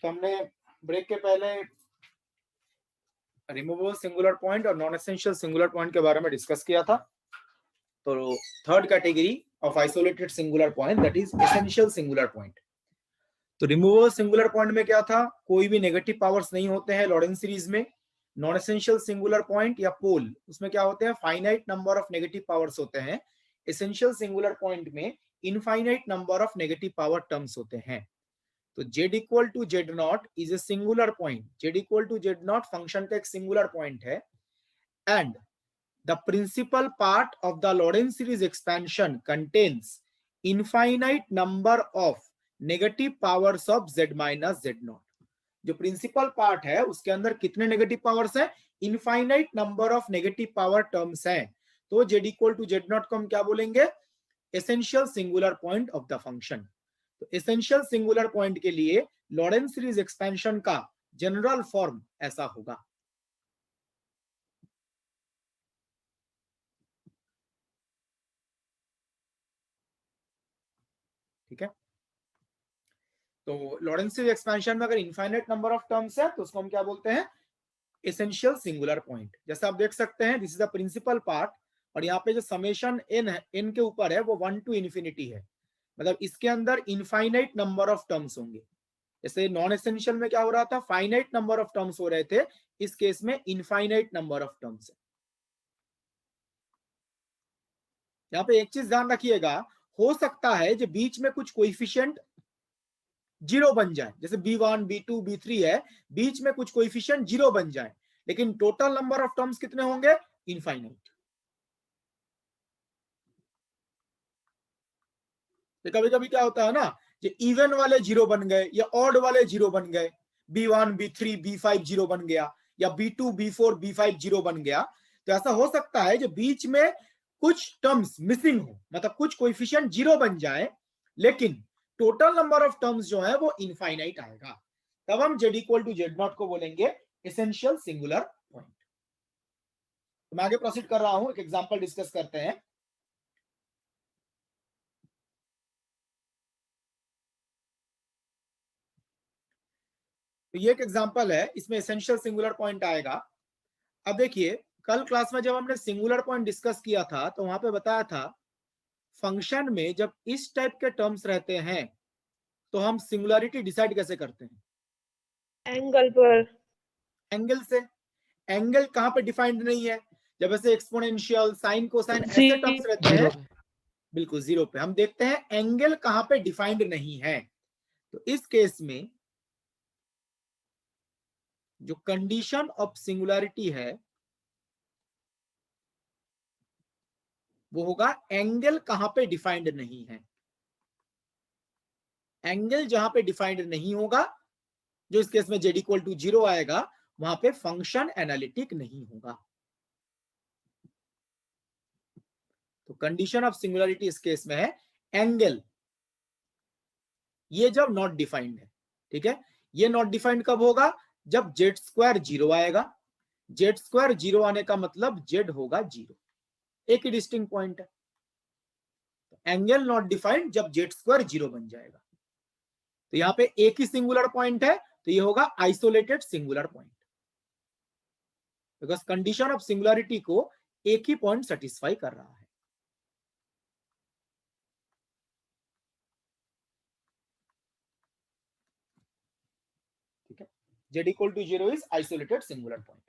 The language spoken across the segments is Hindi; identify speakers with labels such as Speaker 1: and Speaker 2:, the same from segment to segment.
Speaker 1: तो हमने ब्रेक के पहले रिमूवेबल सिंगुलर पॉइंट और नॉन एसेंशियल सिंगुलर पॉइंट के बारे में डिस्कस किया था। तो third category of isolated singular point that is essential singular point. तो रिमूवेबल सिंगुलर पॉइंट में क्या था, कोई भी नेगेटिव पावर्स नहीं होते हैं लॉरेंट सीरीज में। नॉन एसेंशियल सिंगुलर पॉइंट या पोल, उसमें क्या होते हैं, finite number of negative powers होते हैं। एसेंशियल सिंगुलर पॉइंट में infinite number of negative power terms होते हैं। तो z equal to z not is a singular point. z equal to z not function का एक सिंगुलर पॉइंट है and the principal part of the Laurent series expansion contains infinite number of negative powers of z minus z naught. जो प्रिंसिपल पार्ट है उसके अंदर कितने नेगेटिव पावर्स हैं, infinite number of negative power terms हैं। तो z equal to z naught को हम क्या बोलेंगे, essential singular point of the function. तो एसेंशियल सिंगुलर पॉइंट के लिए लॉरेंट सीरीज एक्सपेंशन का जनरल फॉर्म ऐसा होगा। ठीक है, तो लॉरेंट सीरीज एक्सपेंशन में अगर इनफाइनाइट नंबर ऑफ टर्म्स है तो उसको हम क्या बोलते हैं, एसेंशियल सिंगुलर पॉइंट। जैसे आप देख सकते हैं this is the principal part और यहाँ पे जो समेशन n है, n के ऊपर है वो 1 टू इन्फिनिटी है, मतलब इसके अंदर इनफाइनाइट नंबर ऑफ टर्म्स होंगे। जैसे नॉन एसेंशियल में क्या हो रहा था, फाइनाइट नंबर ऑफ टर्म्स हो रहे थे, इस केस में इनफाइनाइट नंबर ऑफ टर्म्स है। यहाँ पे एक चीज ध्यान रखिएगा, हो सकता है जो बीच में कुछ कोएफिशिएंट जीरो बन जाए, जैसे b1 b2 b3 है, बीच में कुछ कोएफिशिएंट जीरो बन जाए, लेकिन टोटल नंबर ऑफ टर्म्स कितने होंगे, इनफाइनाइट। तो कभी कभी क्या होता है ना, जो इवन वाले जीरो बन गए या ऑड वाले जीरो बन गए, b1 b3 b5 जीरो बन गया या b2 b4 b5 जीरो बन गया, तो ऐसा हो सकता है जो बीच में कुछ टर्म्स मिसिंग हो, मतलब कुछ कोएफिशिएंट जीरो बन जाए, लेकिन टोटल नंबर ऑफ टर्म्स जो है वो इनफाइनाइट आएगा। तब हम z equal to z naught को बोलेंगे एसेंशियल सिंगुलर पॉइंट। तो मैं आगे प्रोसीड कर रहा हूं, एक एग्जांपल डिस्कस करते हैं। तो ये एक एग्जांपल है, इसमें एसेंशियल सिंगुलर पॉइंट आएगा। अब देखिए, कल क्लास में जब हमने सिंगुलर पॉइंट डिस्कस किया था तो वहां पे बताया था फंक्शन में जब इस टाइप के टर्म्स रहते हैं तो हम सिंगुलरिटी डिसाइड कैसे करते हैं,
Speaker 2: एंगल पर।
Speaker 1: एंगल से। एंगल कहां पे डिफाइंड नहीं है, जब ऐसे एक्सपोनेंशियल साइन कोसाइन ऐसे टर्म्स रहते हैं, बिल्कुल जीरो पे। हम देखते हैं एंगल कहां पे डिफाइंड नहीं है, तो इस केस में जो कंडीशन ऑफ सिंगुलरिटी है वो होगा एंगल कहां पे डिफाइंड नहीं है। एंगल जहां पे डिफाइंड नहीं होगा, जो इस केस में z इक्वल टू जीरो आएगा, वहां पे फंक्शन एनालिटिक नहीं होगा। तो कंडीशन ऑफ सिंगुलरिटी इस केस में है एंगल, ये जब नॉट डिफाइंड है। ठीक है, ये नॉट डिफाइंड कब होगा, जब जेड स्क्वायर जीरो आएगा। जेड स्क्वायर जीरो आने का मतलब जेड होगा जीरो, एक ही डिस्टिंक्ट पॉइंट है। एंगल नॉट डिफाइंड जब जेड स्क्वायर जीरो बन जाएगा। तो यहां पे एक ही सिंगुलर पॉइंट है, तो ये होगा isolated singular point, because condition of singularity को एक ही पॉइंट सेटिस्फाई कर रहा है। ठीक है, z equal to zero is isolated singular point.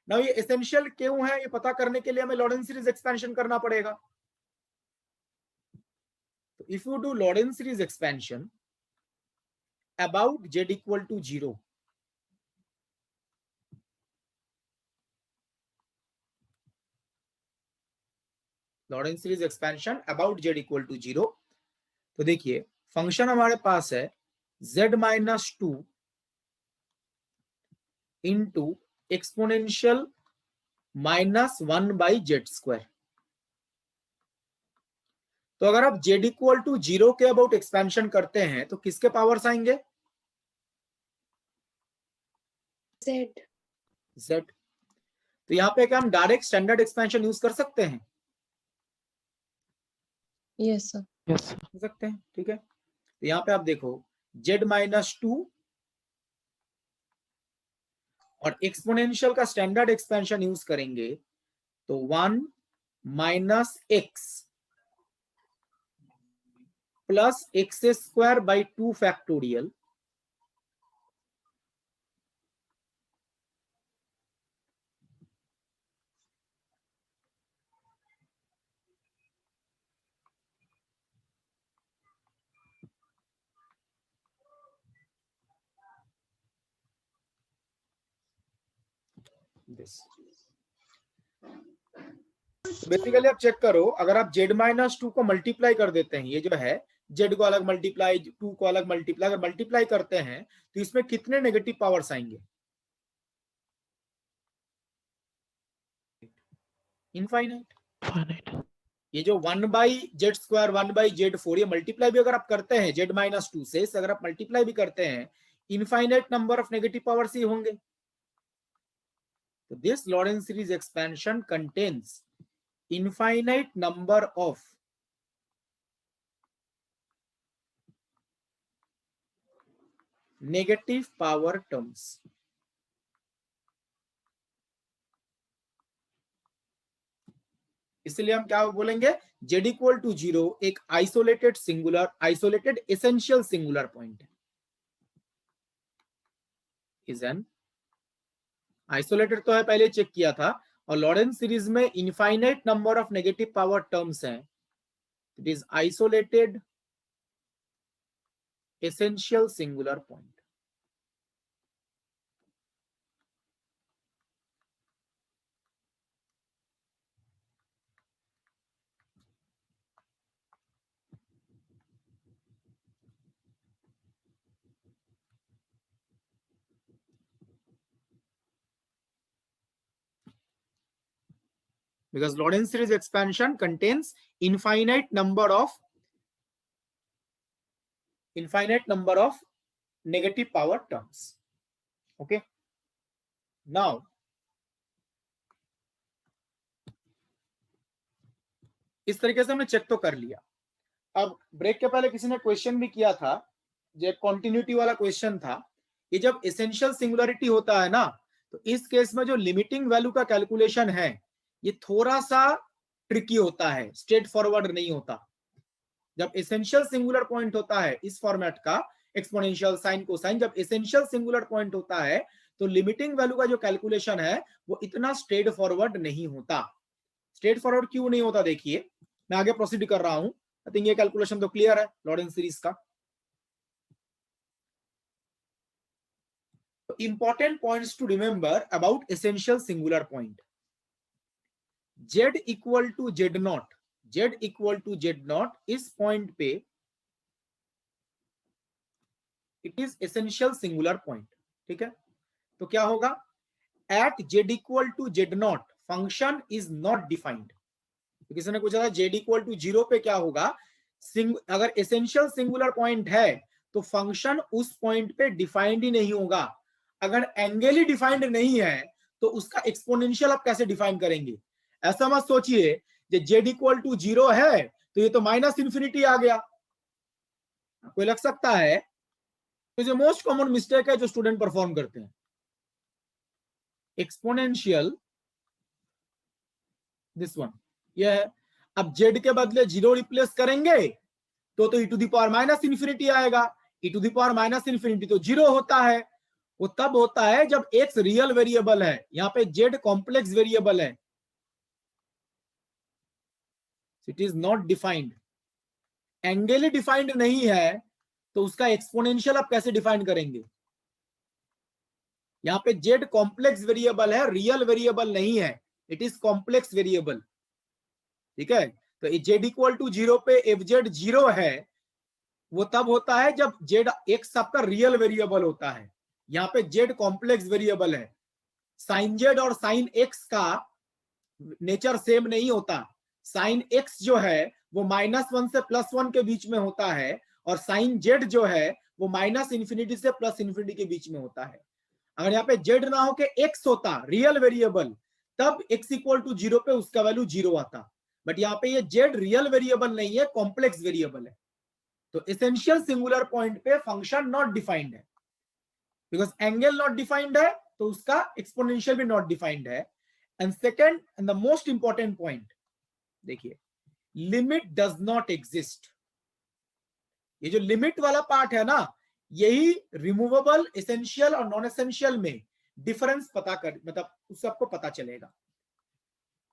Speaker 1: Now ये एसेंशियल क्यों है, ये पता करने के लिए हमें लॉरेंट सीरीज एक्सपेंशन करना पड़ेगा। तो if you do Laurent series expansion about z equal to zero, Laurent series expansion about z equal to zero, तो देखिए फंक्शन हमारे पास है z minus two into exponential minus one by z square. तो अगर आप z इक्वल टू जीरो के अबाउट एक्सपेंशन करते हैं तो किसके पावर्स आएंगे, z। तो यहाँ पे क्या हम डायरेक्ट स्टैंडर्ड एक्सपेंशन यूज कर सकते हैं,
Speaker 2: यस सर,
Speaker 1: कर सकते हैं। ठीक है, तो यहाँ पे आप देखो z माइनस टू और एक्सपोनेंशियल का स्टैंडर्ड एक्सपेंशन यूज करेंगे तो 1 minus x plus x square by 2 factorial this. Basically आप चेक करो, अगर आप z माइनस 2 को मल्टीप्लाई कर देते हैं, ये जो है z को अलग मल्टीप्लाई 2 को अलग मल्टीप्लाई, अगर मल्टीप्लाई करते हैं तो इसमें कितने नेगेटिव पावर्स आएंगे? इनफाइनाइट। ये जो 1 by z square 1 by Z 4, ये मल्टीप्लाई भी अगर आप करते हैं z माइनस 2 से, अगर आप मल्टीप्लाई भी करते हैं, infinite number of negative powers ही होंगे। तो this Laurent's series expansion contains infinite number of negative power terms। इसलिए हम क्या बोलेंगे, z इक्वल टू 0 एक isolated singular, isolated essential singular point है। इज एन आइसोलेटेड तो है, पहले चेक किया था, और लॉरेंस सीरीज में infinite number of negative power terms हैं। It is isolated essential singular point. Because Lorentz series expansion contains infinite number of negative power terms. Okay. Now, इस तरीके से हमने चेक तो कर लिया। अब ब्रेक के पहले किसी ने क्वेश्चन भी किया था, जो कॉन्टिन्यूटी वाला क्वेश्चन था, ये जब एसेंशियल सिंगुलरिटी होता है ना, तो इस केस में जो लिमिटिंग वैल्यू का कैलकुलेशन है, ये थोड़ा सा ट्रिकी होता है, स्ट्रेट फॉरवर्ड नहीं होता। जब एसेंशियल सिंगुलर पॉइंट होता है इस फॉर्मेट का, एक्सपोनेंशियल साइन कोसाइन, जब एसेंशियल सिंगुलर पॉइंट होता है तो लिमिटिंग वैल्यू का जो कैलकुलेशन है वो इतना स्ट्रेट फॉरवर्ड नहीं होता। स्ट्रेट फॉरवर्ड क्यों नहीं होता, देखिए मैं आगे प्रोसीड कर रहा हूं। आई थिंक ये कैलकुलेशन तो क्लियर है लॉरेंस सीरीज का। Important points to remember about essential singular point. z equal to z not, z equal to z not, इस पॉइंट पे it is essential singular point. ठीक है, तो क्या होगा, at z equal to z not function is not defined. तो किसी ने पूछा था z इक्वल टू 0 पे क्या होगा, अगर एसेंशियल सिंगुलर पॉइंट है तो फंक्शन उस पॉइंट पे डिफाइंड ही नहीं होगा। अगर एंगल ही डिफाइंड नहीं है तो उसका एक्सपोनेंशियल आप कैसे डिफाइन करेंगे? ऐसा मत सोचिए z इक्वल टू 0 है तो ये तो माइनस इंफिनिटी आ गया। कोई लग सकता है, तो ये मोस्ट कॉमन मिस्टेक है जो स्टूडेंट परफॉर्म करते हैं। एक्सपोनेंशियल दिस वन, ये है। अब z के बदले 0 रिप्लेस करेंगे तो e to the power minus infinity आएगा। e to the power minus infinity तो 0 होता है, वो तब होता है जब x रियल वेरिएबल है, यहां पे z कॉम्प्लेक्स वेरिएबल है। It is not defined. Angle he defined नहीं है तो उसका एक्सपोनेंशियल आप कैसे डिफाइन करेंगे? यहां पे z कॉम्प्लेक्स वेरिएबल है, रियल वेरिएबल नहीं है, इट इज कॉम्प्लेक्स वेरिएबल। ठीक है, तो z इक्वल टू 0 पे fz 0 है, वो तब होता है जब z x आपका रियल वेरिएबल होता है। यहाँ पे z कॉम्प्लेक्स वेरिएबल है। साइन z और साइन x का नेचर सेम नहीं होता। साइन x जो है वो -1 से +1 के बीच में होता है, और साइन z जो है वो माइनस इंफिनिटी से प्लस इंफिनिटी के बीच में होता है। अगर यहाँ पे z ना हो के x होता रियल वेरिएबल, तब x इक्वल टू 0 पे उसका वैल्यू 0 आता। बट यहाँ पे ये z रियल वेरिएबल नहीं है, कॉम्प्लेक्स वेरिएबल है। तो एसेंशियल सिंगुलर पॉइंट पे फंक्शन नॉट डिफाइंड है, बिकॉज एंगल नॉट डिफाइंड है, तो उसका एक्सपोनेंशियल भी नॉट डिफाइंड है। And second and the most important point, देखिए लिमिट डज नॉट एग्जिस्ट। ये जो लिमिट वाला पार्ट है ना, यही रिमूवेबल, एसेंशियल और नॉन एसेंशियल में डिफरेंस पता कर, मतलब उससे आपको पता चलेगा।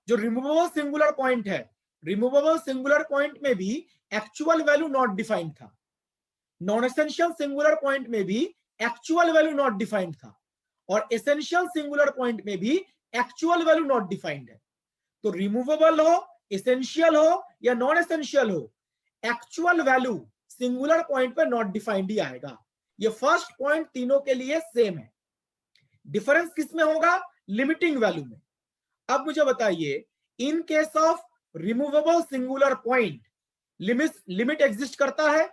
Speaker 1: जो रिमूवेबल सिंगुलर पॉइंट है, रिमूवेबल सिंगुलर पॉइंट में भी एक्चुअल वैल्यू नॉट डिफाइंड था, नॉन एसेंशियल सिंगुलर पॉइंट में भी एक्चुअल वैल्यू नॉट डिफाइंड था, और एसेंशियल सिंगुलर पॉइंट में भी एक्चुअल वैल्यू नॉट डिफाइंड है। तो रिमूवेबल हो, एसेंशियल हो या नॉन एसेंशियल हो, एक्चुअल वैल्यू सिंगुलर पॉइंट पे नॉट डिफाइंड ही आएगा। ये फर्स्ट पॉइंट तीनों के लिए सेम है। डिफरेंस किस में होगा? लिमिटिंग वैल्यू में। अब मुझे बताइए, in case of removable singular point limit exist करता है?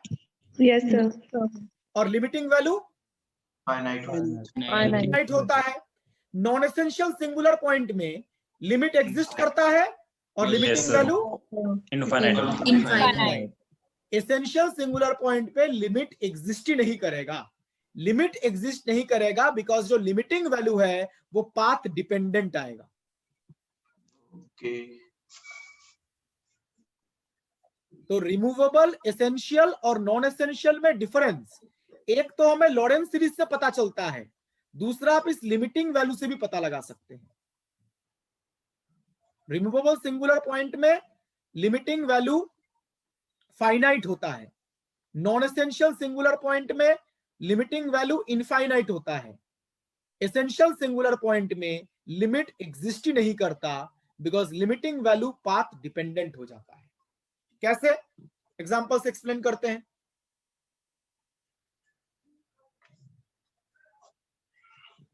Speaker 2: Yes, sir.
Speaker 1: और लिमिटिंग वैल्यू
Speaker 2: Finite.
Speaker 1: फाइनाइट होता है। नॉन एसेंशियल सिंगुलर पॉइंट में लिमिट एग्जिस्ट करता है और limiting value
Speaker 3: infinite.
Speaker 1: Essential singular point पे लिमिट एग्जिस्ट ही नहीं करेगा। लिमिट एग्जिस्ट नहीं करेगा बिकॉज जो लिमिटिंग वैल्यू है वो पाथ डिपेंडेंट आएगा। तो रिमूवेबल, एसेंशियल और नॉन एसेंशियल में डिफरेंस एक तो हमें लॉरेंस सीरीज से पता चलता है, दूसरा आप इस लिमिटिंग वैल्यू से भी पता लगा सकते हैं। रिमूवेबल सिंगुलर पॉइंट में लिमिटिंग वैल्यू फाइनाइट होता है, नॉन एसेंशियल सिंगुलर पॉइंट में लिमिटिंग वैल्यू इनफाइनाइट होता है, एसेंशियल सिंगुलर पॉइंट में लिमिट एग्जिस्ट ही नहीं करता because limiting value path dependent हो जाता है। कैसे? एग्जांपल से एक्सप्लेन करते हैं।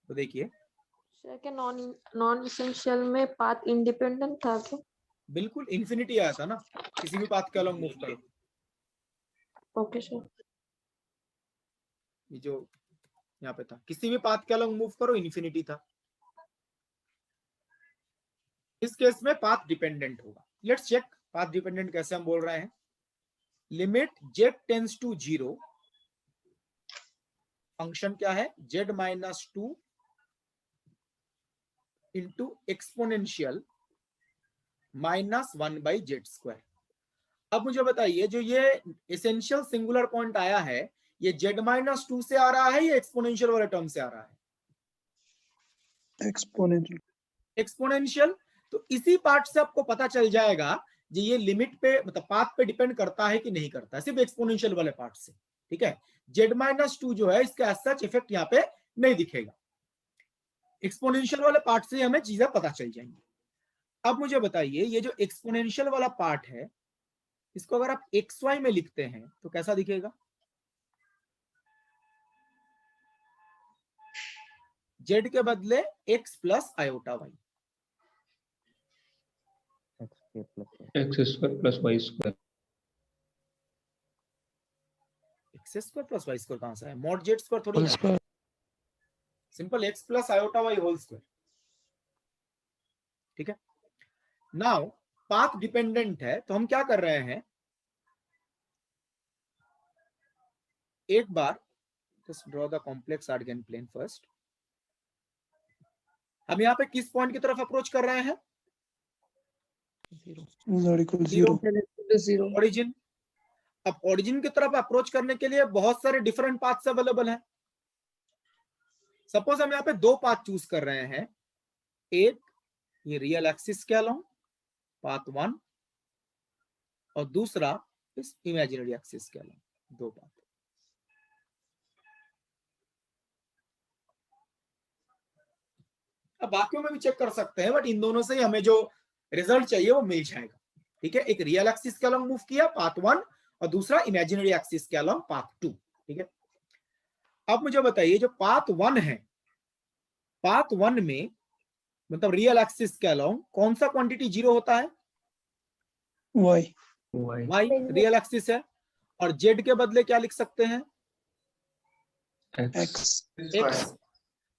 Speaker 1: तो देखिए,
Speaker 2: नॉन एसेंशियल में पाथ इंडिपेंडेंट था क्या?
Speaker 1: बिल्कुल इन्फिनिटी आया था ना, किसी भी पाथ के अलॉन्ग मूव करो।
Speaker 2: Okay sir.
Speaker 1: ये जो यहाँ पे था, किसी भी पाथ के अलॉन्ग मूव करो, इन्फिनिटी था। इस केस में पाथ डिपेंडेंट होगा। लेट्स चेक पाथ डिपेंडेंट कैसे हम बोल रहे हैं। Limit z tends to 0, function क्या है? z minus 2 into exponential minus 1 by z square. अब मुझे बताइए, जो ये एसेंशियल सिंगुलर पॉइंट आया है, ये z माइनस 2 से आ रहा है या एक्सपोनेंशियल वाले टर्म से आ रहा है? एक्सपोनेंशियल। तो इसी पार्ट से आपको पता चल जाएगा जी ये लिमिट पे, मतलब पाथ पे डिपेंड करता है कि नहीं करता है, सिर्फ एक्सपोनेंशियल वाले पार्ट से। ठीक है, z माइनस 2 जो है इसका एज सच इफेक्ट यहाँ पे नहीं दिखेगा, एक्सपोनेंशियल वाले पार्ट से हमें चीजें पता चल जाएंगी। अब मुझे बताइए, ये जो एक्सपोनेंशियल वाला पार्ट है, इसको अगर आप xy में लिखते हैं तो कैसा दिखेगा? z के बदले x plus iota y,
Speaker 4: x square plus y square.
Speaker 1: X square plus y square कहां से है? मॉड जेड स्क्वायर थोड़ी है, simple x plus iota y whole square. ठीक है, नाउ पाथ डिपेंडेंट है तो हम क्या कर रहे हैं, एक बार just draw the complex Argand plane first. हम यहाँ पे किस पॉइंट की तरफ अप्रोच कर रहे हैं? Zero, origin. अब ओरिजिन की तरफ अप्रोच करने के लिए बहुत सारे डिफरेंट पाथ्स अवेलेबल हैं। सपोज हम यहाँ पे दो पाथ चूज कर रहे हैं, एक ये रियल एक्सिस के अलोंग पाथ 1 और दूसरा इस इमेजिनरी एक्सिस के अलोंग, दो पाथ। अब बाकियों में भी चेक कर सकते हैं, बट इन दोनों से ही हमें जो रिजल्ट चाहिए वो मिल जाएगा। ठीक है, एक रियल एक्सिस के अलोंग मूव किया पाथ 1 और दूसरा इमेजिनरी एक्सिस के अलोंग पाथ 2। ठीक है, अब मुझे बताइए, जो पाथ 1 है, पाथ 1 में मतलब रियल एक्सिस के अलोंग कौन सा क्वांटिटी जीरो होता है?
Speaker 4: वाई
Speaker 1: रियल एक्सिस है। और जेड के बदले क्या लिख सकते हैं? एक्स।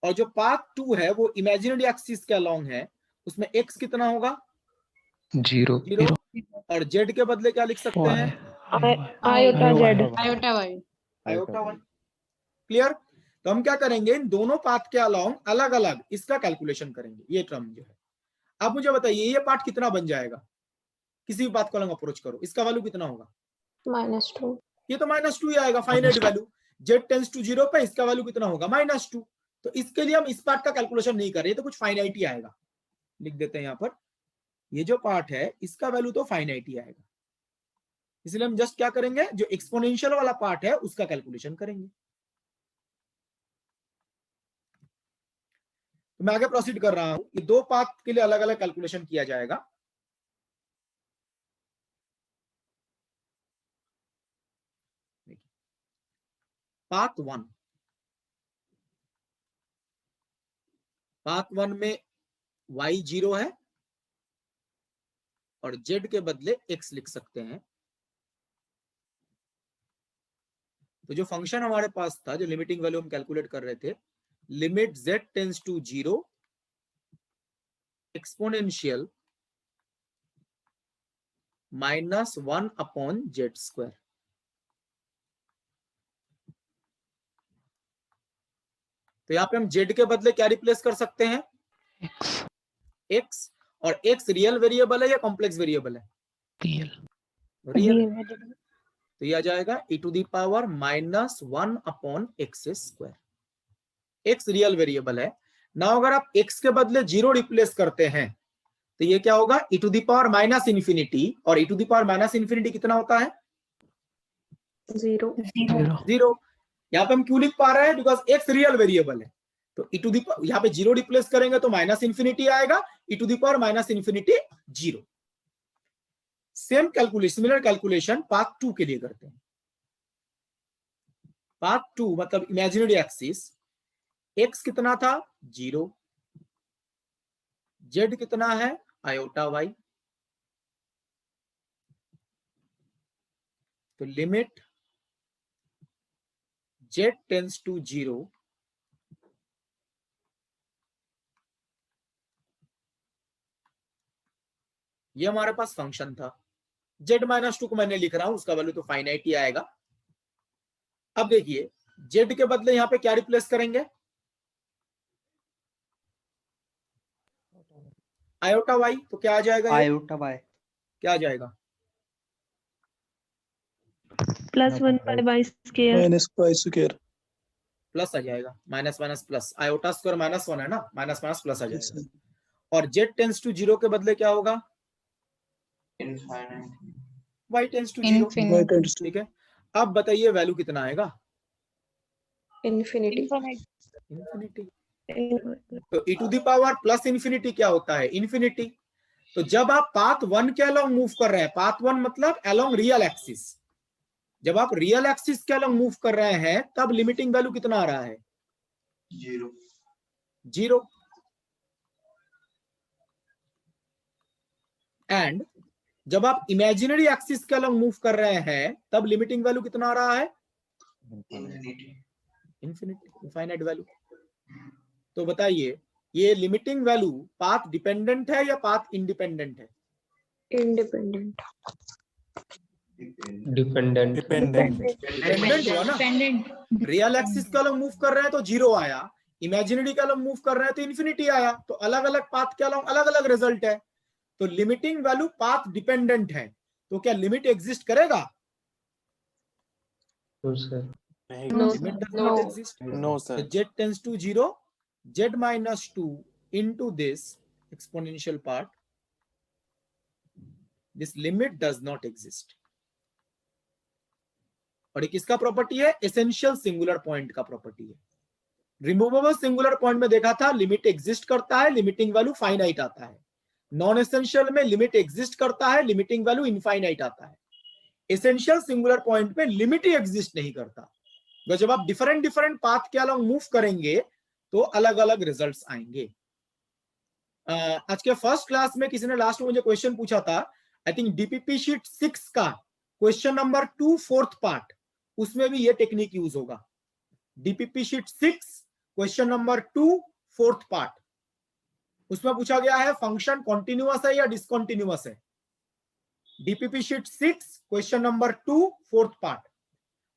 Speaker 1: और जो पाथ 2 है वो इमेजिनरी एक्सिस के अलोंग है, उसमें एक्स कितना होगा? जीरो। और जेड के बदले क्या लिख सकते हैं?
Speaker 2: Iota z.
Speaker 3: Iota y.
Speaker 1: Iota 1। Clear? तो हम क्या करेंगे, इन दोनों पाथ के अलोंग अलग अलग इसका कैलकुलेशन करेंगे, ये टर्म जो है। अब मुझे बताइए ये पार्ट कितना बन जाएगा, किसी भी पाथ को अलग अप्रोच करो, इसका वैल्यू कितना होगा?
Speaker 2: -2.
Speaker 1: ये तो -2 ही आएगा, finite value. z tends to 0 पे इसका वैल्यू कितना होगा? -2। तो इसके लिए हम इस पार्ट का कैलकुलेशन नहीं कर रहे, तो कुछ फाइनाइट ही आएगा। लिख देते हैं यहाँ पर, ये जो पार्ट है इसका वैल्यू तो फाइनाइट ही आएगा, इसलिए हम जस्ट क्या करेंगे, जो एक्सपोनेंशियल वाला पार्ट है उसका कैलकुलेशन करेंगे। तो मैं आगे प्रोसीड कर रहा हूं, ये दो पाथ के लिए अलग अलग कैलकुलेशन किया जाएगा। पाथ 1, पाथ 1 में y 0 है और z के बदले x लिख सकते हैं। तो जो फंक्शन हमारे पास था, जो लिमिटिंग वैल्यू हम कैलकुलेट कर रहे थे, limit z tends to 0 exponential -1 upon z²। तो यहाँ पे हम z के बदले क्या रिप्लेस कर सकते हैं? x। और x रियल वेरिएबल है या कॉम्प्लेक्स वेरिएबल है? रियल। तो ये आ जाएगा e⁻⁻1 upon x²। x real variable है ना। अगर आप x के बदले 0 रिप्लेस करते हैं तो ये क्या होगा? e⁻∞। और e⁻∞ कितना होता है?
Speaker 2: 0.
Speaker 1: 0। यहाँ पे हम क्यों लिख पा रहे हैं? बिकॉज x रियल वेरिएबल है। तो यहाँ पे 0 रिप्लेस करेंगे तो -∞ आएगा, e⁻∞ 0। Same calculation, similar calculation path 2 के लिए करते हैं। पाथ 2 मतलब इमेजिनरी एक्सिस, x कितना था? 0, z कितना है? i/y। तो लिमिट z टेंड्स टू 0 ये हमारे पास फंक्शन था। z-2 को मैंने लिख रहा हूं, उसका वैल्यू तो फाइनाइट ही आएगा। अब देखिए z के बदले यहां पे क्या रिप्लेस करेंगे? i/y। तो क्या आ जाएगा?
Speaker 5: i/y
Speaker 1: क्या आ जाएगा?
Speaker 4: -1/y²।
Speaker 1: प्लस आ जाएगा, माइनस माइनस प्लस, i², -1 है ना, माइनस माइनस प्लस आ जाएगा। और z टेंड्स टू 0 के बदले क्या होगा? y tends to 0। ठीक है, अब बताइए वैल्यू कितना आएगा?
Speaker 2: Infinity.
Speaker 1: इन्फिनिटी। तो e⁻+∞ क्या होता है? इन्फिनिटी। तो जब आप पाथ 1 के अलोंग मूव कर रहे हैं, पाथ 1 मतलब अलोंग रियल एक्सिस, जब आप रियल एक्सिस के अलोंग मूव कर रहे हैं तब लिमिटिंग वैल्यू कितना आ रहा है? 0। एंड जब आप इमेजिनरी एक्सिस के अलोंग मूव कर रहे हैं तब लिमिटिंग वैल्यू कितना आ रहा है? Infinity, infinite value. तो बताइए ये लिमिटिंग वैल्यू पाथ डिपेंडेंट है या पाथ इंडिपेंडेंट है?
Speaker 2: Independent.
Speaker 4: डिपेंडेंट।
Speaker 1: डिपेंडेंट हुआ ना। रियल एक्सिस का अलोंग मूव कर रहे हैं तो 0 आया, इमेजिनरी का अलोंग मूव कर रहे हैं तो इन्फिनिटी आया। तो अलग अलग पाथ के अलोंग अलग अलग रिजल्ट है। तो लिमिटिंग वैल्यू पाथ डिपेंडेंट है, तो क्या लिमिट एग्जिस्ट करेगा?
Speaker 4: No, sir.
Speaker 2: No,
Speaker 1: limit
Speaker 2: sir.
Speaker 1: Does not exist.
Speaker 5: No, sir.
Speaker 1: z tends to 0, z-2 into this exponential part, this limit does not exist। और ये किसका प्रॉपर्टी है? एसेंशियल सिंगुलर पॉइंट का प्रॉपर्टी है। रिमूवेबल सिंगुलर पॉइंट में देखा था लिमिट एग्जिस्ट करता है, लिमिटिंग वैल्यू फाइनाइट आता है। नॉन एसेंशियल में लिमिट एग्जिस्ट करता है, लिमिटिंग वैल्यू इनफाइनाइट आता है। एसेंशियल सिंगुलर पॉइंट पे लिमिट ही एग्जिस्ट नहीं करता। तो जब आप डिफरेंट डिफरेंट पाथ के अलोंग मूव करेंगे तो अलग अलग रिजल्ट्स आएंगे। आज के फर्स्ट क्लास में किसी ने लास्ट में मुझे क्वेश्चन पूछा था, आई थिंक डीपीपी शीट 6 का क्वेश्चन नंबर 2 फोर्थ पार्ट, उसमें भी ये टेक्निक यूज होगा। DPP sheet 6 question number 2 fourth part, उसमें पूछा गया है फंक्शन कॉन्टिन्यूअस है या डिसकॉन्टिन्यूअस है। DPP sheet 6 question number 2 fourth part,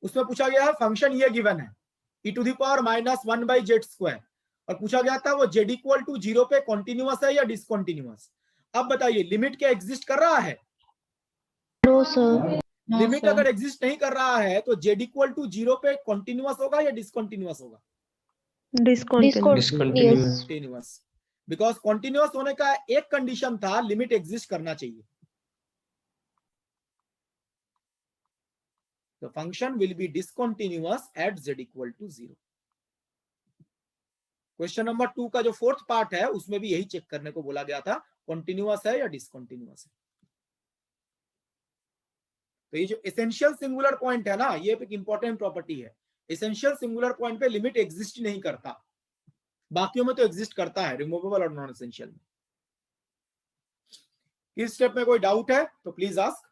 Speaker 1: उसमें पूछा गया है फंक्शन ये गिवन है, e to the power minus 1 by z square, और पूछा गया था वो z इक्वल टू 0 पे कॉन्टिन्यूअस है या डिसकॉन्टिन्यूअस। अब बताइए लिमिट क्या एग्जिस्ट कर रहा है?
Speaker 2: No sir.
Speaker 1: लिमिट अगर एग्जिस्ट नहीं कर रहा है तो z इक्वल टू 0 पे कॉन्टिन्यूअस होगा या डिसकॉन्टिन्यूअस होगा? कॉन्टिन्यूअस, बिकॉज कॉन्टिन्यूअस होने का एक कंडीशन था, लिमिट एग्जिस्ट करना चाहिए। The function will be discontinuous at z equal to 0. Question number 2 का जो फोर्थ पार्ट है उसमें भी यही चेक करने को बोला गया था, कॉन्टिन्यूअस है या डिसकॉन्टिन्यूअस है। तो ये जो एसेंशियल सिंगुलर पॉइंट है ना, ये एक इंपॉर्टेंट प्रॉपर्टी है। एसेंशियल सिंगुलर पॉइंट पे लिमिट एग्जिस्ट नहीं करता, बाकियों में तो एग्जिस्ट करता है, रिमूवेबल और नॉन एसेंशियल में। इस स्टेप में कोई डाउट है तो प्लीज आस्क।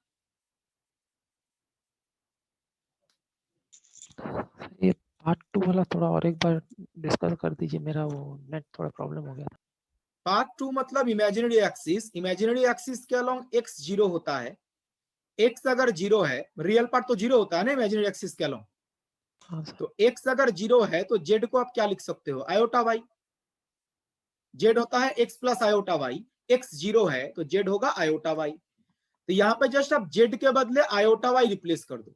Speaker 5: ये पार्ट 2 वाला थोड़ा और एक बार डिस्कस कर दीजिए, मेरा वो नेट थोड़ा प्रॉब्लम हो गया था।
Speaker 1: पार्ट 2 मतलब इमेजिनरी एक्सिस, इमेजिनरी एक्सिस के अलोंग x 0 होता है। x अगर 0 है, रियल पार्ट तो 0 होता है ना इमेजिनरी एक्सिस के अलोंग,
Speaker 5: हाँ सर।
Speaker 1: तो x अगर 0 है तो z को आप क्या लिख सकते हो? Iota y। z होता है x plus iota y, x 0 है तो z होगा आयोटा y। तो यहाँ पे जस्ट आप z के बदले आयोटा y रिप्लेस कर दो।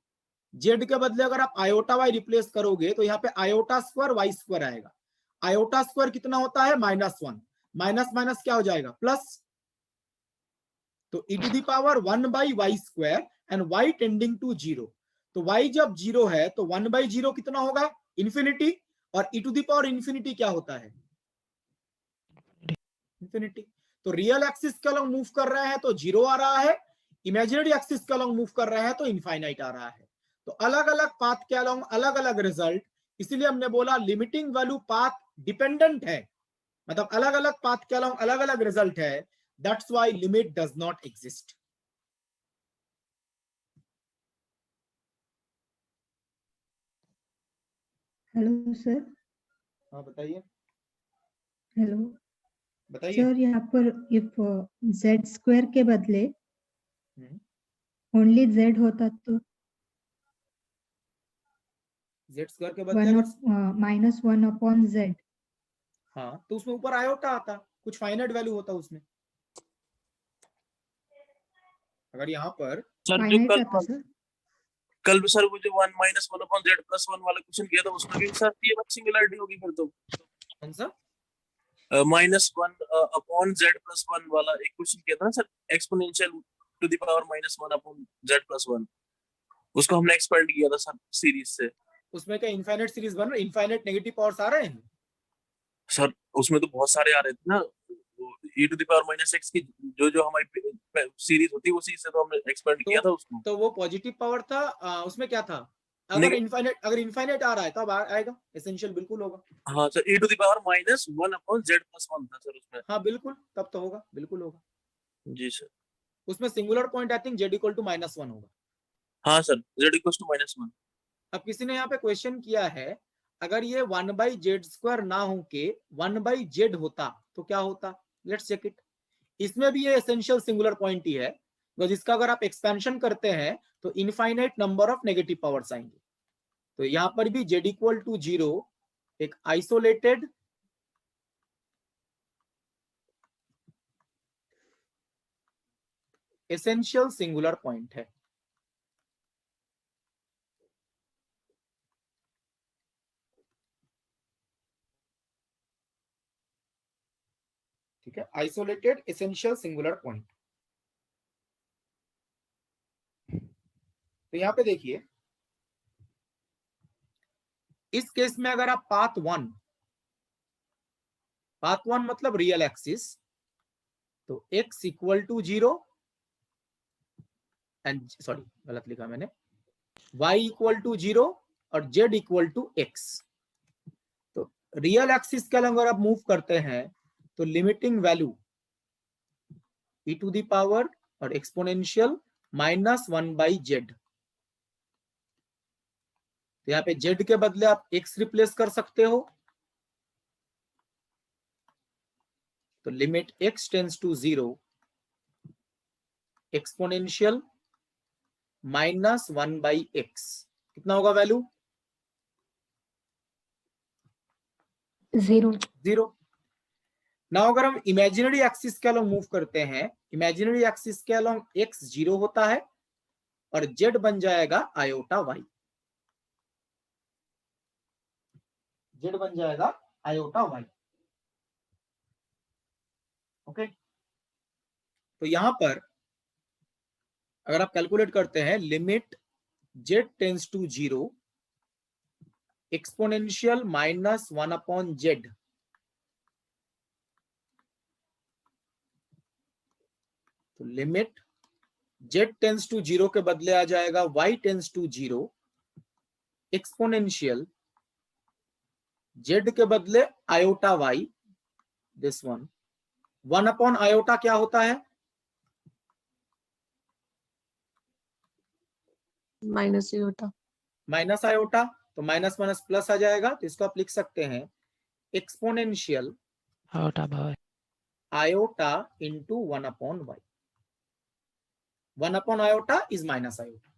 Speaker 1: z के बदले अगर आप आयोटा y रिप्लेस करोगे तो यहाँ पे आयोटा स्क्वायर y स्क्वायर आएगा। आयोटा स्क्वायर कितना होता है? -1, माइनस माइनस क्या हो जाएगा? प्लस। तो e to the power 1 by y square and y tending to 0। तो y जब 0 है तो 1 बाई 0 कितना होगा? इंफिनिटी। और e to the power infinity क्या होता है? इंफिनिटी। तो रियल एक्सिस के अलोंग मूव कर रहे हैं तो 0 आ रहा है, इमेजिनरी एक्सिस के अलोंग मूव कर रहे हैं तो इनफाइनाइट आ रहा है। तो अलग अलग पाथ के अलोंग अलग अलग रिजल्ट, इसीलिए हमने बोला लिमिटिंग वैल्यू पाथ डिपेंडेंट है, मतलब अलग अलग पाथ के अलोंग अलग अलग रिजल्ट है। That's why limit does not exist.
Speaker 6: Hello sir.
Speaker 1: हाँ बताइए।
Speaker 6: हेलो
Speaker 1: बताइए।
Speaker 6: सर, यहाँ पर इफ z स्क्वायर के बदले
Speaker 1: हम्म,
Speaker 6: ओनली z होता तो
Speaker 1: z स्क्वायर के बदले अगर
Speaker 6: -1 अपॉन z।
Speaker 1: हाँ तो उसमें ऊपर आयोटा आता, कुछ फाइनाइट वैल्यू होता उसमें। अगर यहाँ पर
Speaker 7: सर जो
Speaker 6: फाइनाइट आता सर।
Speaker 7: कल भी सर वो जो 1 माइनस 1 अपॉन जेड प्लस 1 वाला क्वेश्चन किया था उसमें भी सर ये बात सिंगुलरिटी होगी फिर तो।
Speaker 1: कौन सा?
Speaker 7: -1 अपॉन जेड प्लस 1 वाला एक क्वेश्चन किया था ना sir, exponential to the power -1 upon z plus 1, उसको हमने एक्सपेंड किया था सर सीरीज से।
Speaker 1: उसमें क्या इनफाइनाइट सीरीज बन रहा है? इनफाइनाइट नेगेटिव पावर्स आ रहे हैं
Speaker 7: सर उसमें तो बहुत सारे आ रहे थे ना, e to the power -x की जो जो हमारी सीरीज होती है उसी से तो हमने एक्सपेंड किया था उसको।
Speaker 1: तो वो पॉजिटिव पावर था। उसमें क्या था? अगर इनफाइनाइट आ रहा है तब आएगा, एसेंशियल बिल्कुल होगा।
Speaker 7: हाँ sir, e to the power -1 upon z plus 1 था सर उसमें।
Speaker 1: हाँ बिल्कुल, तब तो होगा, बिल्कुल होगा।
Speaker 7: जी सर।
Speaker 1: उसमें singular point I think z equal to -1 होगा।
Speaker 7: हाँ सर, z इक्वल टू -1।
Speaker 1: अब किसी ने यहाँ पे क्वेश्चन किया है, अगर ये 1 बाई जेड स्क्वायर ना हो के 1 बाई जेड होता तो क्या होता? Let's check it. इसमें भी ये एसेंशियल सिंगुलर पॉइंट ही है, बिकॉज इसका अगर आप एक्सपेंशन करते हैं तो infinite number of negative powers आएंगे। तो यहां पर भी z इक्वल टू 0 एक आइसोलेटेड एसेंशियल सिंगुलर पॉइंट है। ठीक है, आइसोलेटेड एसेंशियल सिंगुलर पॉइंट। तो यहां पे देखिए, इस केस में अगर आप पाथ 1 मतलब रियल एक्सिस, तो x equal to 0 and sorry गलत लिखा मैंने, y इक्वल टू 0 और z इक्वल टू x। तो रियल एक्सिस के अगर आप मूव करते हैं तो limiting value e to the power और एक्सपोनेंशियल -1 बाई जेड। तो यहाँ पे z के बदले आप x रिप्लेस कर सकते हो, तो limit x tends to 0 exponential -1 by x कितना होगा वैल्यू?
Speaker 2: 0.
Speaker 1: 0. नाउ अगर हम इमेजिनरी एक्सिस के अलोंग मूव करते हैं, इमेजिनरी एक्सिस के अलोंग x 0 होता है और z बन जाएगा आयोटा y, z बन जाएगा आयोटा y. ओके, तो यहां पर अगर आप कैलकुलेट करते हैं limit z tends to 0 exponential minus 1 upon z, तो लिमिट z टेंड्स टू 0 के बदले आ जाएगा y tends to 0 exponential z के बदले iota y, this one. 1 upon iota क्या होता है?
Speaker 2: Minus iota.
Speaker 1: माइनस आयोटा, तो माइनस माइनस प्लस आ जाएगा, तो इसको आप लिख सकते हैं exponential
Speaker 5: iota by
Speaker 1: iota into 1 upon y. 1 upon iota is minus iota.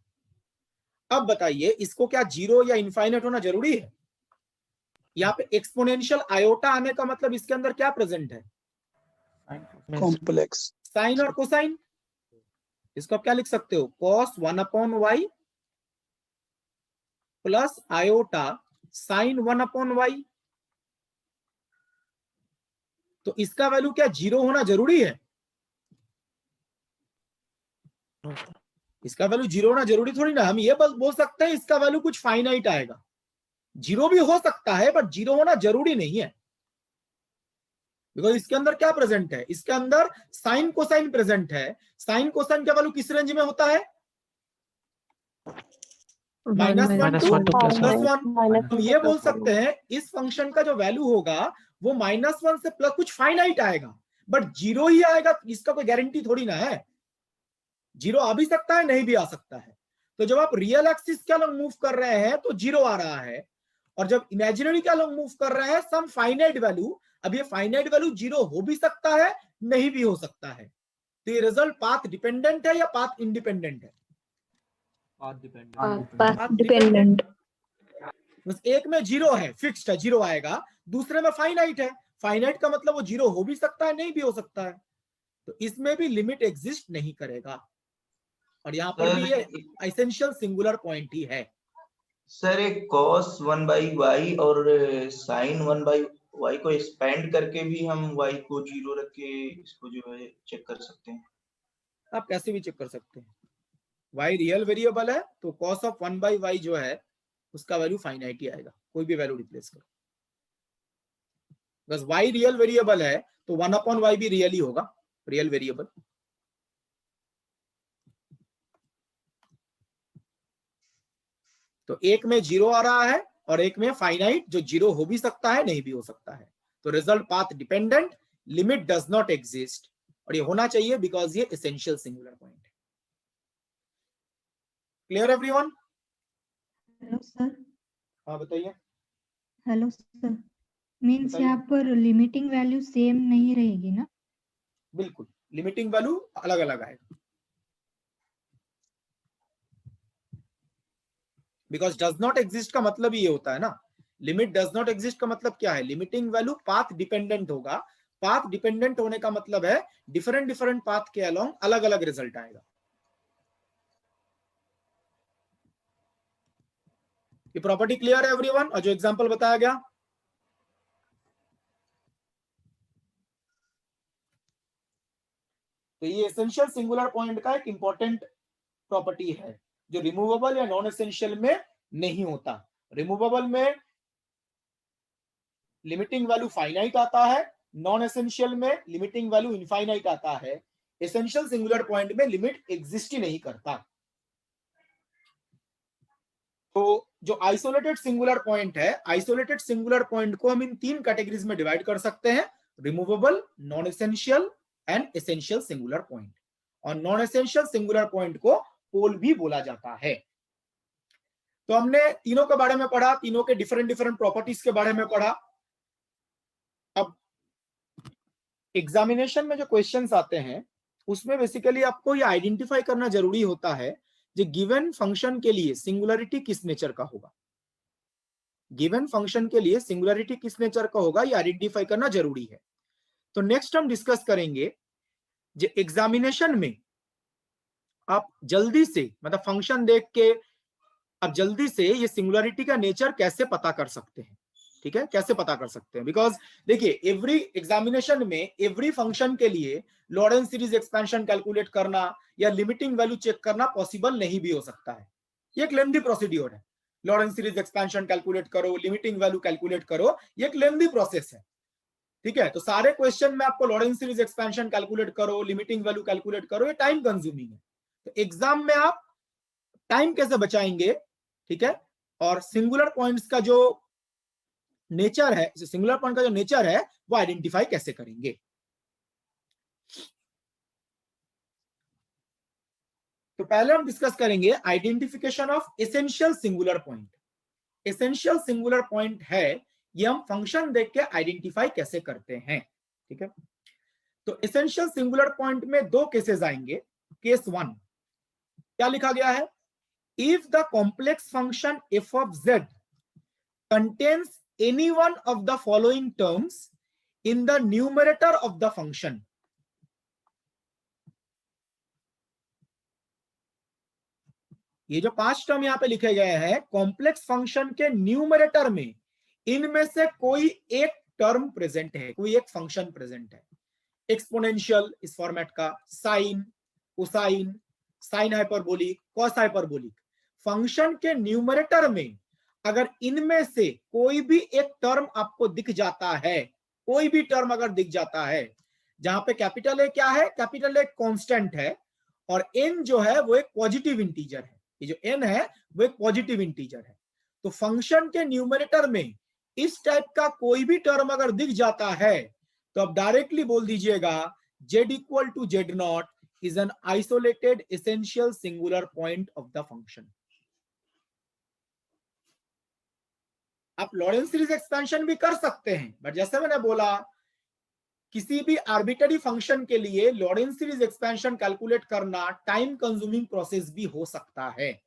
Speaker 1: अब बताइए इसको क्या जीरो या इनफाइनाइट होना जरूरी है? यहाँ पे एक्सपोनेंशियल आयोटा आने का मतलब इसके अंदर क्या प्रेजेंट है?
Speaker 4: कॉम्प्लेक्स
Speaker 1: साइन और कोसाइन. इसको आप क्या लिख सकते हो? cos 1 upon y plus iota sine 1 upon y. तो इसका वैल्यू क्या जीरो होना जरूरी है? इसका वैल्यू जीरो होना जरूरी थोड़ी ना. हम ये बस बोल सकते हैं इसका वैल्यू कुछ फाइनाइट आएगा. जीरो भी हो सकता है बट जीरो होना जरूरी नहीं है, बिकॉज इसके अंदर क्या प्रेजेंट है? इसके अंदर साइन कोसाइन प्रेजेंट है. साइन कोसाइन का वैल्यू किस रेंज में होता है? -1 to +1. हम ये बोल सकते हैं इस फंक्शन का जो वैल्यू होगा वो -1 से प्लस कुछ फाइनाइट आएगा, बट जीरो ही आएगा इसका कोई गारंटी थोड़ी ना है. जीरो आ भी सकता है, नहीं भी आ सकता है. तो जब आप रियल एक्सिस के अलग मूव कर रहे हैं तो जीरो आ रहा है, और जब इमेजिनरी के अलग मूव कर रहे हैं सम फाइनाइट वैल्यू. अब ये फाइनाइट वैल्यू जीरो हो भी सकता है, नहीं भी हो सकता है. तो ये रिजल्ट पाथ डिपेंडेंट है या पाथ इंडिपेंडेंट है?
Speaker 2: Path dependent.
Speaker 1: बस एक में जीरो है, फिक्स्ड है, जीरो आएगा. दूसरे में फाइनाइट है. फाइनाइट का मतलब वो जीरो हो भी सकता है, नहीं भी हो सकता है. तो इसमें भी लिमिट एग्जिस्ट नहीं करेगा, और यहाँ पर भी ये एसेंशियल सिंगुलर पॉइंट ही है.
Speaker 3: सर एक cos 1/y और sin 1/y को एक्सपेंड करके भी हम y को 0 रख के इसको जो है चेक कर सकते हैं.
Speaker 1: आप कैसे भी चेक कर सकते हैं. y रियल वेरिएबल है तो cos ऑफ 1/y जो है उसका वैल्यू फाइनाइट ही आएगा, कोई भी वैल्यू रिप्लेस करो. बस y रियल वेरिएबल है तो 1 अपॉन y भी रियल ही होगा, रियल वेरिएबल. तो एक में जीरो आ रहा है और एक में फाइनाइट जो जीरो हो भी सकता है, नहीं भी हो सकता है. तो result path dependent, limit does not exist, और ये होना चाहिए बिकॉज ये एसेंशियल सिंगुलर पॉइंट है. Clear everyone?
Speaker 6: Hello sir.
Speaker 1: हाँ बताइए.
Speaker 6: Hello sir. मीन्स
Speaker 1: बताइए.
Speaker 6: यहाँ पर लिमिटिंग वैल्यू सेम नहीं रहेगी ना?
Speaker 1: बिल्कुल, लिमिटिंग वैल्यू अलग अलग आएगा. बिकॉज डज नॉट एग्जिस्ट का मतलब ये होता है ना. लिमिट डज नॉट एग्जिस्ट का मतलब क्या है? लिमिटिंग वैल्यू पाथ डिपेंडेंट होगा. पाथ डिपेंडेंट होने का मतलब है डिफरेंट डिफरेंट पाथ के अलोंग अलग अलग रिजल्ट आएगा. ये प्रॉपर्टी क्लियर है एवरीवन? और जो एग्जांपल बताया गया, तो ये एसेंशियल सिंगुलर पॉइंट का एक इंपॉर्टेंट प्रॉपर्टी है जो रिमूवेबल या नॉन एसेंशियल में नहीं होता. रिमूवेबल में लिमिटिंग वैल्यू फाइनाइट आता है, नॉन एसेंशियल में लिमिटिंग वैल्यू इनफाइनाइट आता है. एसेंशियल सिंगुलर पॉइंट में लिमिट एग्जिस्ट ही नहीं करता. तो जो आइसोलेटेड सिंगुलर पॉइंट है, आइसोलेटेड सिंगुलर पॉइंट को हम इन तीन कैटेगरीज में डिवाइड कर सकते हैं: removable, non essential and essential singular point. और नॉन एसेंशियल सिंगुलर पॉइंट को पोल भी बोला जाता है. तो हमने तीनों के बारे में पढ़ा, तीनों के डिफरेंट डिफरेंट प्रॉपर्टीज के बारे में पढ़ा. अब एग्जामिनेशन में जो क्वेश्चंस आते हैं उसमें बेसिकली आपको ये आइडेंटिफाई करना जरूरी होता है जो गिवन फंक्शन के लिए सिंगुलरिटी किस नेचर का होगा. गिवन फंक्शन के लिए सिंगुलरिटी किस नेचर का होगा ये आइडेंटिफाई करना जरूरी है। तो नेक्स्ट हम डिस्कस करेंगे जो एग्जामिनेशन में आप जल्दी से मतलब फंक्शन देख के आप जल्दी से ये सिंगुलरिटी का नेचर कैसे पता कर सकते हैं, ठीक है, कैसे पता कर सकते हैं। बिकॉज देखिए एवरी एग्जामिनेशन में एवरी फंक्शन के लिए लॉरेंस सीरीज एक्सपेंशन कैलकुलेट करना या लिमिटिंग वैल्यू चेक करना पॉसिबल नहीं भी हो सकता है। ये एक लेंथी प्रोसीड्योर है। लॉरेंस सीरीज एक्सपेंशन कैलकुलेट करो, लिमिटिंग वैल्यू कैलकुलेट करो, ये एक लेंथी प्रोसेस है, ठीक है। तो सारे क्वेश्चन में आपको लॉरेंस सीरीज एक्सपेंशन कैलकुलेट करो, लिमिटिंग वैल्यू कैलकुलेट करो, ये टाइम कंज्यूमिंग है। तो एग्जाम में आप टाइम कैसे बचाएंगे, ठीक है, और सिंगुलर पॉइंट्स का जो नेचर है, सिंगुलर पॉइंट का जो नेचर है वो आइडेंटिफाई कैसे करेंगे। तो पहले हम डिस्कस करेंगे identification of essential singular point. Essential singular point है ये हम फंक्शन देख के आइडेंटिफाई कैसे करते हैं, ठीक है। तो एसेंशियल सिंगुलर पॉइंट में दो केसेस आएंगे। केस 1 क्या लिखा गया है, if the complex function f of z contains any one of the following terms in the numerator of the function. ये जो 5 टर्म यहां पे लिखे गए हैं कॉम्प्लेक्स फंक्शन के न्यूमरेटर में, इनमें से कोई एक टर्म प्रेजेंट है, कोई एक फंक्शन प्रेजेंट है। एक्सपोनेंशियल इस फॉर्मेट का, sine, cosine, sine hyperbolic, cos hyperbolic, function के न्यूमरेटर में अगर इनमें से कोई भी एक टर्म आपको दिख जाता है, कोई भी टर्म अगर दिख जाता है, जहां पे कैपिटल ए क्या है, कैपिटल ए कांस्टेंट है और एन जो है वो एक पॉजिटिव इंटीजर है, ये जो एन है वो एक पॉजिटिव इंटीजर है। तो फंक्शन के न्यूमरेटर में इस टाइप का कोई भी टर्म अगर दिख जाता है तो आप डायरेक्टली बोल दीजिएगा z equal to z0 is an isolated essential singular point of the function। आप लॉरेंस सीरीज एक्सपेंशन भी कर सकते हैं, बट जैसे मैंने बोला किसी भी आर्बिट्ररी फंक्शन के लिए लॉरेंस सीरीज एक्सपेंशन कैलकुलेट करना टाइम कंज्यूमिंग प्रोसेस भी हो सकता है।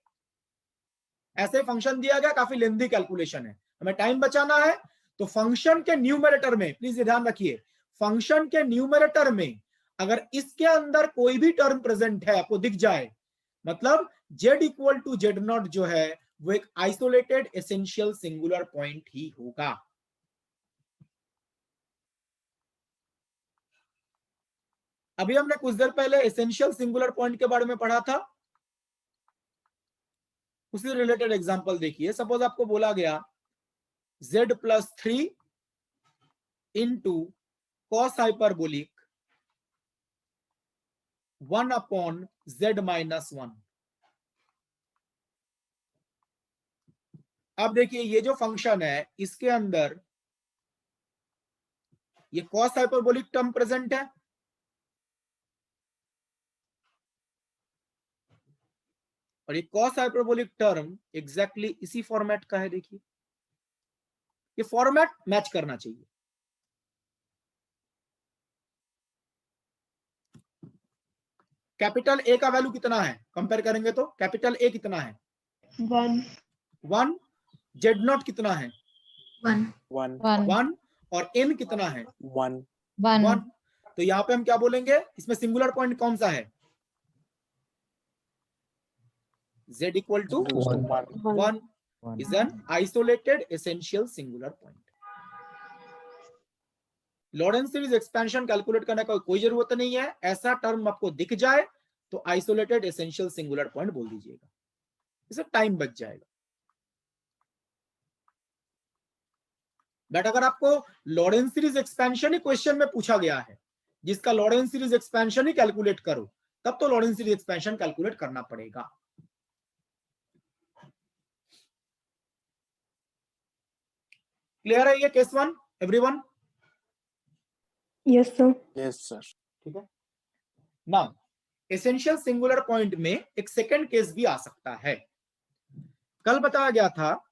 Speaker 1: ऐसे फंक्शन दिया गया, काफी लेंथी कैलकुलेशन है, हमें टाइम बचाना है, तो फंक्शन के न्यूमरेटर में प्लीज ध्यान रखिए, फंक्शन के न्यूमरेटर में अगर इसके अंदर कोई भी टर्म प्रेजेंट है आपको दिख जाए, मतलब z इक्वल टू z0 जो है वो एक आइसोलेटेड एसेंशियल सिंगुलर पॉइंट ही होगा। अभी हमने कुछ देर पहले एसेंशियल सिंगुलर पॉइंट के बारे में पढ़ा था, उसी रिलेटेड एग्जांपल देखिए। सपोज आपको बोला गया z+3 into cos hyperbolic 1/z-1। अब देखिए ये जो फंक्शन है इसके अंदर ये कॉस हाइपरबोलिक टर्म प्रेजेंट है और ये कॉस हाइपरबोलिक टर्म एग्जैक्टली इसी फॉर्मेट का है। देखिए ये फॉर्मेट मैच करना चाहिए। कैपिटल ए का वैल्यू कितना है, कंपेयर करेंगे तो कैपिटल ए कितना है 1, z0 कितना है 1 और n कितना है 1। तो यहाँ पे हम क्या बोलेंगे, इसमें सिंगुलर पॉइंट कौन सा है, z equal to 1 is an isolated essential singular point। Laurent's series expansion calculate करने का कोई जरूरत नहीं है, ऐसा टर्म आपको दिख जाए तो आइसोलेटेड एसेंशियल सिंगुलर पॉइंट बोल दीजिएगा, इससे टाइम बच जाएगा। बट अगर आपको लॉरेंस सीरीज एक्सपेंशन ही क्वेश्चन में पूछा गया है जिसका लॉरेंस सीरीज एक्सपेंशन ही कैलकुलेट करो, तब तो लॉरेंस सीरीज एक्सपेंशन कैलकुलेट करना पड़ेगा। क्लियर है ये case 1 everyone?
Speaker 2: Yes sir.
Speaker 7: Yes sir.
Speaker 1: ठीक है। नाउ एसेंशियल सिंगुलर पॉइंट में एक सेकंड केस भी आ सकता है। कल बताया गया था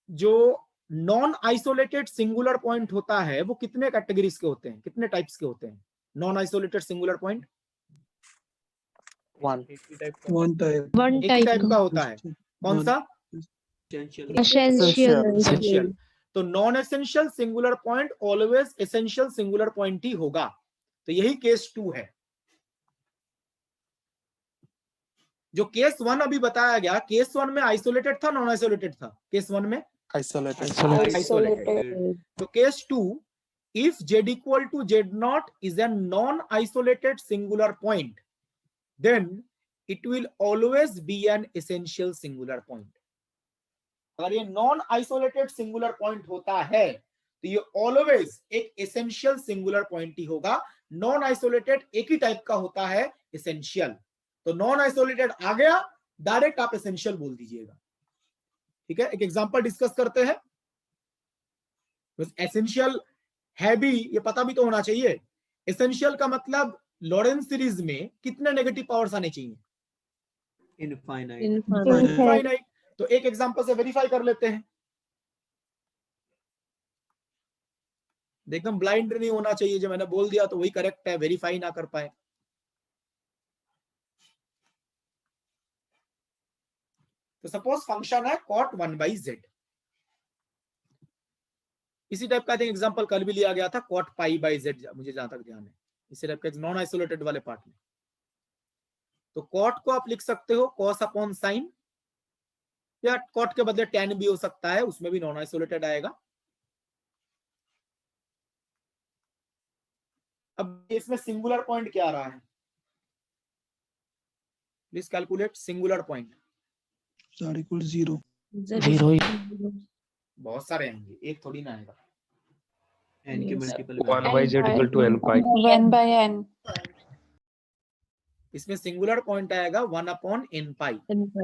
Speaker 1: जो नॉन आइसोलेटेड सिंगुलर पॉइंट होता है वो कितने कैटेगरीज के होते हैं, कितने टाइप्स के होते हैं non isolated singular point?
Speaker 4: One
Speaker 1: एक टाइप का होता है, कौन सा?
Speaker 2: एसेंशियल।
Speaker 1: तो non essential singular point always essential singular point ही होगा। तो यही केस 2 है। जो केस 1 अभी बताया गया, केस 1 में आइसोलेटेड था नॉन आइसोलेटेड था? केस 1 में
Speaker 4: आइसोलेटेड
Speaker 1: आइसोलेटेड। तो case 2, if z equal to z0 is a non-isolated singular point, then it will always be an essential singular point. अगर ये नॉन आइसोलेटेड सिंगुलर पॉइंट होता है तो ये ऑलवेज एक एसेंशियल सिंगुलर पॉइंट ही होगा। नॉन आइसोलेटेड एक ही टाइप का होता है, एसेंशियल। तो नॉन आइसोलेटेड आ गया, डायरेक्ट आप एसेंशियल बोल दीजिएगा। ठीक है, एक एग्जांपल डिस्कस करते हैं। एसेंशियल है भी, ये पता भी तो होना चाहिए। एसेंशियल का मतलब लॉरेंस सीरीज में कितने नेगेटिव पावर्स आने चाहिए? इनफाइनाइट। तो एक एग्जांपल से वेरीफाई कर लेते हैं। एकदम ब्लाइंड नहीं होना चाहिए, जो मैंने बोल दिया तो वही करेक्ट है, वेरीफाई ना कर पाए। तो सपोज फंक्शन है cot 1/z। इसी टाइप का एग्जांपल कल भी लिया गया था, cot π/z, मुझे जहां तक ध्यान है, इसी टाइप का नॉन आइसोलेटेड वाले पार्ट में। तो cot को आप लिख सकते हो cos अपॉन साइन, या cot के बदले tan भी हो सकता है, उसमें भी नॉन आइसोलेटेड आएगा। अब इसमें सिंगुलर पॉइंट क्या आ रहा है? Please calculate singular point.
Speaker 4: (0)
Speaker 5: zero ही
Speaker 1: बहुत सारे आएंगे, एक थोड़ी ना आएगा।
Speaker 8: n के multiple
Speaker 2: 1/z equal to n pi.
Speaker 9: 1/n
Speaker 1: इसमें सिंगुलर पॉइंट आएगा 1/n पाई,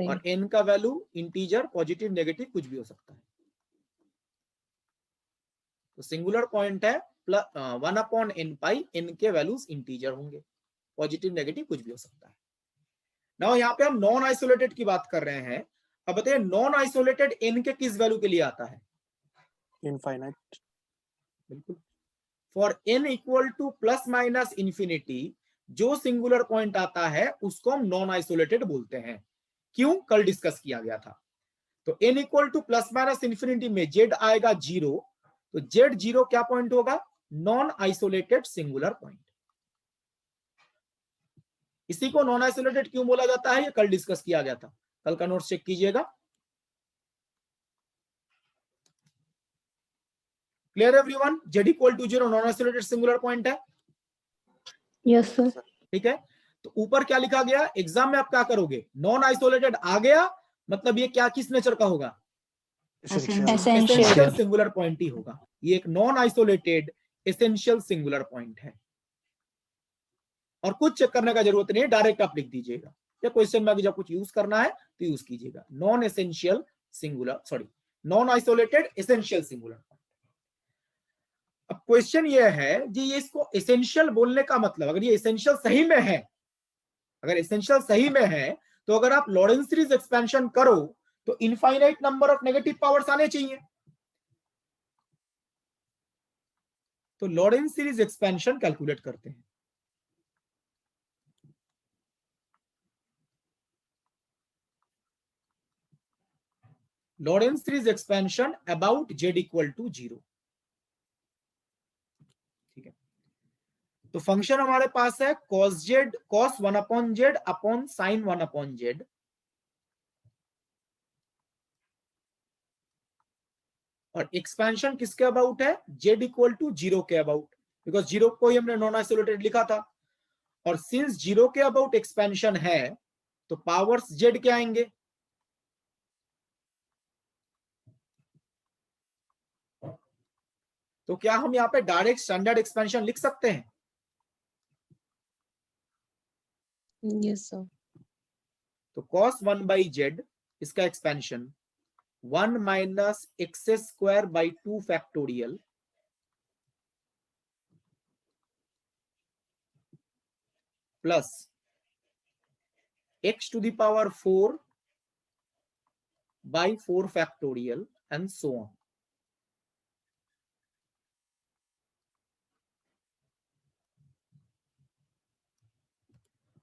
Speaker 1: और n का वैल्यू इंटीजर, पॉजिटिव, नेगेटिव कुछ भी हो सकता है। तो सिंगुलर पॉइंट है 1/n पाई, n के वैल्यूज इंटीजर होंगे, पॉजिटिव नेगेटिव कुछ भी हो सकता है। नाउ यहाँ पे हम नॉन आइसोलेटेड की बात कर रहे हैं। अब बताइए नॉन आइसोलेटेड n के किस वैल्यू के लिए आता है?
Speaker 4: इनफाइनाइट।
Speaker 1: बिल्कुल। For n equal to plus minus infinity जो सिंगुलर पॉइंट आता है उसको हम नॉन आइसोलेटेड बोलते हैं। क्यों? कल डिस्कस किया गया था। तो n equal to plus minus infinity में z आएगा 0, तो z0 क्या पॉइंट होगा? Non isolated singular point. इसी को नॉन आइसोलेटेड क्यों बोला जाता है, ये कल डिस्कस किया गया था, कल का नोट्स चेक कीजिएगा। Clear everyone? z equal to 0 non isolated singular point है।
Speaker 2: Yes sir.
Speaker 1: ठीक है, तो ऊपर क्या लिखा गया? एग्जाम में आप क्या करोगे? नॉन आइसोलेटेड आ गया मतलब ये क्या, किस नेचर का होगा? एसेंशियल सिंगुलर पॉइंट ही होगा। ये एक non isolated essential singular point है, और कुछ चेक करने का जरूरत नहीं है, डायरेक्ट आप लिख दीजिएगा। या क्वेश्चन में अगर जब कुछ यूज करना है तो यूज कीजिएगा। Non essential singular, sorry, non isolated essential singular point. अब क्वेश्चन ये है जी, ये इसको एसेंशियल बोलने का मतलब, अगर ये एसेंशियल सही में है, अगर एसेंशियल सही में है, तो अगर आप लॉरेंस सीरीज एक्सपेंशन करो तो infinite number of negative powers आने चाहिए। तो लॉरेंस सीरीज एक्सपेंशन कैलकुलेट करते हैं। Laurent's series expansion about z equal to 0। ठीक है, तो फंक्शन हमारे पास है cos 1/z upon sin 1/z, और एक्सपेंशन किसके अबाउट है? z इक्वल टू 0 के अबाउट, बिकॉज 0 को ही हमने नॉन आइसोलेटेड लिखा था। और सिंस 0 के अबाउट एक्सपेंशन है तो पावर्स z के आएंगे। तो क्या हम यहाँ पे डायरेक्ट स्टैंडर्ड एक्सपेंशन लिख सकते हैं?
Speaker 2: Yes sir.
Speaker 1: तो cos 1/z इसका expansion 1 minus x square by 2 factorial plus x to the power 4 by 4 factorial and so on.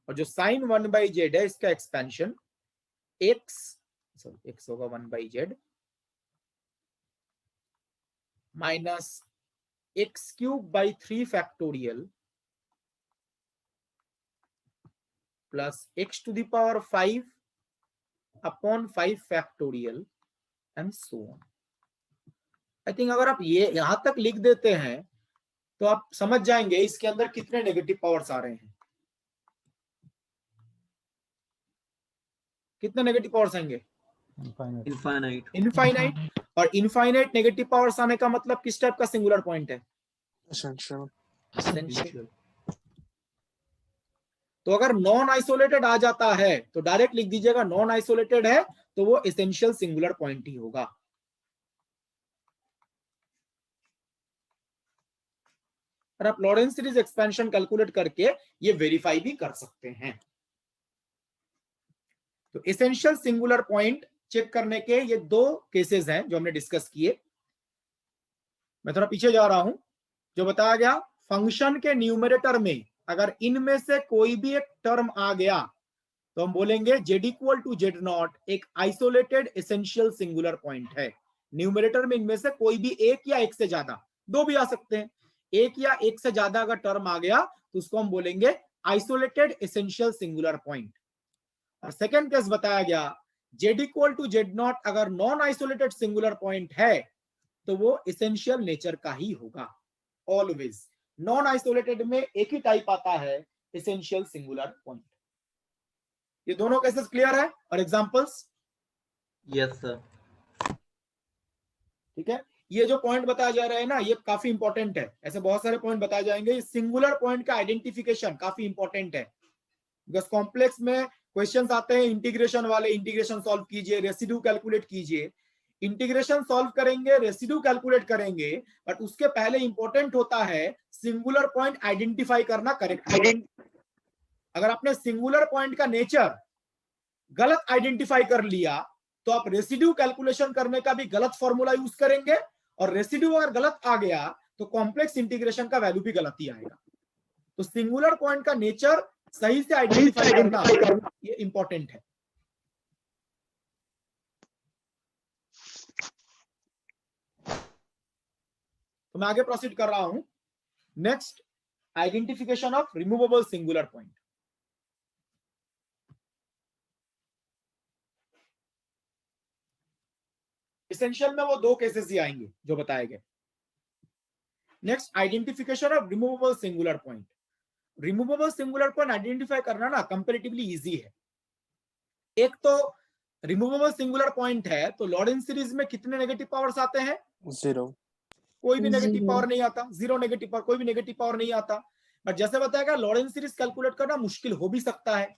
Speaker 1: और जो sin 1/z है इसका एक्सपेंशन x होगा 1/z minus x cube by 3 factorial plus x to the power 5 upon 5 factorial and so on. I think अगर आप ये यहां तक लिख देते हैं तो आप समझ जाएंगे इसके अंदर कितने नेगेटिव पावर्स आ रहे हैं। कितने नेगेटिव पावर्स आएंगे?
Speaker 8: इनफाइनाइट।
Speaker 1: इनफाइनाइट। और इनफाइनाइट नेगेटिव पावर्स आने का मतलब किस टाइप का सिंगुलर पॉइंट है?
Speaker 4: Essential.
Speaker 1: Essential। तो अगर नॉन आइसोलेटेड आ जाता है तो डायरेक्ट लिख दीजिएगा नॉन आइसोलेटेड है तो वो एसेंशियल सिंगुलर पॉइंट ही होगा। और आप लॉरेंस सीरीज एक्सपेंशन कैलकुलेट करके ये वेरीफाई भी कर सकते हैं। तो एसेंशियल सिंगुलर पॉइंट चेक करने के ये दो केसेस हैं जो हमने डिस्कस किए। मैं थोड़ा पीछे जा रहा हूं। जो बताया गया फंक्शन के न्यूमरेटर में अगर इनमें से कोई भी एक टर्म आ गया तो हम बोलेंगे z equal to z not एक आइसोलेटेड एसेंशियल सिंगुलर पॉइंट है। न्यूमरेटर में इनमें से कोई भी एक या एक से ज्यादा, दो भी आ सकते हैं, एक या एक से ज्यादा अगर टर्म आ गया तो उसको हम बोलेंगे आइसोलेटेड एसेंशियल सिंगुलर पॉइंट। और सेकेंड केस बताया गया z equal to z not अगर नॉन आइसोलेटेड सिंगुलर पॉइंट है तो वो एसेंशियल नेचर का ही होगा। ऑलवेज नॉन आइसोलेटेड में एक ही टाइप आता है, एसेंशियल सिंगुलर पॉइंट। ये दोनों केसेस क्लियर है और एग्जांपल्स?
Speaker 8: Yes sir.
Speaker 1: ठीक है। ये जो पॉइंट बताया जा रहा है ना ये काफी इंपॉर्टेंट है। ऐसे बहुत सारे पॉइंट बताए जाएंगे। सिंगुलर पॉइंट का आइडेंटिफिकेशन काफी इंपॉर्टेंट है बिकॉज कॉम्प्लेक्स में क्वेश्चंस आते हैं इंटीग्रेशन वाले। इंटीग्रेशन सॉल्व कीजिए, रेसिड्यू कैलकुलेट कीजिए। इंटीग्रेशन सॉल्व करेंगे, रेसिड्यू कैलकुलेट करेंगे, बट उसके पहले इंपॉर्टेंट होता है सिंगुलर पॉइंट आइडेंटिफाई करना करेक्ट। अगर आपने सिंगुलर पॉइंट का नेचर गलत आइडेंटिफाई कर लिया तो आप रेसिड्यू कैलकुलेशन करने का भी गलत फॉर्मूला यूज करेंगे और रेसिड्यू अगर गलत आ गया तो कॉम्प्लेक्स इंटीग्रेशन का वैल्यू भी गलत ही आएगा। तो सिंगुलर पॉइंट का नेचर सही से आइडेंटिफाई करना ये इंपॉर्टेंट है। तो मैं आगे प्रोसीड कर रहा हूं। Next, identification of removable singular point. Essential में वो दो केसेस ही आएंगे जो बताए गए। Next, identification of removable singular point. Removable singular point identify करना ना कंपैरेटिवली इजी है। एक तो रिमूवेबल सिंगुलर पॉइंट है तो लॉरेंस सीरीज में कितने नेगेटिव पावर्स आते हैं?
Speaker 4: 0.
Speaker 1: कोई भी नेगेटिव
Speaker 6: Zero.
Speaker 1: पावर नहीं आता। जीरो नेगेटिव पावर, कोई भी नेगेटिव पावर नहीं आता। बट जैसे बताया गया लॉरेंस सीरीज कैलकुलेट करना मुश्किल हो भी सकता है।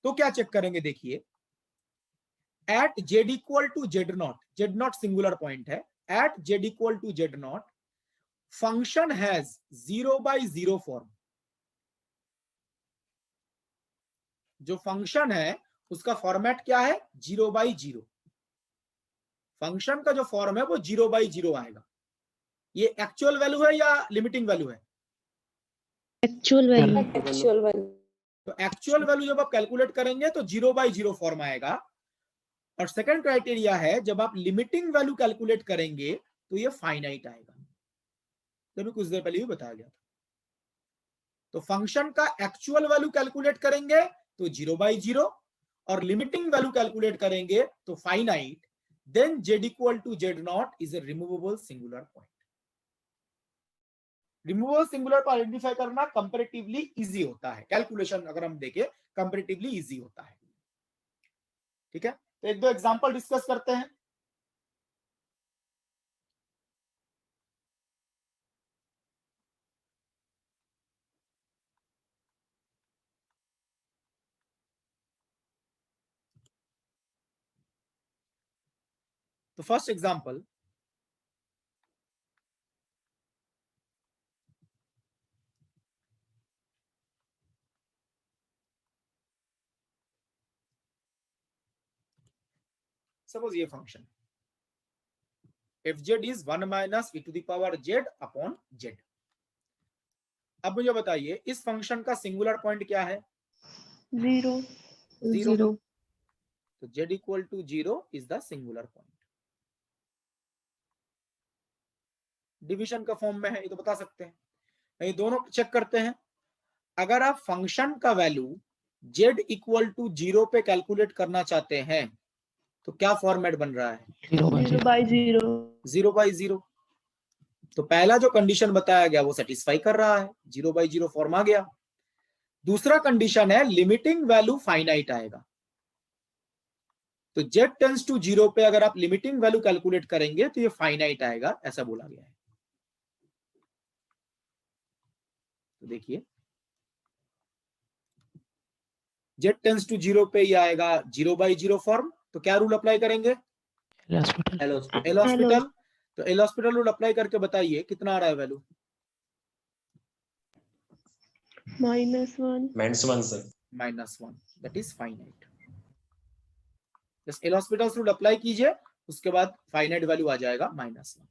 Speaker 1: तो क्या चेक करेंगे देखिए, at z equal to z not singular point है। At z equal to z not function has 0/0 form. जो फंक्शन है उसका फॉर्मेट क्या है? 0/0। फंक्शन का जो फॉर्म है वो 0/0 आएगा। ये एक्चुअल वैल्यू है या लिमिटिंग वैल्यू है?
Speaker 6: Actual value.
Speaker 2: Actual value.
Speaker 1: तो एक्चुअल वैल्यू जब आप कैलकुलेट करेंगे तो 0/0 फॉर्म आएगा। और सेकंड क्राइटेरिया है जब आप लिमिटिंग वैल्यू कैलकुलेट करेंगे तो ये फाइनाइट आएगा। तो कुछ देर पहले भी बताया गया था। तो फंक्शन का एक्चुअल वैल्यू कैलकुलेट करेंगे तो 0/0 और लिमिटिंग वैल्यू कैलकुलेट करेंगे तो finite. Then z equal to z not is a removable singular point. Removable singular को आइडेंटिफाई करना कंपैरेटिवली इजी होता है। कैलकुलेशन अगर हम देखें कंपैरेटिवली इजी होता है। ठीक है, तो एक दो एग्जांपल डिस्कस करते हैं। तो फर्स्ट एग्जांपल, सपोज ये function fz is 1 minus e to the power z upon z। अब मुझे बताइए इस फंक्शन का सिंगुलर पॉइंट क्या है?
Speaker 2: 0
Speaker 1: 0। तो z equal to 0 is the singular point. Division का फॉर्म में है, ये तो बता सकते हैं। ये दोनों चेक करते हैं। अगर आप फंक्शन का वैल्यू z इक्वल टू 0 पे कैलकुलेट करना चाहते हैं तो क्या फॉर्मेट बन रहा है?
Speaker 5: 0 by 0.
Speaker 1: 0 by 0। तो पहला जो कंडीशन बताया गया वो सेटिस्फाई कर रहा है, 0 by 0 फॉर्म आ गया। दूसरा कंडीशन है लिमिटिंग वैल्यू फाइनाइट आएगा। तो z टेंड्स टू 0 पे अगर आप लिमिटिंग वैल्यू कैलकुलेट करेंगे तो ये फाइनाइट आएगा, ऐसा बोला गया है। तो देखिए z टेंड्स टू 0 पे ये आएगा 0 by 0 फॉर्म। तो क्या रूल अप्लाई करेंगे?
Speaker 5: L hospital.
Speaker 8: L
Speaker 1: L hospital. तो एल हॉस्पिटल रूल अप्लाई करके बताइए कितना आ रहा है value?
Speaker 2: -1.
Speaker 9: -1 sir.
Speaker 1: -1, that is finite. Just L hospital rule apply कीजिए, उसके बाद फाइनाइट वैल्यू आ जाएगा -1।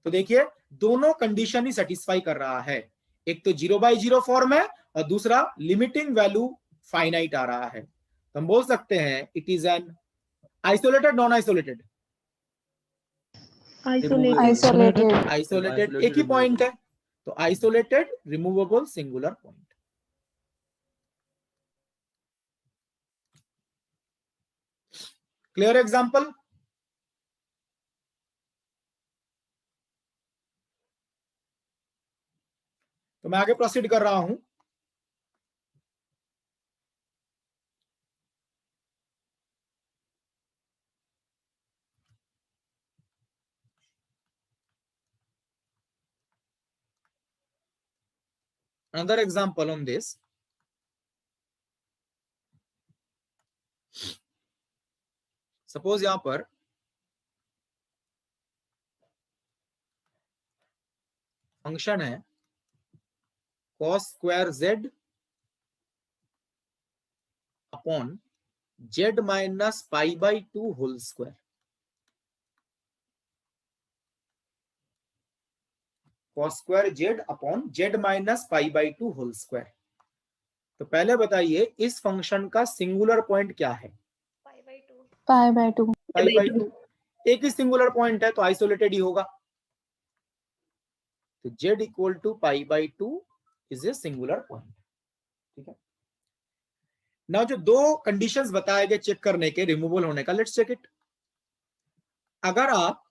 Speaker 1: तो देखिए दोनों कंडीशन ही सेटिस्फाई कर रहा है। एक तो 0 by 0 फॉर्म है और दूसरा लिमिटिंग वैल्यू फाइनाइट आ रहा है। तो हम बोल सकते हैं it is an isolated, non isolated?
Speaker 2: Isolated.
Speaker 1: Isolated एक ही पॉइंट है, तो isolated removable singular point. Clear example? तो मैं आगे प्रोसीड कर रहा हूं। Another example on this. Suppose यहां पर फंक्शन है cos square z upon z minus pi by 2 whole square. cos square z upon z minus pi by 2 whole square. तो पहले बताइए इस फंक्शन का सिंगुलर पॉइंट क्या है?
Speaker 2: Pi by 2.
Speaker 1: Pi by 2। एक ही सिंगुलर पॉइंट है तो आइसोलेटेड ही होगा। तो z equal to pi by 2 is a singular point. ठीक है। नाउ जो दो कंडीशंस बताए गए चेक करने के रिमूवल होने का, लेट्स चेक इट। अगर आप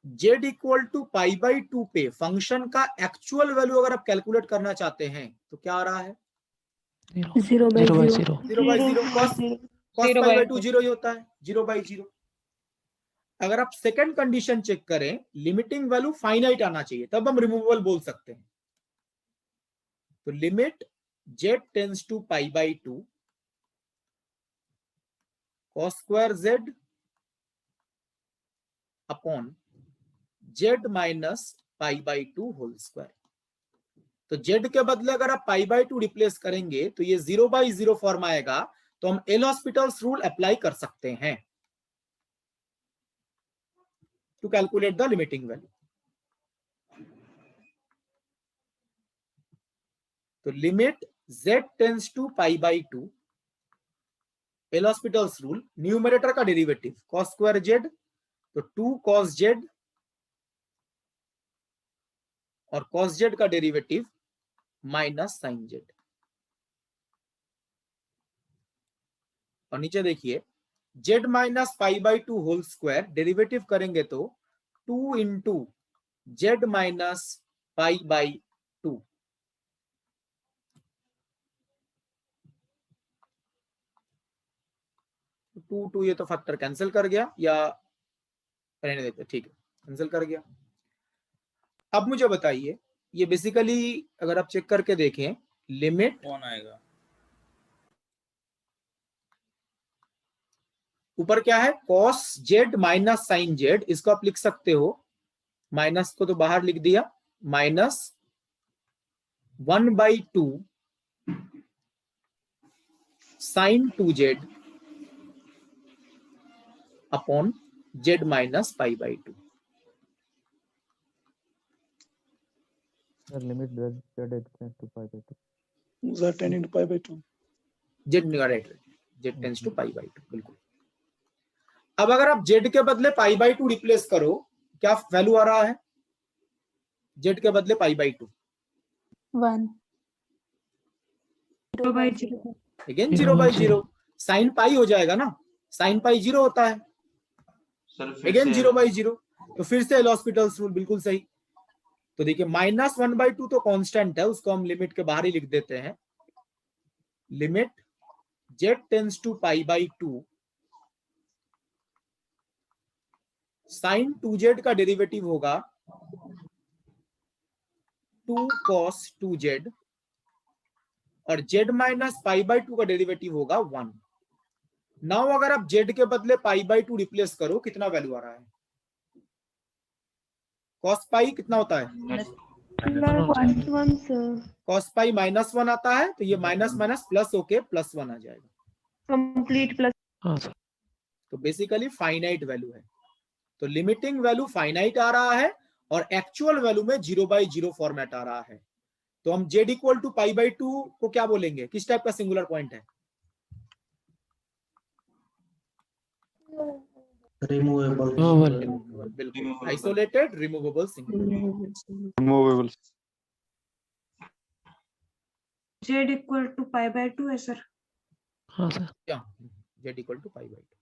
Speaker 1: z equal to pi by 2 पे फंक्शन का एक्चुअल वैल्यू अगर आप कैलकुलेट करना चाहते हैं तो क्या आ रहा है?
Speaker 2: 0 by 0.
Speaker 1: 0 by 0। cos pi by 2 0 ही होता है, 0 by 0। अगर आप सेकंड कंडीशन चेक करें, लिमिटिंग वैल्यू फाइनाइट आना चाहिए, तब हम रिमूवेबल बोल सकते हैं। तो limit z tends to pi by 2 cos square z upon z minus pi by 2 whole square. तो z के बदले अगर आप पाई बाई 2 रिप्लेस करेंगे तो ये 0 by 0 फॉर्म आएगा। तो हम एल हॉस्पिटल्स रूल अप्लाई कर सकते हैं to calculate the limiting value. तो limit z tends to pi by 2, L hospital's rule, numerator का डेरिवेटिव cos स्क्वायर z, तो 2 cos z और cos z का डेरिवेटिव माइनस साइन z। और नीचे देखिए z minus pi by 2 whole square derivative करेंगे तो 2 into z minus pi by 2। Two ये तो फैक्टर कैंसिल कर गया, या रहने देते, ठीक है, कैंसिल कर गया। अब मुझे बताइए, ये बेसिकली अगर आप चेक करके देखें, लिमिट
Speaker 8: कौन आएगा?
Speaker 1: ऊपर क्या है? cos z minus sine z। इसको आप लिख सकते हो, माइनस को तो बाहर लिख दिया, minus 1/2 sine 2z upon z minus pi by 2।
Speaker 10: Limit z tends to pi by 2।
Speaker 4: z tending to pi by 2।
Speaker 1: z tends to pi by 2, बिल्कुल। अब अगर आप z के बदले पाई बाई 2 रिप्लेस करो क्या वैल्यू आ रहा है जेड के बदले pi by two?
Speaker 6: 1
Speaker 2: 0 by 0.
Speaker 1: Again
Speaker 5: 0
Speaker 1: zero
Speaker 5: by
Speaker 1: by
Speaker 5: 0.
Speaker 1: Zero, sine pi हो जाएगा ना, साइन पाई 0 होता है,
Speaker 3: सर फिर
Speaker 1: अगेन
Speaker 3: से
Speaker 1: 0 बाई 0, तो फिर से एल'हॉस्पिटल्स रूल बिल्कुल सही। तो देखिए -1/2 तो कांस्टेंट है, उसको हम लिमिट के बाहर ही लिख देते हैं। Limit z tends to pi by 2 sine 2z का डेरिवेटिव होगा 2 cos 2z और z माइनस पाई बाई 2 का डेरिवेटिव होगा 1। नाउ अगर आप z के बदले पाई बाई 2 रिप्लेस करो, कितना वैल्यू आ रहा है? cos पाई कितना होता है? cos पाई -1 आता है, तो ये माइनस माइनस प्लस होके +1 आ जाएगा।
Speaker 2: Complete plus.
Speaker 5: हाँ सर।
Speaker 1: तो बेसिकली फाइनाइट वैल्यू है, तो लिमिटिंग वैल्यू फाइनाइट आ रहा है और एक्चुअल वैल्यू में 0/0 फॉर्मेट आ रहा है। तो हम z equal to pi by 2 को क्या बोलेंगे, किस टाइप का सिंगुलर पॉइंट है?
Speaker 8: Removable.
Speaker 1: बिल्कुल isolated removable singular.
Speaker 4: Removable.
Speaker 2: Z equal to pi by 2 है सर।
Speaker 5: हाँ सर।
Speaker 1: क्या z equal to pi by 2।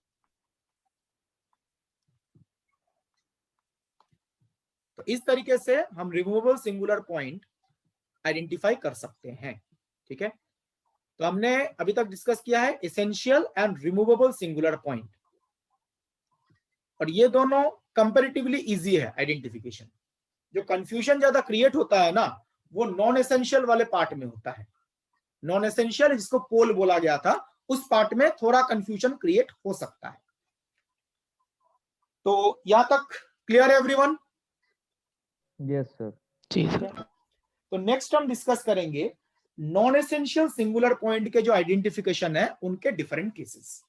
Speaker 1: तो इस तरीके से हम रिमूवेबल सिंगुलर पॉइंट आइडेंटिफाई कर सकते हैं। ठीक है, तो हमने अभी तक डिस्कस किया है essential and removable singular point, और ये दोनों कंपैरेटिवली इजी है आइडेंटिफिकेशन। जो कंफ्यूजन ज्यादा क्रिएट होता है ना, वो नॉन एसेंशियल वाले पार्ट में होता है। नॉन एसेंशियल जिसको पोल बोला गया था, उस पार्ट में थोड़ा कंफ्यूजन क्रिएट हो सकता है। तो यहां तक क्लियर है एवरीवन?
Speaker 10: Yes, sir.
Speaker 5: जी सर।
Speaker 1: तो नेक्स्ट हम डिस्कस करेंगे नॉन एसेंशियल सिंगुलर पॉइंट के जो आइडेंटिफिकेशन है उनके different cases.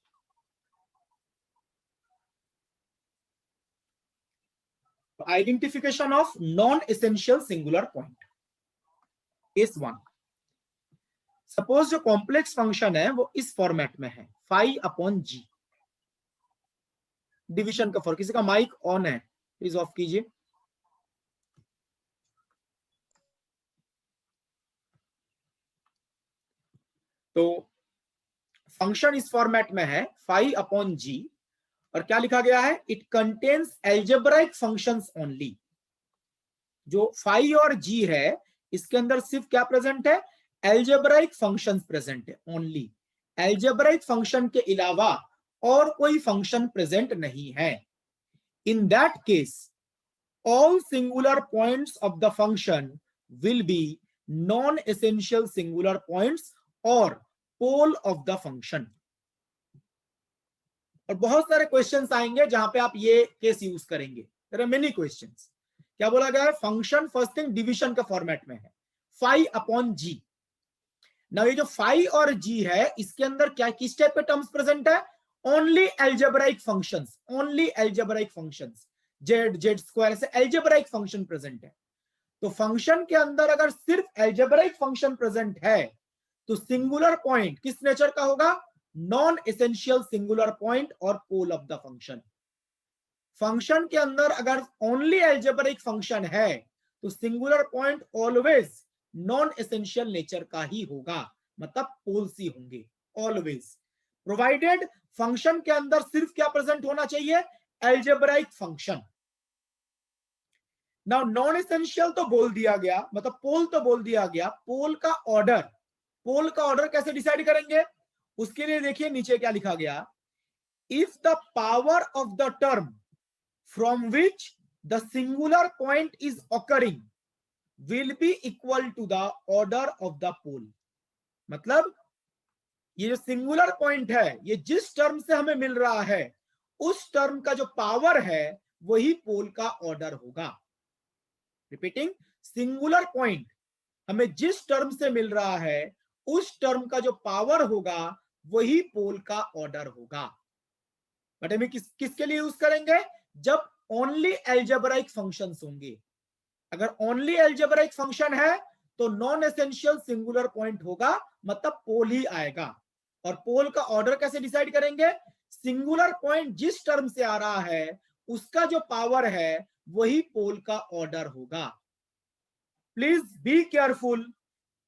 Speaker 1: Identification of non essential singular point. Case 1, suppose जो कॉम्प्लेक्स फंक्शन है वो इस फॉर्मेट में है phi/g। डिवीजन का फॉर्म, किसी का माइक ऑन है प्लीज ऑफ कीजिए। तो फंक्शन इस फॉर्मेट में है phi/g और क्या लिखा गया है, it contains algebraic functions only. जो phi और g है इसके अंदर सिर्फ क्या प्रेजेंट है, एल्जेब्राइक फंक्शंस प्रेजेंट है ओनली। एल्जेब्राइक फंक्शन के अलावा और कोई फंक्शन प्रेजेंट नहीं है। In that case all singular points of the function will be non essential singular points और पोल ऑफ द फंक्शन। और बहुत सारे क्वेश्चंस आएंगे जहां पे आप ये केस यूज करेंगे। There are many questions. क्या बोला गया है, फंक्शन फर्स्ट थिंग डिवीजन का फॉर्मेट में है phi/g। ना ये जो phi और g है इसके अंदर क्या किस टाइप के टर्म्स प्रेजेंट है, only algebraic functions, only algebraic functions, z square से एल्जेब्राइक फंक्शन प्रेजेंट है। तो फंक्शन के अंदर अगर सिर्फ एल्जेब्राइक फंक्शन प्रेजेंट है तो सिंगुलर पॉइंट किस नेचर का होगा, नॉन एसेंशियल सिंगुलर पॉइंट और pole of the function. Function के अंदर अगर ओनली एल्जेब्रिक फंक्शन है तो singular point always non essential nature का ही होगा, मतलब पोल्स ही होंगे ऑलवेज, प्रोवाइडेड फंक्शन के अंदर सिर्फ क्या प्रेजेंट होना चाहिए, algebraic function. Now non essential तो बोल दिया गया, मतलब पोल तो बोल दिया गया। पोल का ऑर्डर कैसे डिसाइड करेंगे, उसके लिए देखिए नीचे क्या लिखा गया, if the power of the term from which the singular point is occurring will be equal to the order of the pole। मतलब ये जो सिंगुलर पॉइंट है ये जिस टर्म से हमें मिल रहा है उस टर्म का जो पावर है वही पोल का ऑर्डर होगा। रिपीटिंग, सिंगुलर पॉइंट हमें जिस टर्म से मिल रहा है उस टर्म का जो पावर होगा वही पोल का ऑर्डर होगा। बट हमें किसके लिए यूज करेंगे, जब ओनली एल्जेब्राइक फंक्शंस होंगे। अगर ओनली एल्जेब्राइक फंक्शन है तो नॉन एसेंशियल सिंगुलर पॉइंट होगा, मतलब पोल ही आएगा। और पोल का ऑर्डर कैसे डिसाइड करेंगे, सिंगुलर पॉइंट जिस टर्म से आ रहा है उसका जो पावर है वही पोल का ऑर्डर होगा। प्लीज बी केयरफुल,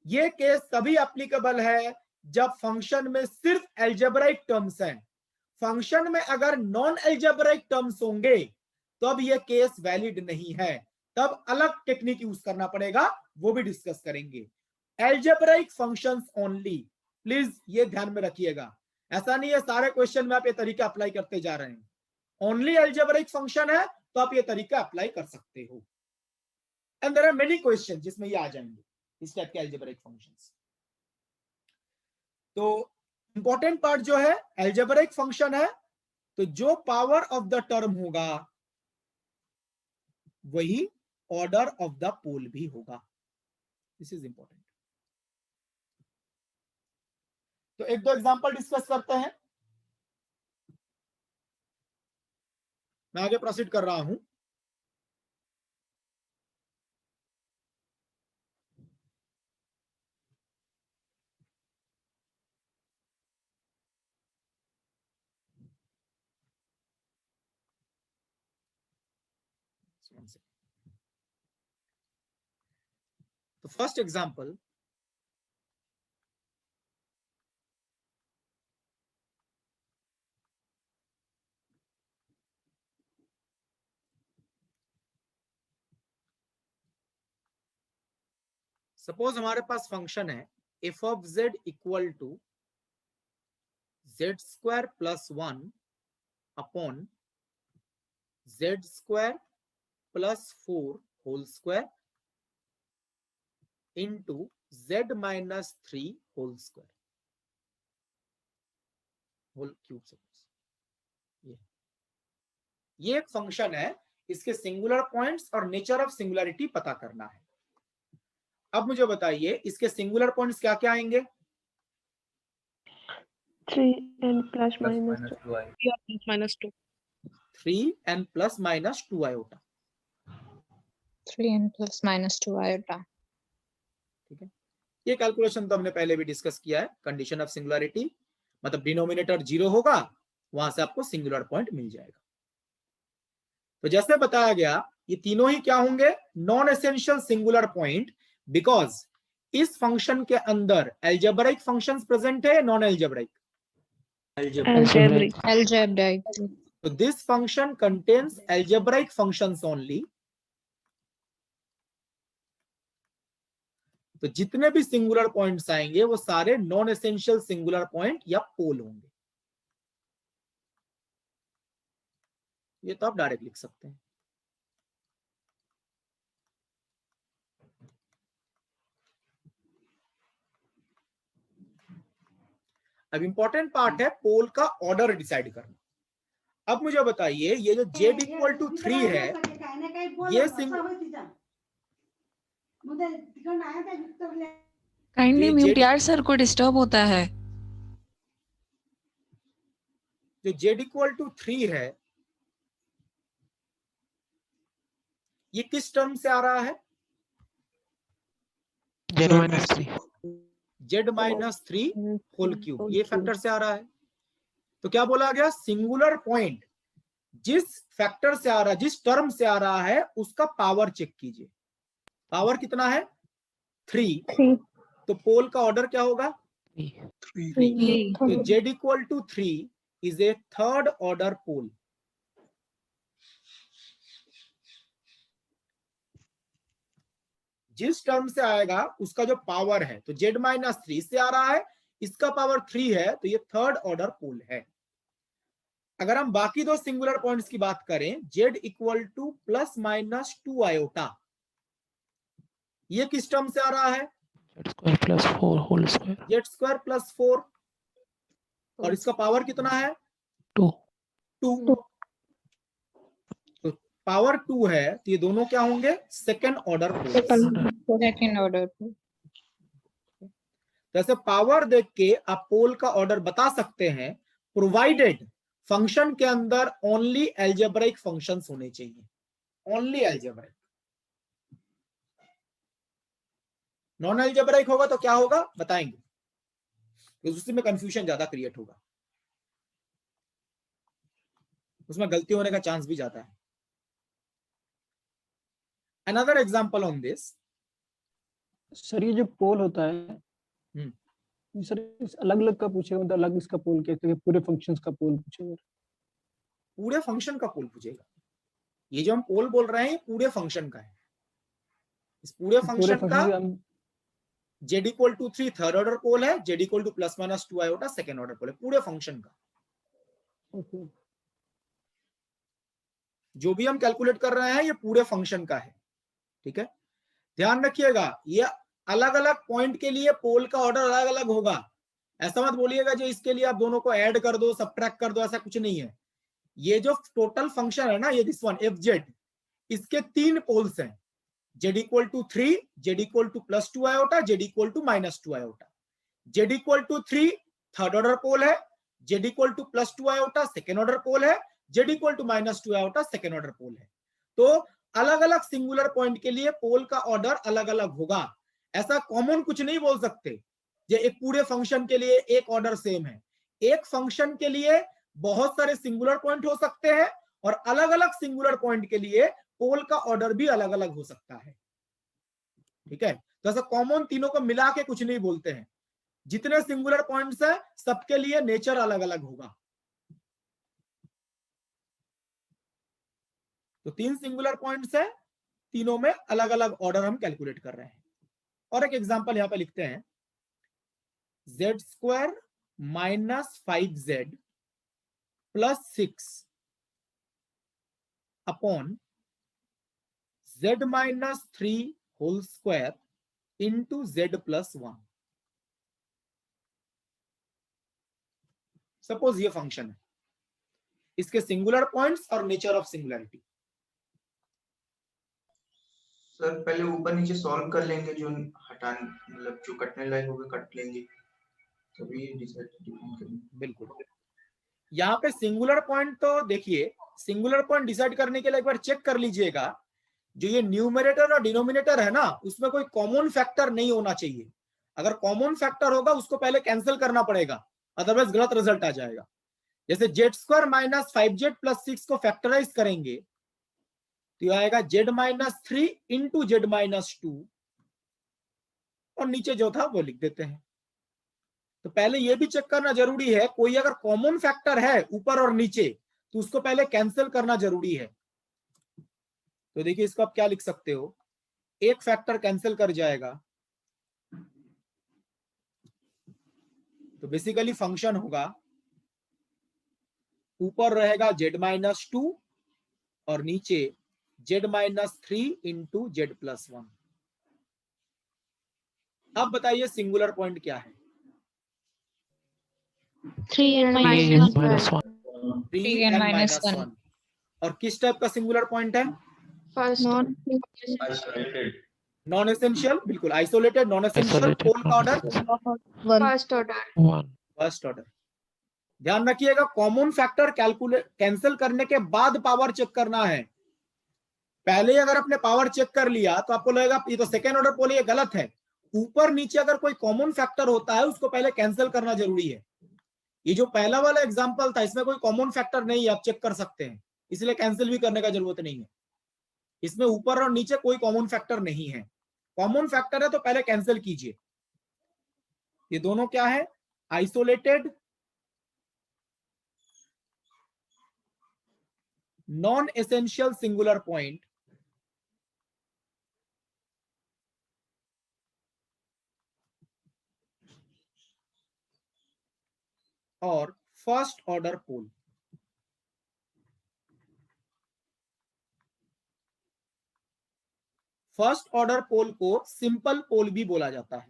Speaker 1: ये केस तभी एप्लीकेबल है जब फंक्शन में सिर्फ एल्जेब्राइक टर्म्स हैं। फंक्शन में अगर नॉन एल्जेब्राइक टर्म्स होंगे तो अब ये केस वैलिड नहीं है, तब अलग टेक्निक यूज करना पड़ेगा, वो भी डिस्कस करेंगे। एल्जेब्राइक फंक्शंस ओनली, प्लीज ये ध्यान में रखिएगा। ऐसा नहीं है सारे क्वेश्चन में आप ये तरीका अप्लाई करते जा रहे हैं। ओनली एल्जेब्राइक फंक्शन है तो आप ये तरीका अप्लाई कर सकते हो। And there are many question जिसमें ये आ जाएंगे इस टाइप के एल्जेब्राइक फंक्शंस। तो इंपॉर्टेंट पार्ट जो है एल्जेब्राइक फंक्शन है तो जो पावर ऑफ द टर्म होगा वही ऑर्डर ऑफ द पोल भी होगा। This is important. तो एक दो एग्जांपल डिस्कस करते हैं, मैं आगे प्रोसीड कर रहा हूं। तो फर्स्ट एग्जांपल, सपोज हमारे पास फंक्शन है f of z equal to z square plus 1 upon z square plus 4 whole square into z minus 3 whole square whole cube. Suppose ये एक फंक्शन है, इसके सिंगुलर पॉइंट्स और नेचर ऑफ सिंगुलरिटी पता करना है। अब मुझे बताइए इसके सिंगुलर पॉइंट्स क्या क्या आएंगे?
Speaker 2: 3n plus minus 2
Speaker 1: 3n plus minus 2 iota।
Speaker 9: 3n plus minus 2 iota।
Speaker 1: ठीक है, ये कैलकुलेशन तो हमने पहले भी डिस्कस किया है। कंडीशन ऑफ सिंगुलरिटी मतलब डिनोमिनेटर 0 होगा, वहां से आपको सिंगुलर पॉइंट मिल जाएगा। तो जैसे बताया गया ये तीनों ही क्या होंगे? Non essential singular point, because इस फंक्शन के अंदर एल्जेब्राइक फंक्शंस प्रेजेंट है, non algebraic?
Speaker 9: Algebraic।
Speaker 1: So this function contains algebraic functions only। तो जितने भी सिंगुलर पॉइंट्स आएंगे वो सारे नॉन एसेंशियल सिंगुलर पॉइंट या पोल होंगे। ये तो आप डायरेक्ट लिख सकते हैं। अब इंपॉर्टेंट पार्ट है पोल का ऑर्डर डिसाइड करना। अब मुझे बताइए ये जो z इक्वल टू 3 है, ये
Speaker 9: काइंडली म्यूट यार, सर को डिस्टर्ब होता है।
Speaker 1: जो z इक्वल टू 3 है ये किस टर्म से आ रहा है?
Speaker 5: z minus 3
Speaker 1: z minus 3 whole cube, ये फैक्टर से आ रहा है। तो क्या बोला गया? सिंगुलर पॉइंट जिस फैक्टर से आ रहा है, जिस टर्म से आ रहा है उसका पावर चेक कीजिए। पावर कितना है? 3। तो पोल का ऑर्डर क्या होगा? 3। तो z equal to 3 is a third order pole. जिस टर्म से आएगा उसका जो पावर है, तो z माइनस 3 से आ रहा है, इसका पावर 3 है, तो ये थर्ड ऑर्डर पोल है। अगर हम बाकी दो सिंगुलर पॉइंट्स की बात करें, z equal to plus minus 2 iota, ये किस टर्म से आ रहा है?
Speaker 5: z square plus 4 whole square.
Speaker 1: z square plus 4, और इसका पावर कितना है?
Speaker 5: 2।
Speaker 1: तो पावर 2 है, तो ये दोनों क्या होंगे? Second order pole.
Speaker 9: Second order.
Speaker 1: जैसे पावर देख के आप पोल का ऑर्डर बता सकते हैं, प्रोवाइडेड फंक्शन के अंदर ओनली एल्जेब्राइक फंक्शंस होने चाहिए। ओनली एल्जेब्राइक, नॉन एल्जेब्राइक होगा तो क्या होगा बताएंगे, तो उसी में कंफ्यूजन ज्यादा क्रिएट होगा। उसमें गलती होने का चांस भी जाता है। Another example on this,
Speaker 4: sir ये जो पोल होता है सर अलग अलग का पूछेगा, मतलब अलग इसका पोल क्या है, पूरे फंक्शंस का पोल पूछेगा?
Speaker 1: पूरे फंक्शन का पोल पूछेगा। ये जो हम पोल बोल रहे हैं ये पूरे फंक्शन का है। इस पूरे फंक्शन का z equal to 3 third order pole है, z equal to plus minus 2 iota second order pole है, पूरे फंक्शन का। जो भी हम कैलकुलेट कर रहे हैं ये पूरे फंक्शन का है, ठीक है। ध्यान रखिएगा ये अलग अलग पॉइंट के लिए पोल का ऑर्डर अलग अलग होगा। ऐसा मत बोलिएगा जो इसके लिए आप दोनों को ऐड कर दो, सबट्रैक्ट कर दो, ऐसा कुछ नहीं है। ये जो टोटल फंक्शन है ना, ये दिस वन fz, इसके 3 पोल्स हैं, z equal to 3, z equal to plus 2 iota, z equal to minus 2 iota. z equal to 3 third order pole है, z equal to plus 2 iota second order pole है, z equal to minus 2 iota second order pole है। तो अलग अलग सिंगुलर पॉइंट के लिए पोल का ऑर्डर अलग अलग होगा। ऐसा कॉमन कुछ नहीं बोल सकते जो एक पूरे फंक्शन के लिए एक ऑर्डर सेम है। एक फंक्शन के लिए बहुत सारे सिंगुलर पॉइंट हो सकते हैं और अलग अलग सिंगुलर पॉइंट के लिए पोल का ऑर्डर भी अलग अलग हो सकता है, ठीक है। तो ऐसा कॉमन तीनों को मिला के कुछ नहीं बोलते हैं। जितने सिंगुलर पॉइंट्स हैं सबके लिए नेचर अलग अलग होगा। तो 3 सिंगुलर पॉइंट्स है, तीनों में अलग अलग ऑर्डर हम कैलकुलेट कर रहे हैं। और एक एग्जांपल यहां पे लिखते हैं, z square minus 5z plus 6 upon z minus 3 whole square into z plus 1। Suppose ये फंक्शन है, इसके सिंगुलर पॉइंट्स और नेचर ऑफ सिंगुलरिटी।
Speaker 3: सर पहले ऊपर नीचे सॉल्व कर लेंगे, जो हटाने मतलब जो कटने लायक होगा कट लेंगे, तभी डिसाइड करेंगे।
Speaker 1: बिल्कुल। यहाँ पे सिंगुलर पॉइंट तो देखिए, सिंगुलर पॉइंट डिसाइड करने के लिए एक बार चेक कर लीजिएगा, जो ये न्यूमरेटर और डिनोमिनेटर है ना, उसमें कोई कॉमन फैक्टर नहीं होना चाहिए। अगर कॉमन फैक्टर होगा उसको पहले कैंसिल करना पड़ेगा, अदरवाइज गलत रिजल्ट आ जाएगा। जैसे z square minus 5z plus 6 को फैक्टराइज करेंगे तो ये आएगा z minus 3 into z minus 2, और नीचे जो था वो लिख देते हैं। तो पहले ये भी चेक करना जरूरी है, कोई अगर कॉमन फैक्टर है ऊपर और नीचे तो उसको पहले कैंसिल करना जरूरी है। तो देखिए इसको आप क्या लिख सकते हो, एक फैक्टर कैंसिल कर जाएगा तो बेसिकली फंक्शन होगा, ऊपर रहेगा z माइनस 2 और नीचे z minus 3 into z plus 1। अब बताइए सिंगुलर पॉइंट क्या है?
Speaker 9: 3n
Speaker 5: minus 1.
Speaker 1: 3n minus 1। और किस टाइप का सिंगुलर पॉइंट है?
Speaker 2: फर्स्ट
Speaker 3: आइसोलेटेड,
Speaker 1: नॉन एसेंशियल, बिल्कुल आइसोलेटेड नॉन एसेंशियल।
Speaker 5: Isolated
Speaker 1: पोल का order
Speaker 2: first order
Speaker 5: 1.
Speaker 1: First order. ध्यान रखिएगा कॉमन फैक्टर कैलकुलेट कैंसिल करने के बाद पावर चेक करना है। पहले अगर आपने पावर चेक कर लिया तो आपको लगेगा ये तो सेकेंड ऑर्डर पोल, ये गलत है। ऊपर नीचे अगर कोई कॉमन फैक्टर होता है उसको पहले कैंसिल करना जरूरी है। ये जो पहला वाला एग्जांपल था इसमें कोई कॉमन फैक्टर नहीं है, आप चेक कर सकते हैं, इसलिए कैंसिल भी करने का जरूरत नहीं है। इसमें ऊपर और नीचे कोई कॉमन फैक्टर नहीं है। कॉमन फैक्टर है तो पहले कैंसिल कीजिए। ये दोनों क्या है? Isolated non essential singular point और फर्स्ट ऑर्डर पोल। फर्स्ट ऑर्डर पोल को सिंपल पोल भी बोला जाता है।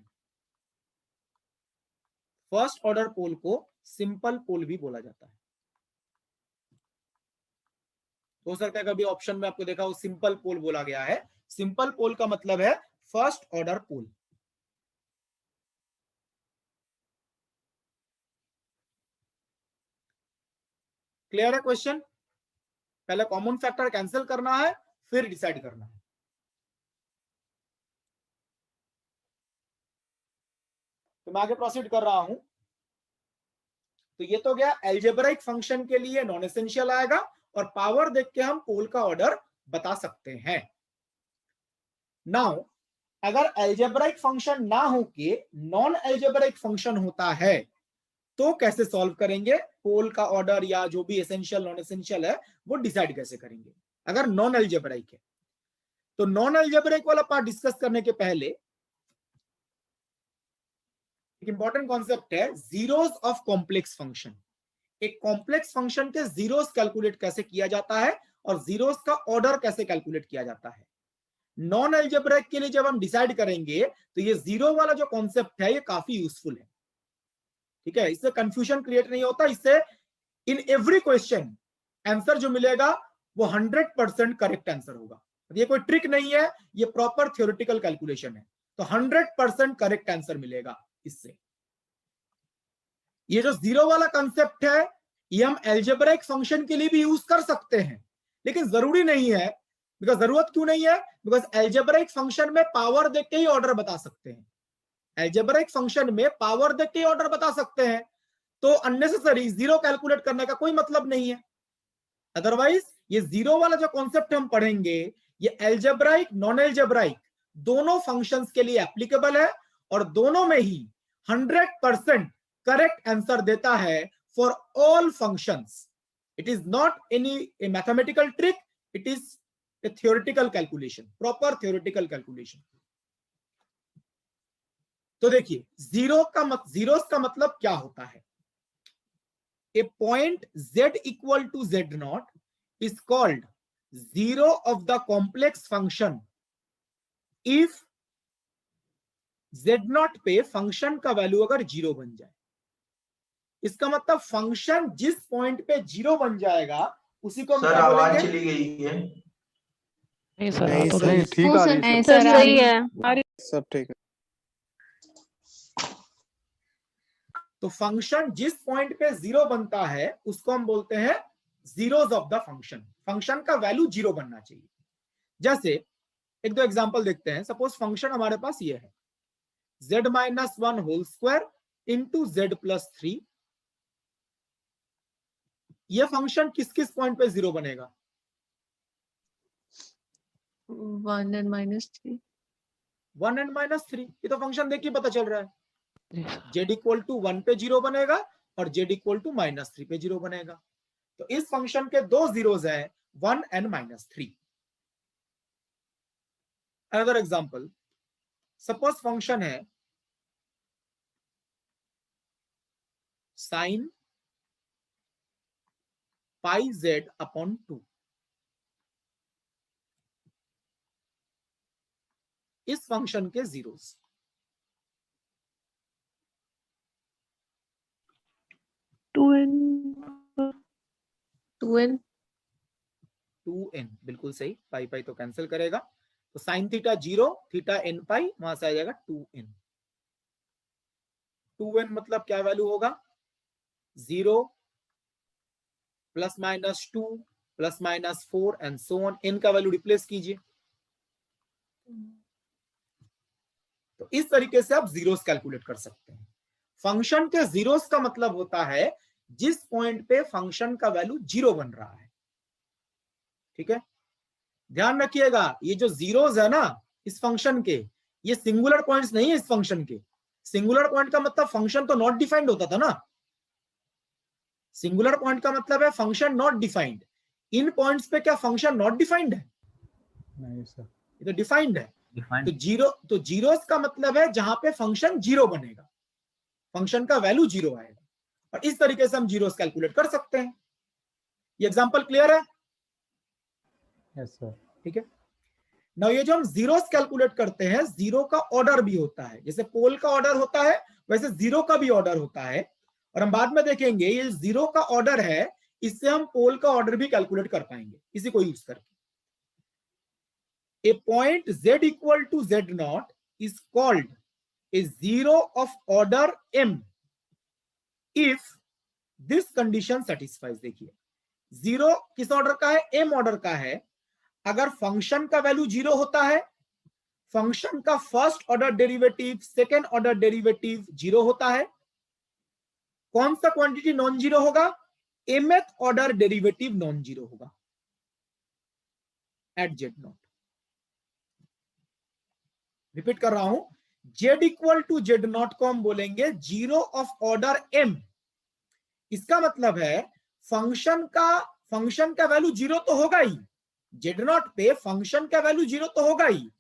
Speaker 1: फर्स्ट ऑर्डर पोल को सिंपल पोल भी बोला जाता है। हो सकता है कभी ऑप्शन में आपको देखा हो सिंपल पोल बोला गया है। सिंपल पोल का मतलब है फर्स्ट ऑर्डर पोल। क्लियर है क्वेश्चन? पहले कॉमन फैक्टर कैंसिल करना है फिर डिसाइड करना है। तो मैं आगे प्रोसीड कर रहा हूं। तो ये तो गया एल्जेब्राइक फंक्शन के लिए नॉन एसेंशियल आएगा और पावर देख के हम पोल का ऑर्डर बता सकते हैं। नाउ अगर एल्जेब्राइक फंक्शन ना होके नॉन एल्जेब्राइक फंक्शन होता है तो कैसे सॉल्व करेंगे, पोल का ऑर्डर या जो भी एसेंशियल नॉन एसेंशियल है वो डिसाइड कैसे करेंगे अगर नॉन एल्जेब्राइक है। तो नॉन एल्जेब्राइक वाला पार्ट डिस्कस करने के पहले एक इंपॉर्टेंट कॉन्सेप्ट है जीरोस ऑफ कॉम्प्लेक्स फंक्शन। एक कॉम्प्लेक्स फंक्शन के जीरोस कैलकुलेट कैसे किया जाता है और जीरोस का ऑर्डर कैसे कैलकुलेट किया जाता है। नॉन एल्जेब्राइक के लिए जब हम डिसाइड करेंगे तो ये जीरो वाला जो कॉन्सेप्ट है ये काफी यूजफुल है, ठीक है। इससे कंफ्यूजन क्रिएट नहीं होता, इससे इन एवरी क्वेश्चन आंसर जो मिलेगा वो 100% करेक्ट आंसर होगा। ये कोई ट्रिक नहीं है, ये प्रॉपर थ्योरेटिकल कैलकुलेशन है, तो 100% करेक्ट आंसर मिलेगा इससे। ये जो जीरो वाला कंसेप्ट है ये हम एल्जेब्राइक फंक्शन के लिए भी यूज कर सकते हैं, लेकिन जरूरी नहीं है। बिकॉज जरूरत क्यों नहीं है, बिकॉज एल्जेब्राइक फंक्शन में पावर देख के ही ऑर्डर बता सकते हैं। एल्जेब्राइक फंक्शन में पावर देख के ही ऑर्डर बता सकते हैं, तो अननेसेसरी जीरो कैलकुलेट करने का कोई मतलब नहीं है। अदरवाइज ये जीरो वाला जो कॉन्सेप्ट हम पढ़ेंगे ये एल्जेब्राइक नॉन एल्जेब्राइक दोनों फंक्शंस के लिए एप्लीकेबल है और दोनों में ही 100% करेक्ट आंसर देता है for all functions. It is not any mathematical trick, it is A theoretical calculation, proper theoretical calculation. तो देखिए जीरोस का मतलब क्या होता है। A point z equal to z0 is called zero of the complex function if z0 पे फंक्शन का वैल्यू अगर जीरो बन जाए। इसका मतलब फंक्शन जिस पॉइंट पे जीरो बन जाएगा उसी को हम
Speaker 3: सर
Speaker 1: क्या
Speaker 3: आवाज
Speaker 1: बोलेंगे?
Speaker 3: चली गई है।
Speaker 5: नहीं सर,
Speaker 8: नहीं
Speaker 5: आ तो
Speaker 8: सर,
Speaker 5: रही है।
Speaker 8: ठीक आ रही है
Speaker 9: सर
Speaker 2: सही है।
Speaker 8: सब ठीक है।
Speaker 1: तो फंक्शन जिस पॉइंट पे जीरो बनता है उसको हम बोलते हैं zeros of the function. Function का वैल्यू जीरो बनना चाहिए। जैसे एक दो एग्जांपल देखते हैं। सपोज फंक्शन हमारे पास ये है z-1 whole square into z+3। ये फंक्शन किस किस पॉइंट पे जीरो बनेगा?
Speaker 2: 1 and -3।
Speaker 1: 1 and -3। ये तो फंक्शन देखिए पता चल रहा है।
Speaker 5: जी सर।
Speaker 1: z इक्वल टू 1 पे जीरो बनेगा और z इक्वल टू -3 पे जीरो बनेगा। तो इस फंक्शन के दो जीरोस हैं 1 and -3। Another example, suppose function है sin πz/2। इस फंक्शन के जीरोस
Speaker 2: 2n।
Speaker 1: 2n, बिल्कुल सही। पाई पाई तो कैंसिल करेगा, तो साइन थीटा 0, थीटा n पाई, वहां से आ जाएगा 2n। 2n मतलब क्या वैल्यू होगा? 0 ±2 ±4 एंड सो ऑन। n का वैल्यू रिप्लेस कीजिए। तो इस तरीके से आप जीरोस कैलकुलेट कर सकते हैं। फंक्शन के जीरोस का मतलब होता है जिस पॉइंट पे फंक्शन का वैल्यू जीरो बन रहा है, ठीक है। ध्यान रखिएगा ये जो जीरोस है ना इस फंक्शन के, ये सिंगुलर पॉइंट्स नहीं है इस फंक्शन के। सिंगुलर पॉइंट का मतलब फंक्शन तो नॉट डिफाइंड होता था ना। सिंगुलर पॉइंट का मतलब है function not defined. In points पे क्या फंक्शन नॉट डिफाइंड है?
Speaker 4: नहीं सर,
Speaker 1: ये तो डिफाइंड है। तो जीरोस का मतलब है जहां पे फंक्शन जीरो बनेगा, फंक्शन का वैल्यू जीरो आएगा, और इस तरीके से हम जीरोस कैलकुलेट कर सकते हैं। ये एग्जांपल क्लियर है?
Speaker 4: Yes sir.
Speaker 1: ठीक है। नाउ ये जो हम जीरोस कैलकुलेट करते हैं, जीरो का ऑर्डर भी होता है। जैसे पोल का ऑर्डर होता है वैसे जीरो का भी ऑर्डर होता है, और हम बाद में देखेंगे ये जीरो का ऑर्डर है, इससे हम पोल का ऑर्डर भी कैलकुलेट कर पाएंगे इसी को यूज करके। A point z equal to z0 is called a zero of order m if this condition satisfies। देखिए जीरो किस ऑर्डर का है? m ऑर्डर का है। अगर फंक्शन का वैल्यू जीरो होता है, फंक्शन का first order derivative, second order derivative zero होता है। कौन सा क्वांटिटी नॉन जीरो होगा? mth order derivative non zero होगा एट जेड नॉट। रिपीट कर रहा हूं, z equal to z naught को हम बोलेंगे जीरो ऑफ ऑर्डर m। इसका मतलब है फंक्शन का वैल्यू जीरो तो होगा ही, जेड नॉट पे फंक्शन का वैल्यू जीरो तो होगा ही।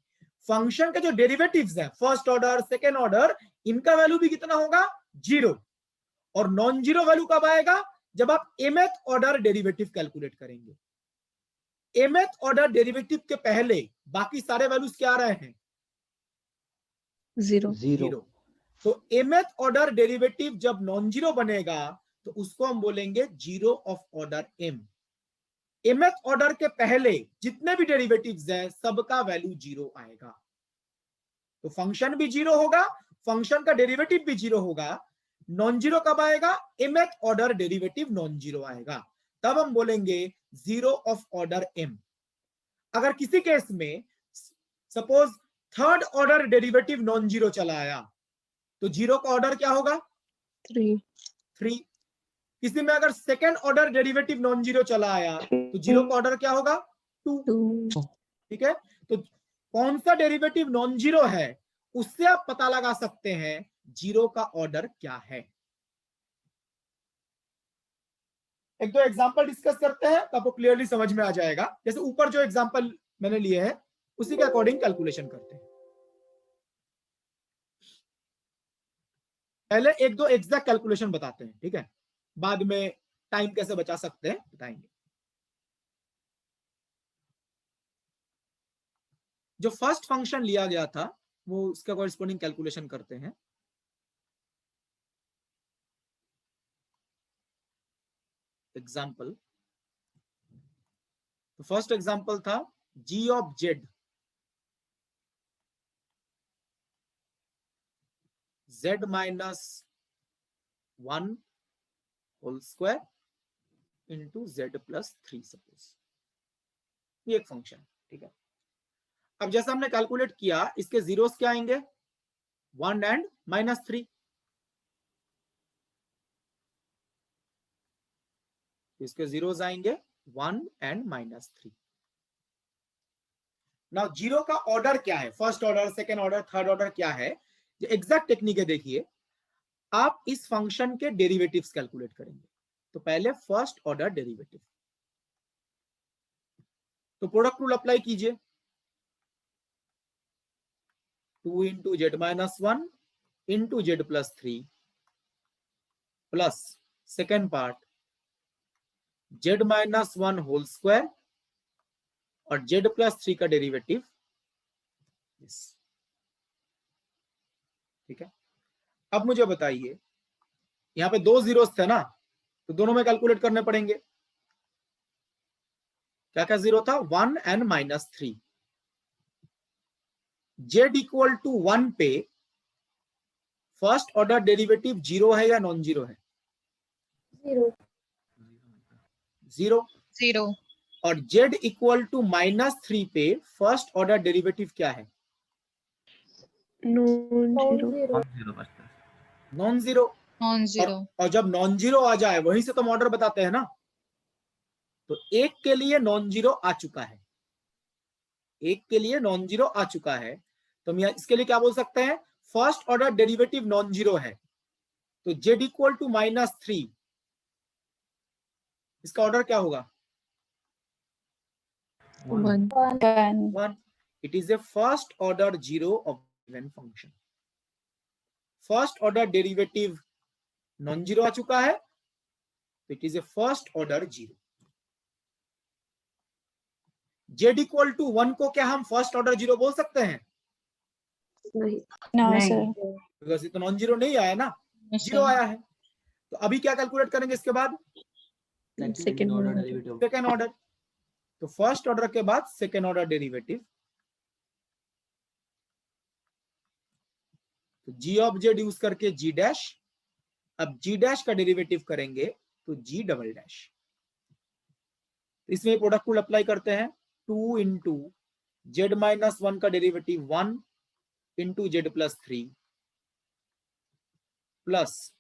Speaker 1: फंक्शन के जो डेरिवेटिव्स हैं फर्स्ट ऑर्डर सेकेंड ऑर्डर, इनका वैल्यू भी कितना होगा, जीरो। और नॉन जीरो वैल्यू कब आएगा, जब आप mth ऑर्डर डेरिवेटिव कैलकुलेट करेंगे। mth ऑर्डर डेरिवेटिव के पहले बाकी सारे वैल्यूज क्या आ रहे हैं,
Speaker 2: जीरो।
Speaker 1: जीरो। तो mth ऑर्डर डेरिवेटिव जब नॉन जीरो बनेगा तो उसको हम बोलेंगे zero of order m। mth order के पहले जितने भी डेरिवेटिव्स हैं सबका वैल्यू जीरो आएगा। तो फंक्शन भी जीरो होगा, फंक्शन का डेरिवेटिव भी जीरो होगा। नॉन जीरो कब आएगा, mth order derivative non zero आएगा, तब हम बोलेंगे जीरो ऑफ ऑर्डर m। अगर किसी केस में suppose third order derivative non zero चला आया तो जीरो का ऑर्डर क्या होगा, 3। किसी में अगर second order derivative non zero चला आया तो जीरो का ऑर्डर क्या होगा, 2। ठीक है, तो कौन सा डेरिवेटिव नॉन जीरो है उससे आप पता लगा सकते हैं जीरो का ऑर्डर क्या है। एक दो एग्जांपल डिस्कस करते हैं तो आपको क्लियरली समझ में आ जाएगा। जैसे ऊपर जो एग्जांपल मैंने लिए हैं उसी के अकॉर्डिंग कैलकुलेशन करते हैं। पहले एक दो एग्जैक्ट कैलकुलेशन बताते हैं, ठीक है, बाद में टाइम कैसे बचा सकते हैं बताएंगे। जो फर्स्ट फंक्शन लिया गया था वो उसका कॉरेस्पॉन्डिंग कैलकुलेशन करते हैं। एग्जाम्पल, तो फर्स्ट एग्जाम्पल था g of z z minus 1 whole square into z plus 3 suppose, ये एक फंक्शन, ठीक है। अब जैसा हमने कैलकुलेट किया इसके जीरोस क्या आएंगे, 1 एंड -3। इसके जीरोस आएंगे 1 एंड -3। नाउ जीरो का ऑर्डर क्या है, first order second order third order क्या है, जो एग्जैक्ट टेक्निक है देखिए। आप इस फंक्शन के डेरिवेटिव्स कैलकुलेट करेंगे तो पहले फर्स्ट ऑर्डर डेरिवेटिव, तो प्रोडक्ट रूल अप्लाई कीजिए, 2 into z minus 1 into z plus 3 plus second part z minus 1 whole square और जेड प्लस 3 का डेरिवेटिव, ठीक है। अब मुझे बताइए यहां पे दो जीरोस थे ना, तो दोनों में कैलकुलेट करने पड़ेंगे। क्या क्या जीरो था, 1 एंड -3। जेड इक्वल टू 1 पे फर्स्ट ऑर्डर डेरिवेटिव जीरो है या नॉन जीरो है, जीरो। और जेड इक्वल टू -3 पे फर्स्ट ऑर्डर डेरिवेटिव क्या है, नॉन जीरो। और जब नॉन जीरो आ जाए वहीं से तो हम ऑर्डर बताते हैं ना, तो एक के लिए नॉन जीरो आ चुका है, एक के लिए नॉन जीरो आ चुका है, तो हम इसके लिए क्या बोल सकते हैं, first order derivative non zero है तो जेड इक्वल टू -3, इसका ऑर्डर क्या होगा, 1। It is a first order zero of given function. First order derivative non zero आ चुका है तो it is a first order zero. Z equal to 1 को क्या हम फर्स्ट ऑर्डर जीरो बोल सकते हैं,
Speaker 2: नहीं,
Speaker 1: बिकॉज ये तो नॉन जीरो नहीं आया ना, जीरो आया है। तो अभी क्या कैलकुलेट करेंगे इसके बाद,
Speaker 2: सेकेंड ऑर्डर।
Speaker 1: सेकेंड ऑर्डर, तो फर्स्ट ऑर्डर के बाद सेकेंड ऑर्डर डेरिवेटिव, तो जी ऑफ जेड यूज करके जी डैश, अब जी डैश का डेरिवेटिव करेंगे तो जी डबल डैश। इसमें प्रोडक्ट रूल अप्लाई करते हैं, 2 इंटू जेड माइनस 1 का derivative 1 into z plus 3 plus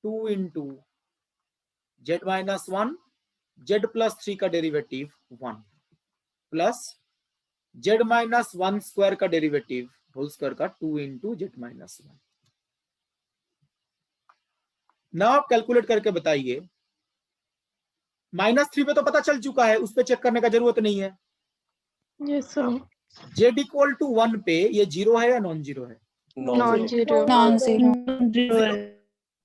Speaker 1: 2 into z minus 1 z plus 3 का derivative 1 plus z minus 1 square का डेरिवेटिव होल स्क्वायर का 2 इंटू z माइनस 1। ना आप कैलकुलेट करके बताइए, -3 पे तो पता चल चुका है, उस पे चेक करने का जरूरत नहीं है।
Speaker 2: Yes, sir.
Speaker 1: z equal to 1 पे ये 0 है या नॉन जीरो है?
Speaker 2: Non-zero.
Speaker 9: Non-zero.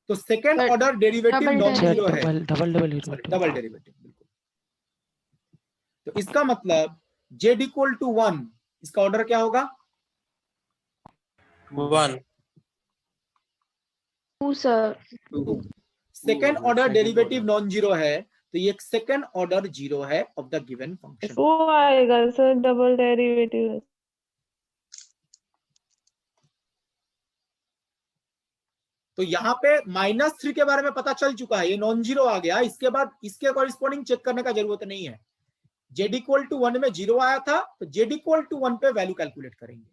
Speaker 1: तो second
Speaker 2: But
Speaker 1: order derivative
Speaker 2: double
Speaker 1: non
Speaker 2: derivative.
Speaker 1: Zero है,
Speaker 5: double double derivative
Speaker 1: double derivative बिल्कुल। तो इसका मतलब z इक्वल टू 1, इसका ऑर्डर क्या होगा?
Speaker 7: 1
Speaker 2: Two, sir.
Speaker 1: Second order derivative non zero है, तो ये सेकेंड ऑर्डर जीरो है ऑफ द गिवन फंक्शन।
Speaker 2: वो आएगा सर डबल डेरिवेटिव।
Speaker 1: तो यहाँ पे -3 के बारे में पता चल चुका है, ये नॉन जीरो आ गया। इसके बाद इसके कॉरिस्पॉन्डिंग चेक करने का जरूरत नहीं है। z इक्वल टू 1 में 0 आया था, तो z इक्वल टू 1 पे वैल्यू कैलकुलेट करेंगे,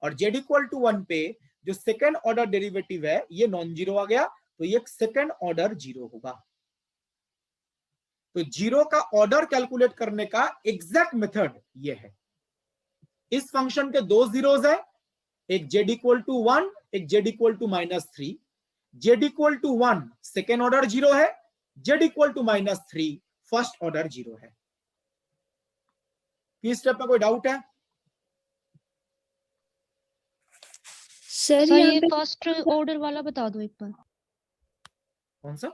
Speaker 1: और z इक्वल टू 1 पे जो सेकेंड ऑर्डर डेरिवेटिव है ये नॉन जीरो आ गया, तो ये सेकेंड ऑर्डर जीरो होगा। तो जीरो का ऑर्डर कैलकुलेट करने का एग्जैक्ट मेथड ये है। इस फंक्शन के दो जीरोस है, एक z इक्वल टू 1, एक z equal to -3। z equal to 1 second order zero है, z equal to -3 first order zero है। इस स्टेप में कोई डाउट है?
Speaker 11: सर ये फर्स्ट ऑर्डर वाला बता दो एक बार।
Speaker 1: कौन सा?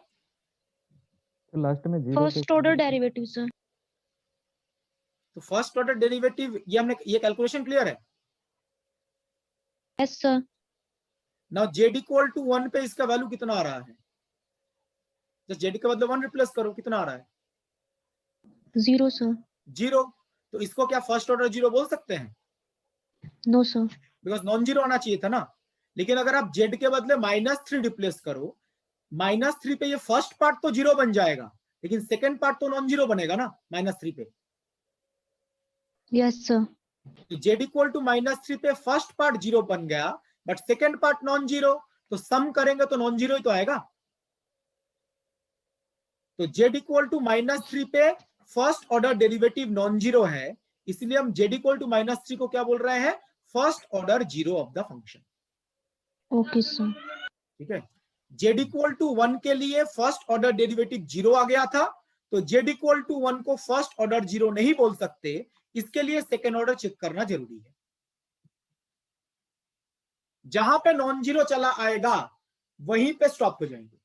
Speaker 10: तो लास्ट में 0
Speaker 11: फर्स्ट ऑर्डर डेरिवेटिव सर।
Speaker 1: तो फर्स्ट ऑर्डर डेरिवेटिव ये हमने, ये कैलकुलेशन क्लियर है?
Speaker 11: Yes sir.
Speaker 1: Now z equal to 1 पे इसका वैल्यू कितना आ रहा है? जस्ट z के बदले 1 रिप्लेस करो, कितना आ रहा है?
Speaker 11: 0 सर।
Speaker 1: 0। तो इसको क्या फर्स्ट ऑर्डर जीरो बोल सकते हैं?
Speaker 11: No sir.
Speaker 1: Because non zero आना चाहिए था ना। लेकिन अगर आप z के बदले -3 रिप्लेस करो, -3 पे ये फर्स्ट पार्ट तो जीरो बन जाएगा, लेकिन सेकेंड पार्ट तो नॉन जीरो बनेगा ना -3 पे।
Speaker 11: Yes sir.
Speaker 1: तो z इक्वल टू -3 पे फर्स्ट पार्ट जीरो बन गया, but second part non zero, तो सम करेंगे तो नॉन जीरो ही तो आएगा। तो z इक्वल टू -3 पे first order derivative non zero है, इसलिए हम z इक्वल टू -3 को क्या बोल रहे हैं? First order zero of the function.
Speaker 11: Okay sir.
Speaker 1: ठीक है। z इक्वल टू 1 के लिए फर्स्ट ऑर्डर डेरिवेटिव जीरो आ गया था, तो z इक्वल टू 1 को फर्स्ट ऑर्डर जीरो नहीं बोल सकते, इसके लिए सेकेंड ऑर्डर चेक करना जरूरी है। जहां पे नॉन जीरो चला आएगा वहीं पे स्टॉप हो जाएंगे।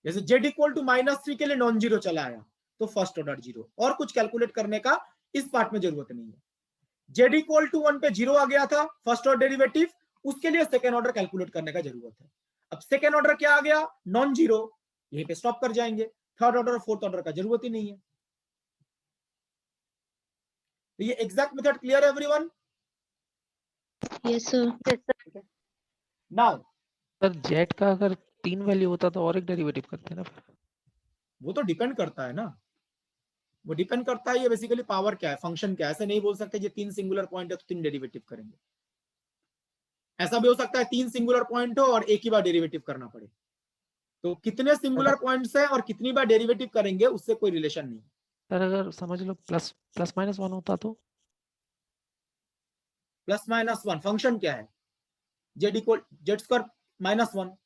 Speaker 1: जैसे z इक्वल टू -3 के लिए नॉन जीरो चला आया तो फर्स्ट ऑर्डर जीरो, और कुछ कैलकुलेट करने का इस पार्ट में जरूरत नहीं है। z इक्वल टू 1 पे जीरो आ गया था फर्स्ट ऑर्डर डेरिवेटिव, उसके लिए सेकेंड ऑर्डर कैलकुलेट करने का जरूरत है। अब सेकेंड ऑर्डर क्या आ गया? नॉन जीरो, यहीं पे स्टॉप कर जाएंगे। थर्ड ऑर्डर और फोर्थ ऑर्डर का जरूरत ही नहीं है। तो ये एग्जैक्ट मेथड क्लियर है everyone?
Speaker 11: Yes sir.
Speaker 1: Now
Speaker 5: sir jet का अगर 3 वैल्यू होता तो और एक डेरिवेटिव करते ना फिर।
Speaker 1: वो तो डिपेंड करता है ना, वो डिपेंड करता है ये बेसिकली पावर क्या है, फंक्शन क्या है। ऐसे नहीं बोल सकते ये 3 सिंगुलर पॉइंट है तो 3 डेरिवेटिव करेंगे। ऐसा भी हो सकता है 3 सिंगुलर पॉइंट हो और एक ही बार डेरिवेटिव करना पड़े। तो कितने सिंगुलर पॉइंट्स है और कितनी बार डेरिवेटिव करेंगे उससे कोई रिलेशन नहीं।
Speaker 5: सर अगर समझ लो प्लस -1 होता तो?
Speaker 1: +-1 फंक्शन क्या है? z² -1।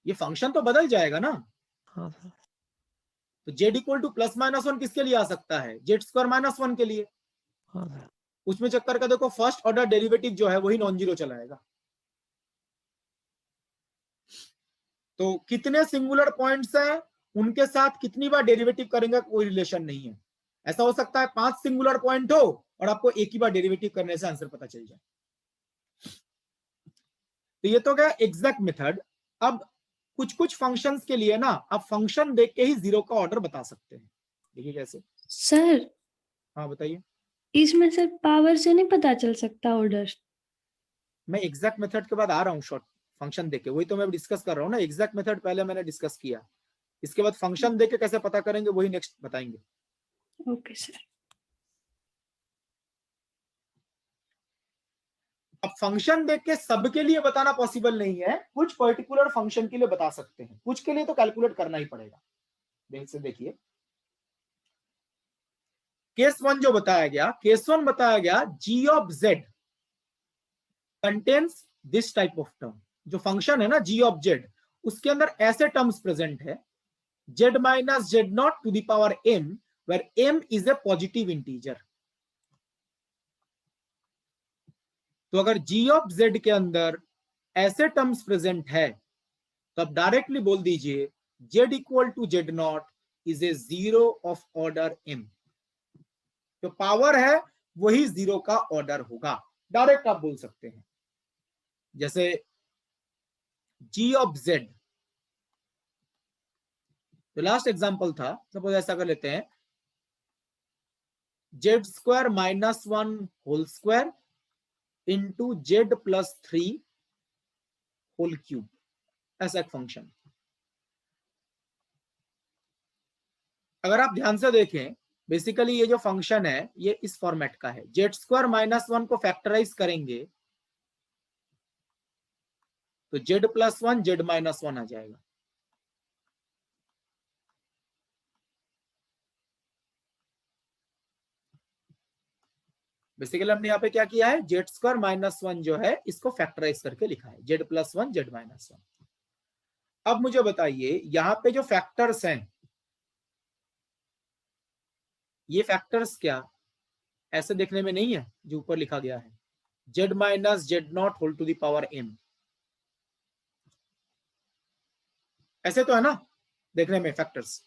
Speaker 1: ये फंक्शन तो बदल जाएगा ना।
Speaker 5: हाँ सर।
Speaker 1: तो z इक्वल टू +-1 किसके लिए आ सकता है? z² -1 के लिए।
Speaker 5: हाँ सर।
Speaker 1: उसमें चेक करके देखो फर्स्ट ऑर्डर डेरिवेटिव जो है वही नॉन जीरो चलाएगा। तो कितने सिंगुलर पॉइंट्स हैं उनके साथ कितनी बार डेरिवेटिव करेंगे कोई रिलेशन नहीं है। ऐसा हो सकता है 5 सिंगुलर पॉइंट हो और आपको एक ही बार डेरिवेटिव करने से आंसर पता चल जाए। तो ये तो गया एग्जैक्ट मेथड। अब कुछ कुछ फंक्शंस के लिए ना आप फंक्शन देख के ही जीरो का ऑर्डर बता सकते हैं। देखिए कैसे।
Speaker 6: सर
Speaker 1: हाँ बताइए।
Speaker 6: इसमें सर पावर से नहीं पता चल सकता ऑर्डर?
Speaker 1: मैं एग्जैक्ट मेथड के बाद आ रहा हूँ शॉर्ट फंक्शन देके, वही तो मैं डिस्कस कर रहा हूँ ना। एग्जैक्ट मेथड पहले मैंने डिस्कस किया, इसके बाद फंक्शन देके कैसे पता करेंगे वही नेक्स्ट बताएंगे।
Speaker 6: Okay sir.
Speaker 1: अब फंक्शन देख के सबके लिए बताना पॉसिबल नहीं है, कुछ पर्टिकुलर फंक्शन के लिए बता सकते हैं, कुछ के लिए तो कैलकुलेट करना ही पड़ेगा। देख से देखिए केस वन जो बताया गया, केस वन बताया गया g of z contains this type of term. जो फंक्शन है ना g ऑफ z, उसके अंदर ऐसे टर्म्स प्रेजेंट है z minus z naught to the power m, where m is a positive integer. तो अगर g ऑफ z के अंदर ऐसे टर्म्स प्रेजेंट है तो आप डायरेक्टली बोल दीजिए z equal to z naught is a zero of order m। जो पावर है वही जीरो का ऑर्डर होगा, डायरेक्ट आप बोल सकते हैं। जैसे g ऑफ z, तो लास्ट एग्जांपल था, सपोज ऐसा कर लेते हैं z square minus 1 whole square into z plus 3 whole cube, ऐसा एक फंक्शन। अगर आप ध्यान से देखें, बेसिकली ये जो फंक्शन है ये इस फॉर्मेट का है। z स्क्वायर माइनस 1 को फैक्टराइज करेंगे तो z प्लस 1 z माइनस 1 आ जाएगा। बेसिकली हमने यहाँ पे क्या किया है, z स्क्वायर माइनस 1 जो है इसको फैक्टराइज करके लिखा है, z प्लस 1 z माइनस 1। अब मुझे बताइए यहाँ पे जो फैक्टर्स हैं, ये फैक्टर्स क्या ऐसे देखने में नहीं है जो ऊपर लिखा गया है z minus z naught whole to the power m, ऐसे तो है ना देखने में फैक्टर्स।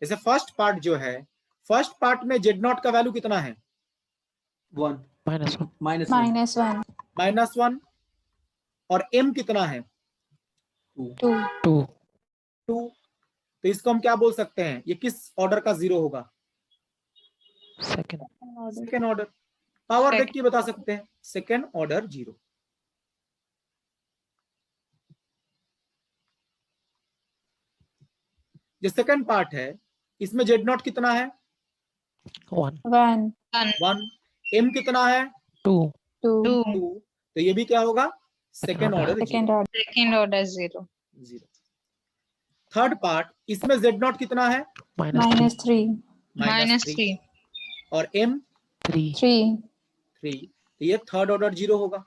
Speaker 1: जैसे फर्स्ट पार्ट जो है, फर्स्ट पार्ट में z नॉट का वैल्यू कितना है,
Speaker 8: 1
Speaker 2: माइनस 1
Speaker 1: और m कितना है,
Speaker 2: 2
Speaker 1: 2। तो इसको हम क्या बोल सकते हैं, ये किस ऑर्डर का जीरो होगा, सेकेंड ऑर्डर। पावर देख के बता सकते हैं, सेकेंड ऑर्डर जीरो। जो सेकेंड पार्ट है इसमें z नॉट कितना है,
Speaker 2: 1
Speaker 1: 1, m कितना है,
Speaker 2: 2
Speaker 1: तो ये भी क्या होगा, second order zero. Third part, इसमें z नॉट कितना है, -3 और m 3, तो ये थर्ड ऑर्डर जीरो होगा।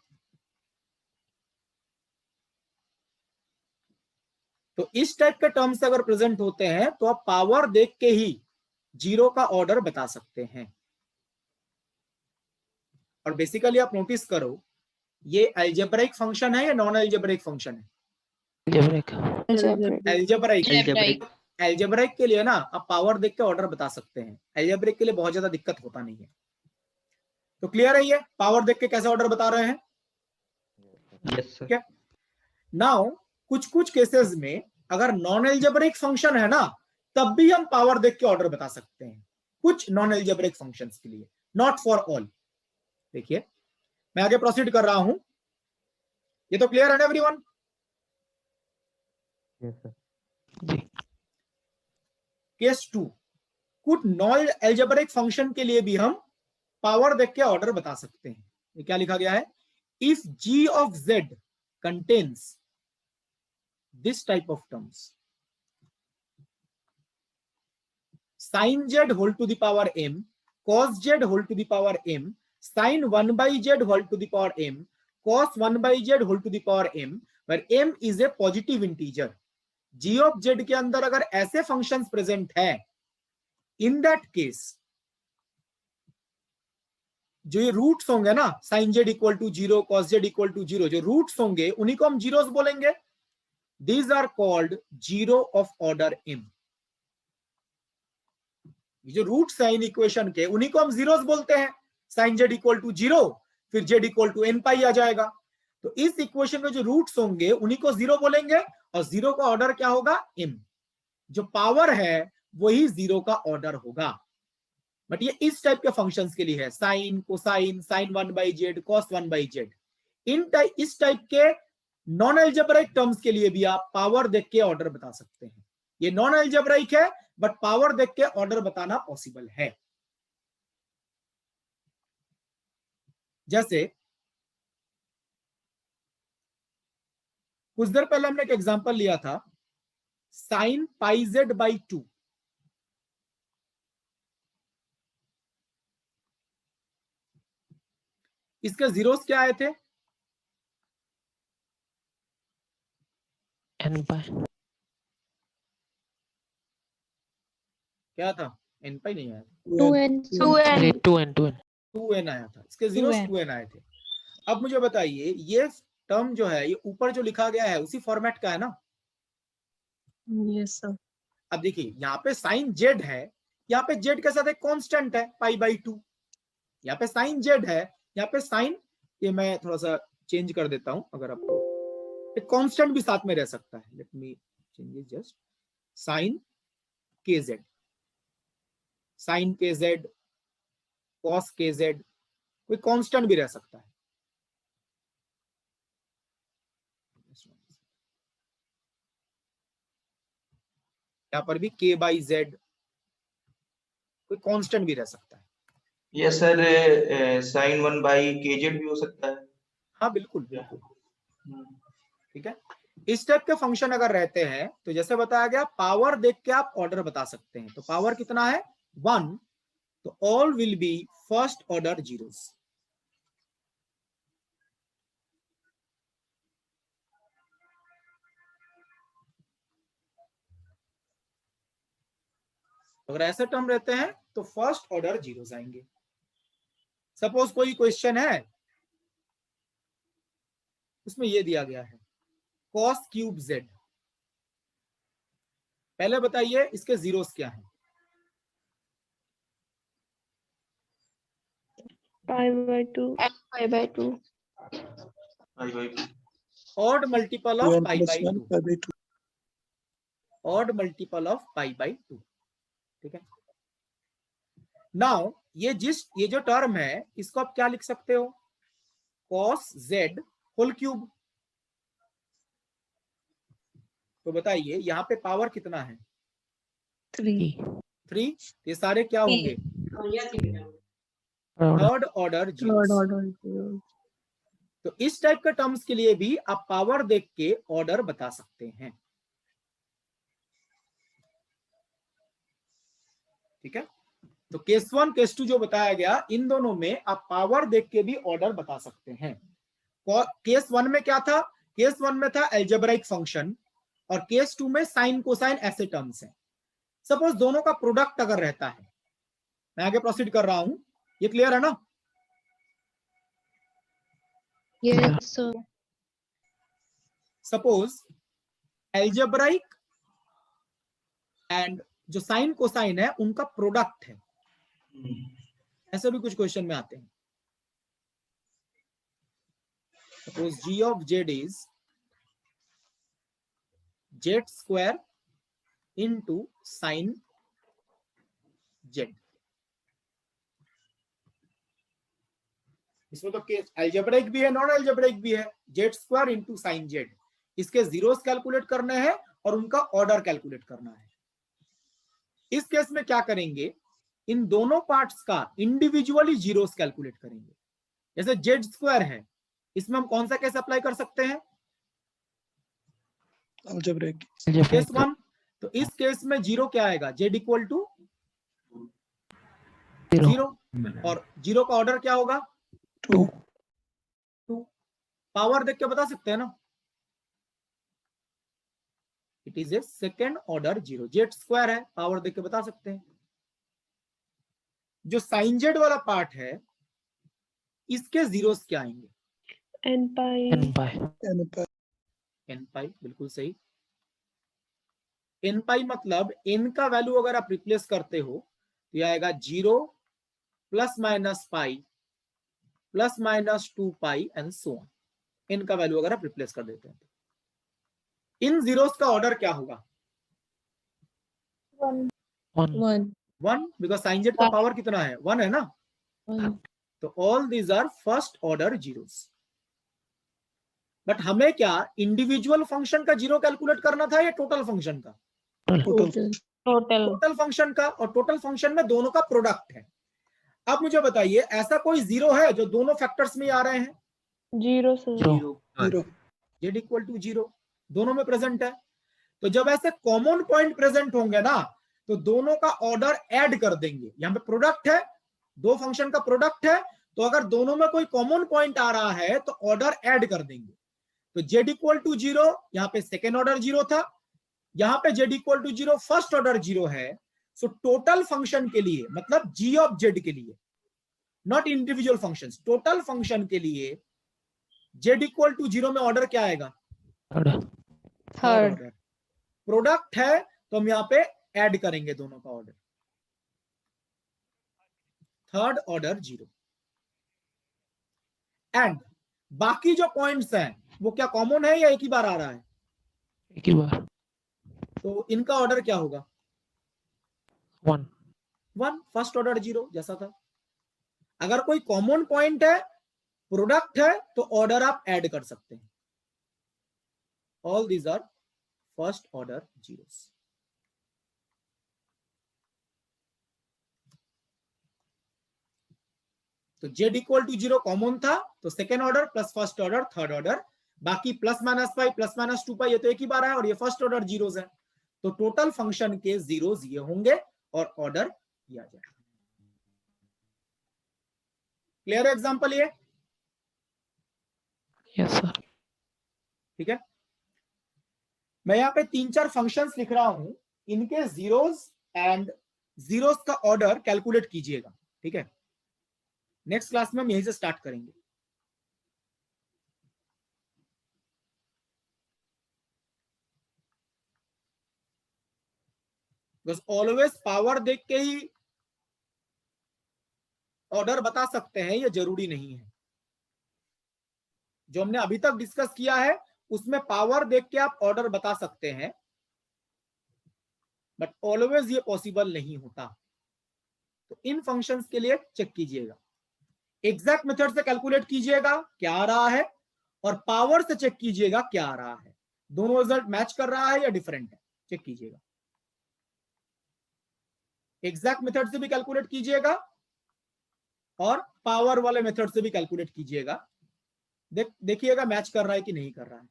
Speaker 1: तो इस टाइप के टर्म्स अगर प्रेजेंट होते हैं तो आप पावर देख के ही जीरो का ऑर्डर बता सकते हैं। और बेसिकली आप नोटिस करो, ये अलजेब्रिक फंक्शन है या नॉन अलजेब्रिक फंक्शन है, अलजेब्रिक के लिए ना आप पावर देख के ऑर्डर बता सकते हैं, अलजेब्रिक के लिए बहुत ज्यादा दिक्कत होता नहीं है। तो क्लियर है ये पावर देख के कैसे ऑर्डर बता रहे हैं।
Speaker 8: Yes sir.
Speaker 1: ठीक है, नाउ कुछ केसेस में अगर नॉन अलजेब्रिक फंक्शन है ना तब भी हम पावर देख के ऑर्डर बता सकते हैं, कुछ नॉन अलजेब्रिक फंक्शंस के लिए, नॉट फॉर ऑल। देखिए मैं आगे प्रोसीड कर रहा हूं, ये तो क्लियर है ना एवरीवन।
Speaker 10: Yes sir.
Speaker 1: केस 2, कुछ नॉन अलजेब्रिक फंक्शन के लिए भी हम पावर देख के ऑर्डर बता सकते हैं। ये क्या लिखा गया है, if g of z contains this type of terms, sin z whole to the power m, cos z whole to the power m, sin 1 by z whole to the power m, cos 1 by z whole to the power m, where m is a positive integer। g of z के अंदर अगर ऐसे फंक्शंस प्रेजेंट है, इन दैट केस जो ये रूट्स होंगे ना, sin z equal to 0, cos z equal to 0, जो रूट्स होंगे उन्हीं को हम जीरोस बोलेंगे। These are called zero of order m। जो रूट्स है इन इक्वेशन के उन्हीं को हम जीरोस बोलते हैं। sin z इक्वल टू 0, फिर z इक्वल टू n पाई आ जाएगा। तो इस इक्वेशन में जो रूट्स होंगे उन्हीं को जीरो बोलेंगे, और जीरो का ऑर्डर क्या होगा, m। जो पावर है वही जीरो का ऑर्डर होगा। बट ये इस टाइप के फंक्शंस के लिए है, sine, cosine, sin 1 by z, cos 1 by z। इस टाइप के नॉन अलजेब्रिक टर्म्स के लिए भी आप पावर देख के ऑर्डर बता सकते हैं। ये नॉन अलजेब्रिक है बट पावर देख के ऑर्डर बताना पॉसिबल है। जैसे कुछ देर पहले हमने एक एग्जांपल लिया था, साइन पाई जेड बाई 2। इसके जीरोस क्या आए थे?
Speaker 5: n पाई
Speaker 1: क्या था? एन पाई नहीं आया था,
Speaker 11: 2n
Speaker 1: 2n आया था। इसके जीरोस 2n आए थे। अब मुझे बताइए, ये टर्म जो है, ये ऊपर जो लिखा गया है उसी फॉर्मेट का है ना?
Speaker 2: Yes sir.
Speaker 1: अब देखिए, यहाँ पे साइन जेड है, यहाँ पे जेड के साथ एक कांस्टेंट है पाई बाई 2। यहाँ पे साइन जेड है, यहाँ पे साइन, ये मैं थोड़ा सा चेंज कर देता हूं, अगर आपको एक कांस्टेंट भी साथ में रह सकता है। Let me change it, just sine के जेड, साइन के जेड, कॉस के जेड, कोई कांस्टेंट भी रह सकता है। यहाँ पर भी के बाई जेड, कोई कांस्टेंट भी रह सकता है।
Speaker 3: यस सर, साइन 1 बाई के जेड भी हो सकता है।
Speaker 1: हाँ बिल्कुल बिल्कुल, ठीक है। इस टाइप के फंक्शन अगर रहते हैं तो जैसे बताया गया, पावर देख के आप ऑर्डर बता सकते हैं। तो पावर कितना है? 1, तो all will be first order zeros. अगर ऐसे टर्म रहते हैं तो फर्स्ट ऑर्डर जीरोस आएंगे। सपोज कोई क्वेश्चन है, उसमें ये दिया गया है cos क्यूब z। पहले बताइए इसके जीरोस क्या हैं?
Speaker 2: पाई by 2 pi by 2
Speaker 1: odd multiple of pi by 2, odd multiple of pi by 2, ठीक है। नाउ ये जो टर्म है, इसको आप क्या लिख सकते हो? cos z whole cube. तो बताइए यहाँ पे पावर कितना है? 3। ये सारे क्या होंगे? Third order zeros. तो इस टाइप के टर्म्स के लिए भी आप पावर देख के ऑर्डर बता सकते हैं, ठीक है। तो केस 1 केस 2 जो बताया गया, इन दोनों में आप पावर देख के भी ऑर्डर बता सकते हैं। केस 1 में क्या था? केस 1 में था एल्जेब्राइक फंक्शन, और केस 2 में साइन कोसाइन ऐसे टर्म्स हैं। सपोज दोनों का प्रोडक्ट अगर रहता है, मैं आगे प्रोसीड कर रहा हूं, ये क्लियर है ना?
Speaker 11: yes sir
Speaker 1: suppose algebraic and जो साइन कोसाइन है उनका प्रोडक्ट है, ऐसे भी कुछ क्वेश्चन में आते हैं। Suppose g of z is z square into sin z। इसमें तो केस एल्जेब्राइक भी है, नॉन एल्जेब्राइक भी है। z square into sine z, इसके जीरोस कैलकुलेट करने हैं और उनका ऑर्डर कैलकुलेट करना है। इस केस में क्या करेंगे? इन दोनों पार्ट्स का इंडिविजुअली जीरोस कैलकुलेट करेंगे। जैसे z स्क्वायर है, इसमें हम कौन सा केस अप्लाई कर सकते हैं?
Speaker 4: Algebraic
Speaker 1: case 1। तो इस केस में जीरो क्या आएगा? z इक्वल टू 0, और जीरो का ऑर्डर क्या होगा?
Speaker 4: 2।
Speaker 1: पावर देख के बता सकते हैं ना, it is A second order zero. Z square है, पावर देख के बता सकते हैं। जो साइन जेड वाला पार्ट है, इसके जीरोस क्या आएंगे?
Speaker 2: n पाई
Speaker 1: n पाई, बिल्कुल सही। n पाई मतलब n का वैल्यू अगर आप रिप्लेस करते हो तो यह आएगा 0 plus minus pi plus minus 2 pi and so on. n का वैल्यू अगर आप रिप्लेस कर देते हैं तो इन जीरोस का ऑर्डर क्या होगा? 1, बिकॉज साइन जेड का पावर कितना है? 1 है ना। तो all these are first order zeros. But हमें क्या इंडिविजुअल फंक्शन का जीरो कैलकुलेट करना था या टोटल फंक्शन का? टोटल फंक्शन का, और टोटल फंक्शन में दोनों का प्रोडक्ट है। अब मुझे बताइए ऐसा कोई जीरो है जो दोनों फैक्टर्स में आ रहे हैं?
Speaker 2: Zero sir.
Speaker 4: Zero.
Speaker 1: z equal to 0 दोनों में प्रेजेंट है। तो जब ऐसे कॉमन पॉइंट प्रेजेंट होंगे ना तो दोनों का ऑर्डर ऐड कर देंगे। यहाँ पे प्रोडक्ट है, दो फंक्शन का प्रोडक्ट है, तो अगर दोनों में कोई कॉमन पॉइंट आ रहा है तो ऑर्डर ऐड कर देंगे। तो z इक्वल टू 0 यहाँ पे सेकेंड ऑर्डर 0 था, यहाँ पे z equal to 0 first order 0 है। सो टोटल फंक्शन के लिए, मतलब g ऑफ z के लिए, not individual functions, total function के लिए z इक्वल टू 0 में ऑर्डर क्या आएगा?
Speaker 2: थर्ड।
Speaker 1: प्रोडक्ट है तो हम यहाँ पे ऐड करेंगे दोनों का ऑर्डर, थर्ड ऑर्डर 0। एंड बाकी जो पॉइंट्स हैं वो क्या कॉमन है या एक ही बार आ रहा है?
Speaker 5: एक ही बार।
Speaker 1: तो इनका ऑर्डर क्या होगा?
Speaker 5: 1
Speaker 1: 1, फर्स्ट ऑर्डर 0 जैसा था। अगर कोई कॉमन पॉइंट है, प्रोडक्ट है, तो ऑर्डर आप ऐड कर सकते हैं। All these are first order zeros. तो z इक्वल टू 0 कॉमन था तो second order plus first order third order, बाकी plus minus pi plus minus 2 pi ये तो एक ही बार है और ये फर्स्ट ऑर्डर जीरोस है। तो टोटल फंक्शन के जीरोस ये होंगे और ऑर्डर किया जाएगा। क्लियर एग्जांपल ये?
Speaker 5: Yes sir.
Speaker 1: ठीक है, मैं यहाँ पे 3-4 फंक्शंस लिख रहा हूं, इनके जीरोस एंड जीरोस का ऑर्डर कैलकुलेट कीजिएगा। ठीक है, नेक्स्ट क्लास में हम यहीं से स्टार्ट करेंगे। बस ऑलवेज पावर देख के ही ऑर्डर बता सकते हैं ये जरूरी नहीं है। जो हमने अभी तक डिस्कस किया है उसमें पावर देख के आप ऑर्डर बता सकते हैं, बट ऑलवेज ये पॉसिबल नहीं होता। तो इन फंक्शंस के लिए चेक कीजिएगा, एग्जैक्ट मेथड से कैलकुलेट कीजिएगा क्या आ रहा है, और पावर से चेक कीजिएगा क्या आ रहा है, दोनों रिजल्ट मैच कर रहा है या डिफरेंट है, चेक कीजिएगा। एग्जैक्ट मेथड से भी कैलकुलेट कीजिएगा और पावर वाले मेथड से भी कैलकुलेट कीजिएगा। देखिएगा मैच कर रहा है कि नहीं कर रहा है।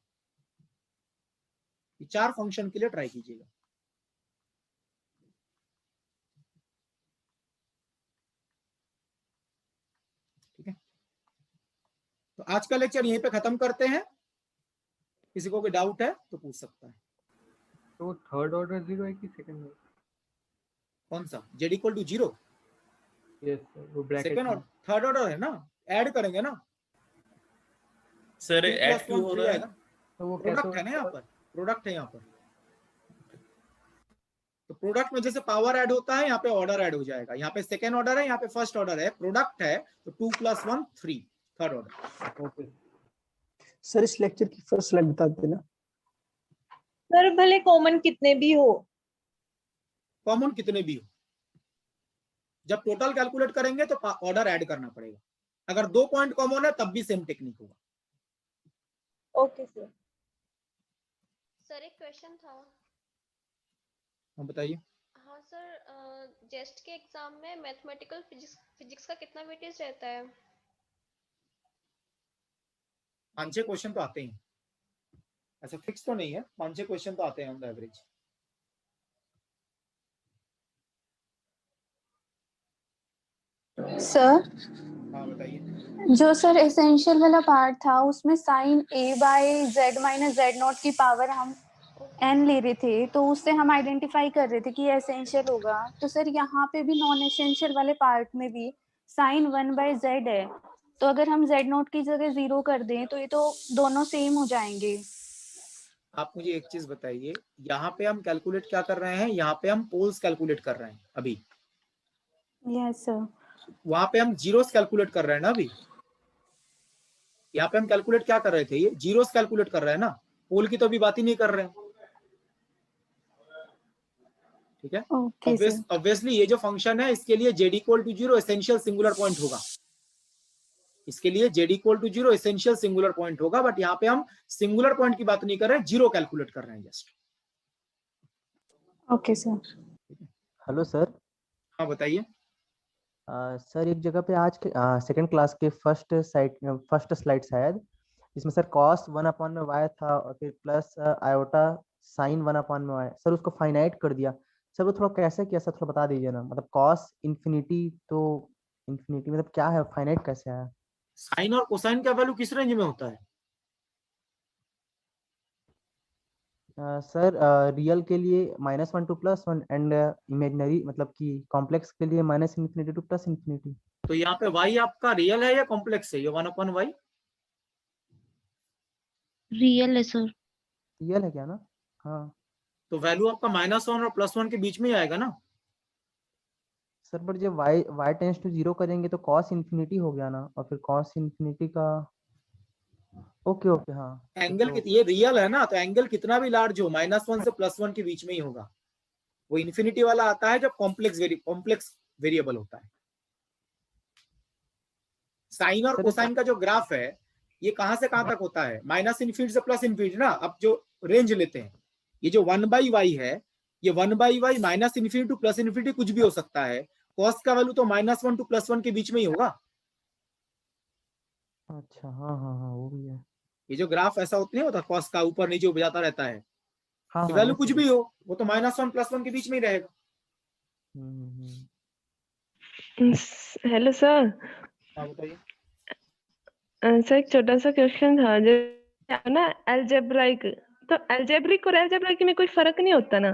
Speaker 1: 4 फंक्शन के लिए ट्राई कीजिएगा। ठीक है, तो आज का लेक्चर यहीं पे खत्म करते हैं। किसी को कोई डाउट है तो पूछ सकता है।
Speaker 8: तो थर्ड ऑर्डर 0 है कि सेकंड?
Speaker 1: कौन सा? z equal to 0?
Speaker 8: Yes sir, वो ब्रैकेट
Speaker 1: सेकंड
Speaker 8: में।
Speaker 1: और थर्ड ऑर्डर है ना, ऐड करेंगे ना
Speaker 7: सर
Speaker 1: 2
Speaker 7: ऐड
Speaker 1: +
Speaker 7: क्यों
Speaker 1: 1
Speaker 7: हो
Speaker 1: 3
Speaker 7: रहा है?
Speaker 1: आएगा।
Speaker 8: तो वो
Speaker 1: प्रोडक्ट है ना, यहाँ पर प्रोडक्ट है। यहाँ पर तो प्रोडक्ट में जैसे पावर ऐड होता है यहाँ पे ऑर्डर ऐड हो जाएगा। यहाँ पे सेकंड ऑर्डर है, यहाँ पे फर्स्ट ऑर्डर है, प्रोडक्ट है तो 2 + 1 3 थर्ड ऑर्डर।
Speaker 8: ओके
Speaker 4: सर इस लेक्चर की फर्स्ट स्लाइड बता देना।
Speaker 9: सर भले कॉमन कितने भी हो,
Speaker 1: कॉमन कितने भी हो, जब टोटल कैलकुलेट करेंगे तो ऑर्डर ऐड करना पड़ेगा। अगर 2 पॉइंट कॉमन है तब भी सेम टेक्निक होगा।
Speaker 9: Okay sir.
Speaker 2: सर एक क्वेश्चन था।
Speaker 1: हम बताइए।
Speaker 2: हाँ सर, जेस्ट के एग्जाम में मैथमेटिकल फिजिक्स का कितना वेटेज रहता है?
Speaker 1: 5-6 क्वेश्चन तो आते हैं, ऐसा फिक्स तो नहीं है, 5-6 क्वेश्चन तो आते हैं ऑन द एवरेज।
Speaker 12: सर
Speaker 1: हाँ बताइए।
Speaker 12: जो सर एसेंशियल वाला पार्ट था उसमें साइन a/z - z0 की पावर हम n ले रहे थे, तो उससे हम आइडेंटिफाई कर रहे थे कि ये एसेंशियल होगा। तो सर यहाँ पे भी नॉन एसेंशियल वाले पार्ट में भी साइन 1/z है, तो अगर हम z0 की जगह 0 कर दें तो ये तो दोनों सेम हो जाएंगे।
Speaker 1: आप मुझे एक चीज बताइए, यहाँ पे हम कैलकुलेट क्या कर रहे हैं? यहाँ पे हम पोल्स कैलकुलेट कर रहे हैं अभी।
Speaker 12: Yes sir.
Speaker 1: वहां पे हम जीरोस कैलकुलेट कर रहे हैं ना अभी। यहाँ पे हम कैलकुलेट क्या कर रहे थे? ये जीरोस कैलकुलेट कर रहे हैं ना, पोल की तो अभी बात ही नहीं कर रहे हैं। ठीक है, ऑब्वियसली ये जो फंक्शन है इसके लिए z equal to 0 essential singular point होगा। इसके लिए z equal to 0 essential singular point होगा, बट यहाँ पे हम सिंगुलर पॉइंट की बात नहीं कर रहे हैं, जीरो कैलकुलेट कर रहे हैं just.
Speaker 12: Okay sir.
Speaker 10: Hello sir.
Speaker 1: हाँ बताइए।
Speaker 10: सर एक जगह पे आज के सेकंड क्लास के फर्स्ट स्लाइड शायद, इसमें सर cos 1 में y था और फिर प्लस आयोटा sin 1 में y, सर उसको फाइनाइट कर दिया। सर वो थोड़ा कैसे किया सर, थोड़ा बता दीजिए ना, मतलब cos इन्फिनिटी तो इन्फिनिटी मतलब क्या है, फाइनाइट कैसे आया?
Speaker 1: साइन और कोसाइन का वैल्यू किस रेंज में होता है?
Speaker 10: सर रियल के लिए -1 to +1 एंड इमेजिनरी मतलब कि कॉम्प्लेक्स के लिए -इन्फिनिटी टू +इन्फिनिटी।
Speaker 1: तो यहाँ पे y आपका रियल है या कॉम्प्लेक्स है? ये 1/y
Speaker 11: रियल है सर।
Speaker 10: रियल है क्या ना? हाँ
Speaker 1: तो वैल्यू आपका -1 और +1 के बीच में ही आएगा ना।
Speaker 10: सर, बट जब y टेंस टू 0 करेंगे तो cos इन्फिनिटी हो गया ना, और फिर cos इन्फिनिटी का ओके ओके हाँ।
Speaker 1: एंगल ये रियल है ना, तो एंगल कितना भी लार्ज हो -1 से +1 के बीच में ही होगा। वो इन्फिनिटी वाला आता है जब कॉम्प्लेक्स वेरिएबल होता है। साइन और कोसाइन का जो ग्राफ है ये कहां से कहां तक होता है? -इन्फिनिटी से +इन्फिनिटी ना। अब जो रेंज लेते हैं, ये जो 1/y है, ये 1/y -इन्फिनिटी टू +इन्फिनिटी कुछ भी हो सकता है। कॉस का वैल्यू तो -1 टू +1 के बीच में ही होगा।
Speaker 10: अच्छा हाँ हाँ हाँ वो भी है।
Speaker 1: ये जो ग्राफ ऐसा होता नहीं होता, कॉस का ऊपर नीचे उब जाता रहता है,
Speaker 10: हाँ
Speaker 1: तो
Speaker 10: हाँ
Speaker 1: वैल्यू
Speaker 10: वो
Speaker 1: कुछ
Speaker 10: समझ।
Speaker 1: भी हो, वो तो -1 +1 के बीच में ही रहेगा।
Speaker 13: Hello sir.
Speaker 1: हाँ बताइए।
Speaker 13: सर एक छोटा सा क्वेश्चन था, जो ना अलजेब्राइक, तो अलजेब्रिक और अलजेब्राइक में कोई फर्क नहीं होता ना?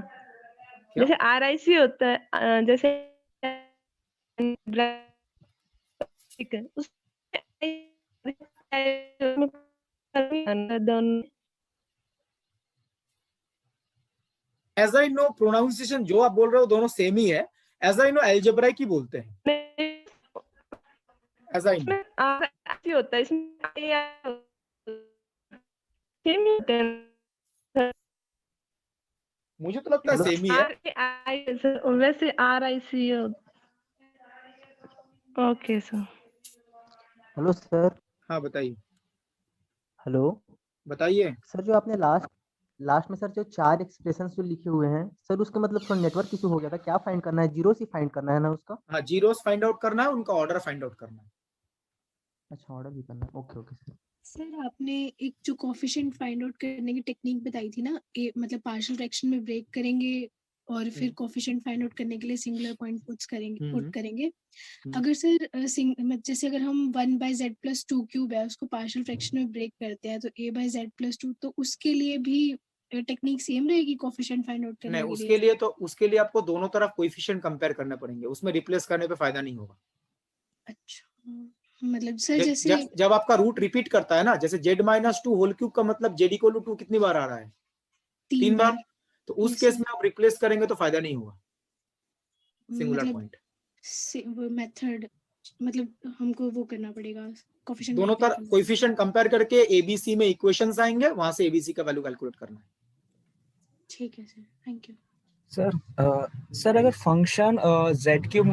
Speaker 13: जैसे RIC होता है, जैसे
Speaker 1: एज आई नो प्रोनाउंसिएशन जो आप बोल रहे हो दोनों सेम ही है। एज आई नो अलजेब्राइक ही बोलते हैं। एज आई नो
Speaker 13: RIC होता है, इसमें सेम ही होते हैं।
Speaker 1: मुझे तो लगता है सेम ही है।
Speaker 13: वैसे RIC okay sir.
Speaker 10: Hello sir.
Speaker 1: हाँ बताइए।
Speaker 10: हेलो
Speaker 1: बताइए।
Speaker 10: सर, जो आपने लास्ट में सर जो 4 एक्सप्रेशंस जो लिखे हुए हैं सर, उसका मतलब थोड़ा नेटवर्क इशू हो गया था, क्या फाइंड करना है? जीरोस ही फाइंड करना है ना उसका?
Speaker 1: हाँ जीरोस फाइंड आउट करना है, उनका ऑर्डर फाइंड आउट करना है।
Speaker 10: अच्छा ऑर्डर भी करना है, ओके ओके सर।
Speaker 14: सर आपने एक जो कोफिशिएंट फाइंड आउट करने की टेक्निक बताई थी ना, मतलब पार्शियल फ्रैक्शन में ब्रेक करेंगे और फिर कोफिशिएंट फाइंड आउट करने के लिए सिंगुलर पॉइंट पुट करेंगे। अगर सर जैसे अगर हम 1/z+2³ है उसको पार्शियल फ्रैक्शन में ब्रेक करते हैं, तो a/z+2, तो उसके लिए भी टेक्निक सेम रहेगी कोफिशिएंट फाइंड आउट करने
Speaker 1: नहीं,
Speaker 14: के लिए?
Speaker 1: उसके लिए आपको दोनों तरफ कोएफिशिएंट कंपेयर करने पड़ेंगे, उसमें रिप्लेस करने पे फायदा नहीं होगा।
Speaker 14: अच्छा मतलब सर जैसे
Speaker 1: जब आपका रूट रिपीट करता है ना, जैसे z-2 होल क्यूब का मतलब z=2 कितनी बार आ रहा है? 3 बार। तो उस केस में आप रिप्लेस करेंगे तो फायदा नहीं होगा सिंगुलर पॉइंट।
Speaker 14: वो मेथड मतलब हमको वो करना पड़ेगा, कोफिशिएंट
Speaker 1: दोनों तरफ कोएफिशिएंट कंपेयर करके एबीसी में इक्वेशंस आएंगे, वहां से एबीसी का वैल्यू कैलकुलेट करना है।
Speaker 14: ठीक है सर, थैंक यू।
Speaker 15: सर अगर function z³ -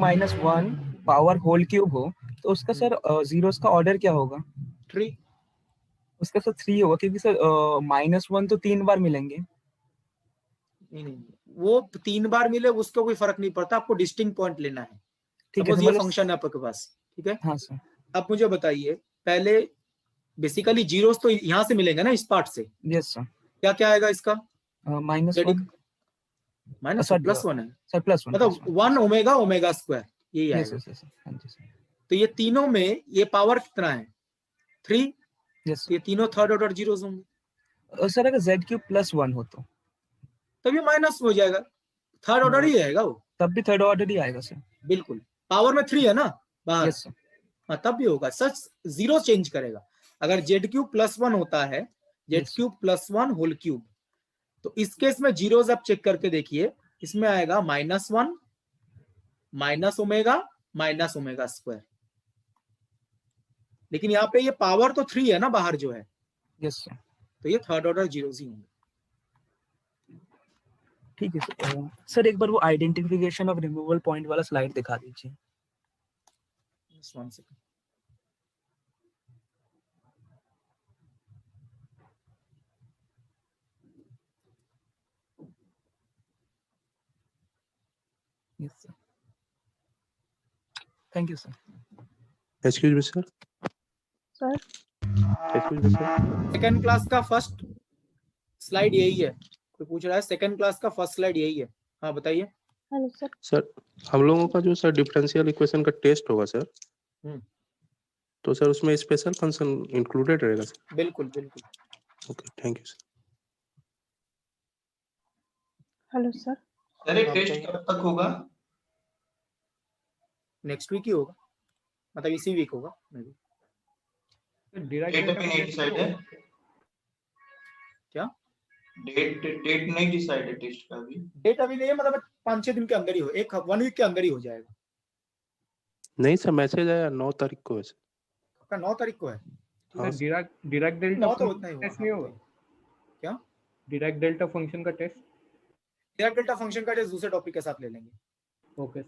Speaker 15: 1 power whole cube हो तो उसका सर जीरोस का ऑर्डर क्या होगा?
Speaker 1: 3।
Speaker 15: उसका सर 3 होगा, क्योंकि सर -1 तो 3 बार मिलेंगे।
Speaker 1: नहीं, वो 3 बार मिले उसका कोई फर्क नहीं पड़ता, आपको डिस्टिंक्ट पॉइंट लेना है।
Speaker 15: ठीक है,
Speaker 1: सपोज ये फंक्शन है आपके पास, ठीक है?
Speaker 15: हाँ सर।
Speaker 1: अब मुझे बताइए, पहले बेसिकली जीरोस तो यहाँ से मिलेंगे ना, इस पार्ट से।
Speaker 15: Yes sir.
Speaker 1: क्या क्या आएगा इसका?
Speaker 15: -1
Speaker 1: -+1 है
Speaker 15: सर, +1
Speaker 1: मतलब 1 ओमेगा स्क्वायर यही आएगा। तो ये तीनों में ये पावर कितना है? 3।
Speaker 15: यस।
Speaker 1: ये तीनों थर्ड ऑर्डर जीरोस होंगे।
Speaker 15: सर अगर z³ +1 हो तो
Speaker 1: तब ये माइनस हो जाएगा, थर्ड ऑर्डर ही रहेगा वो।
Speaker 15: तब भी थर्ड ऑर्डर ही आएगा सर।
Speaker 1: बिल्कुल, पावर में 3 है ना बाहर।
Speaker 15: Yes sir.
Speaker 1: हाँ तब भी होगा, सच जीरो चेंज करेगा। अगर z³ +1 होता है, z³ +1 होल क्यूब, तो इस केस में जीरोस आप चेक करके देखिए, इसमें आएगा -1 -ओमेगा स्क्वायर। लेकिन यहाँ पे ये पावर तो 3 है ना बाहर जो है।
Speaker 15: Yes sir.
Speaker 1: तो ये थर्ड ऑर्डर जीरोस ही होंगे।
Speaker 15: ठीक है सर। सर एक बार वो आइडेंटिफिकेशन ऑफ रिमूवल पॉइंट वाला स्लाइड दिखा दीजिए।
Speaker 1: Just 1 second.
Speaker 15: Yes sir. Thank you sir.
Speaker 16: Excuse me sir.
Speaker 9: Sir
Speaker 16: excuse me sir.
Speaker 1: Second class का फर्स्ट स्लाइड यही है। कोई पूछ रहा है सेकंड क्लास का फर्स्ट स्लाइड यही है। हाँ बताइए।
Speaker 9: Hello sir.
Speaker 16: सर हम लोगों का जो सर डिफरेंशियल इक्वेशन का टेस्ट होगा सर, तो सर उसमें स्पेशल फंक्शन इंक्लूडेड रहेगा सर?
Speaker 1: बिल्कुल बिल्कुल।
Speaker 16: Okay thank you sir.
Speaker 9: Hello sir.
Speaker 3: Sir ये टेस्ट कब तक होगा?
Speaker 1: नेक्स्ट वीक ही होगा, मतलब इसी वीक होगा।
Speaker 3: डेट अभी नहीं डिसाइड है
Speaker 1: क्या?
Speaker 3: डेट नहीं डिसाइड है टेस्ट का अभी?
Speaker 1: डेट अभी नहीं है, मतलब 5-6 दिन के अंदर ही हो, 1 वीक के अंदर ही हो जाएगा।
Speaker 16: नहीं सर, मैसेज आया 9 तारीख को है सर।
Speaker 1: आपका 9 तारीख को है?
Speaker 16: हाँ
Speaker 8: सर डिराक डेल्टा
Speaker 1: 9 तो उतना ही होगा।
Speaker 8: टेस्ट नहीं होगा
Speaker 1: क्या?
Speaker 8: डिराक डेल्टा फंक्शन का टेस्ट?
Speaker 1: डिराक डेल्टा फंक्शन का टेस्ट दूसरे टॉपिक के साथ ले लेंगे।
Speaker 8: ओके।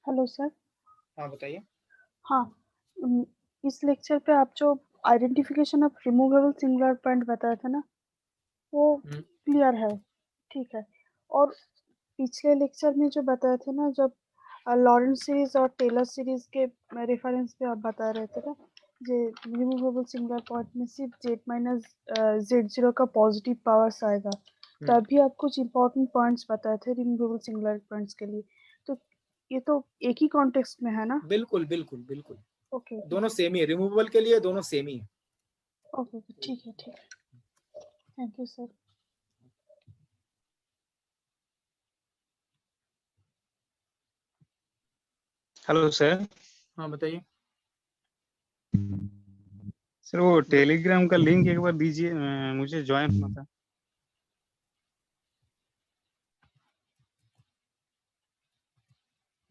Speaker 9: Hello sir.
Speaker 1: हाँ बताइए।
Speaker 9: हाँ, इस लेक्चर पे आप जो identification of removable singular point बताया था ना, वो क्लियर है, ठीक है। और पिछले लेक्चर में जो बताए थे ना, जब लॉरेंस सीरीज और टेलर सीरीज के रेफरेंस पे आप बता रहे थे ना, जो रिमूवेबल सिंगुलर पॉइंट में सिर्फ z माइनस z0 का पॉजिटिव पावर्स आएगा, तभी आप कुछ इंपॉर्टेंट पॉइंट्स बताए थे रिमूवेबल सिंगुलर पॉइंट्स के लिए। तो ये तो एक ही कॉन्टेक्स्ट में है ना?
Speaker 1: बिल्कुल बिल्कुल बिल्कुल।
Speaker 9: ओके।
Speaker 1: दोनों सेम ही है, रिमूवेबल के लिए दोनों सेम ही है।
Speaker 9: ओके ठीक है ठीक है। Thank you sir.
Speaker 15: Hello sir.
Speaker 1: हाँ बताइए।
Speaker 15: सर वो टेलीग्राम का लिंक एक बार दीजिए, मुझे ज्वाइन होना था।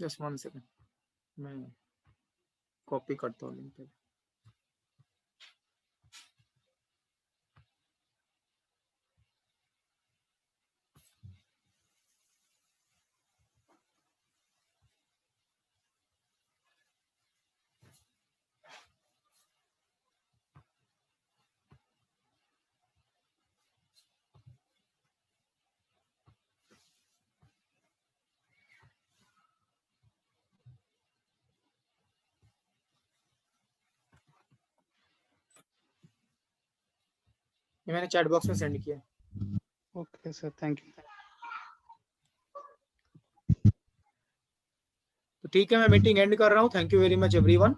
Speaker 1: जस्ट 1 सेकंड, मैं कॉपी करता हूँ लिंक पे। ये मैंने चैट बॉक्स में सेंड किया।
Speaker 15: Okay sir, thank you.
Speaker 1: तो ठीक है, मैं मीटिंग एंड कर रहा हूँ। Thank you very much everyone.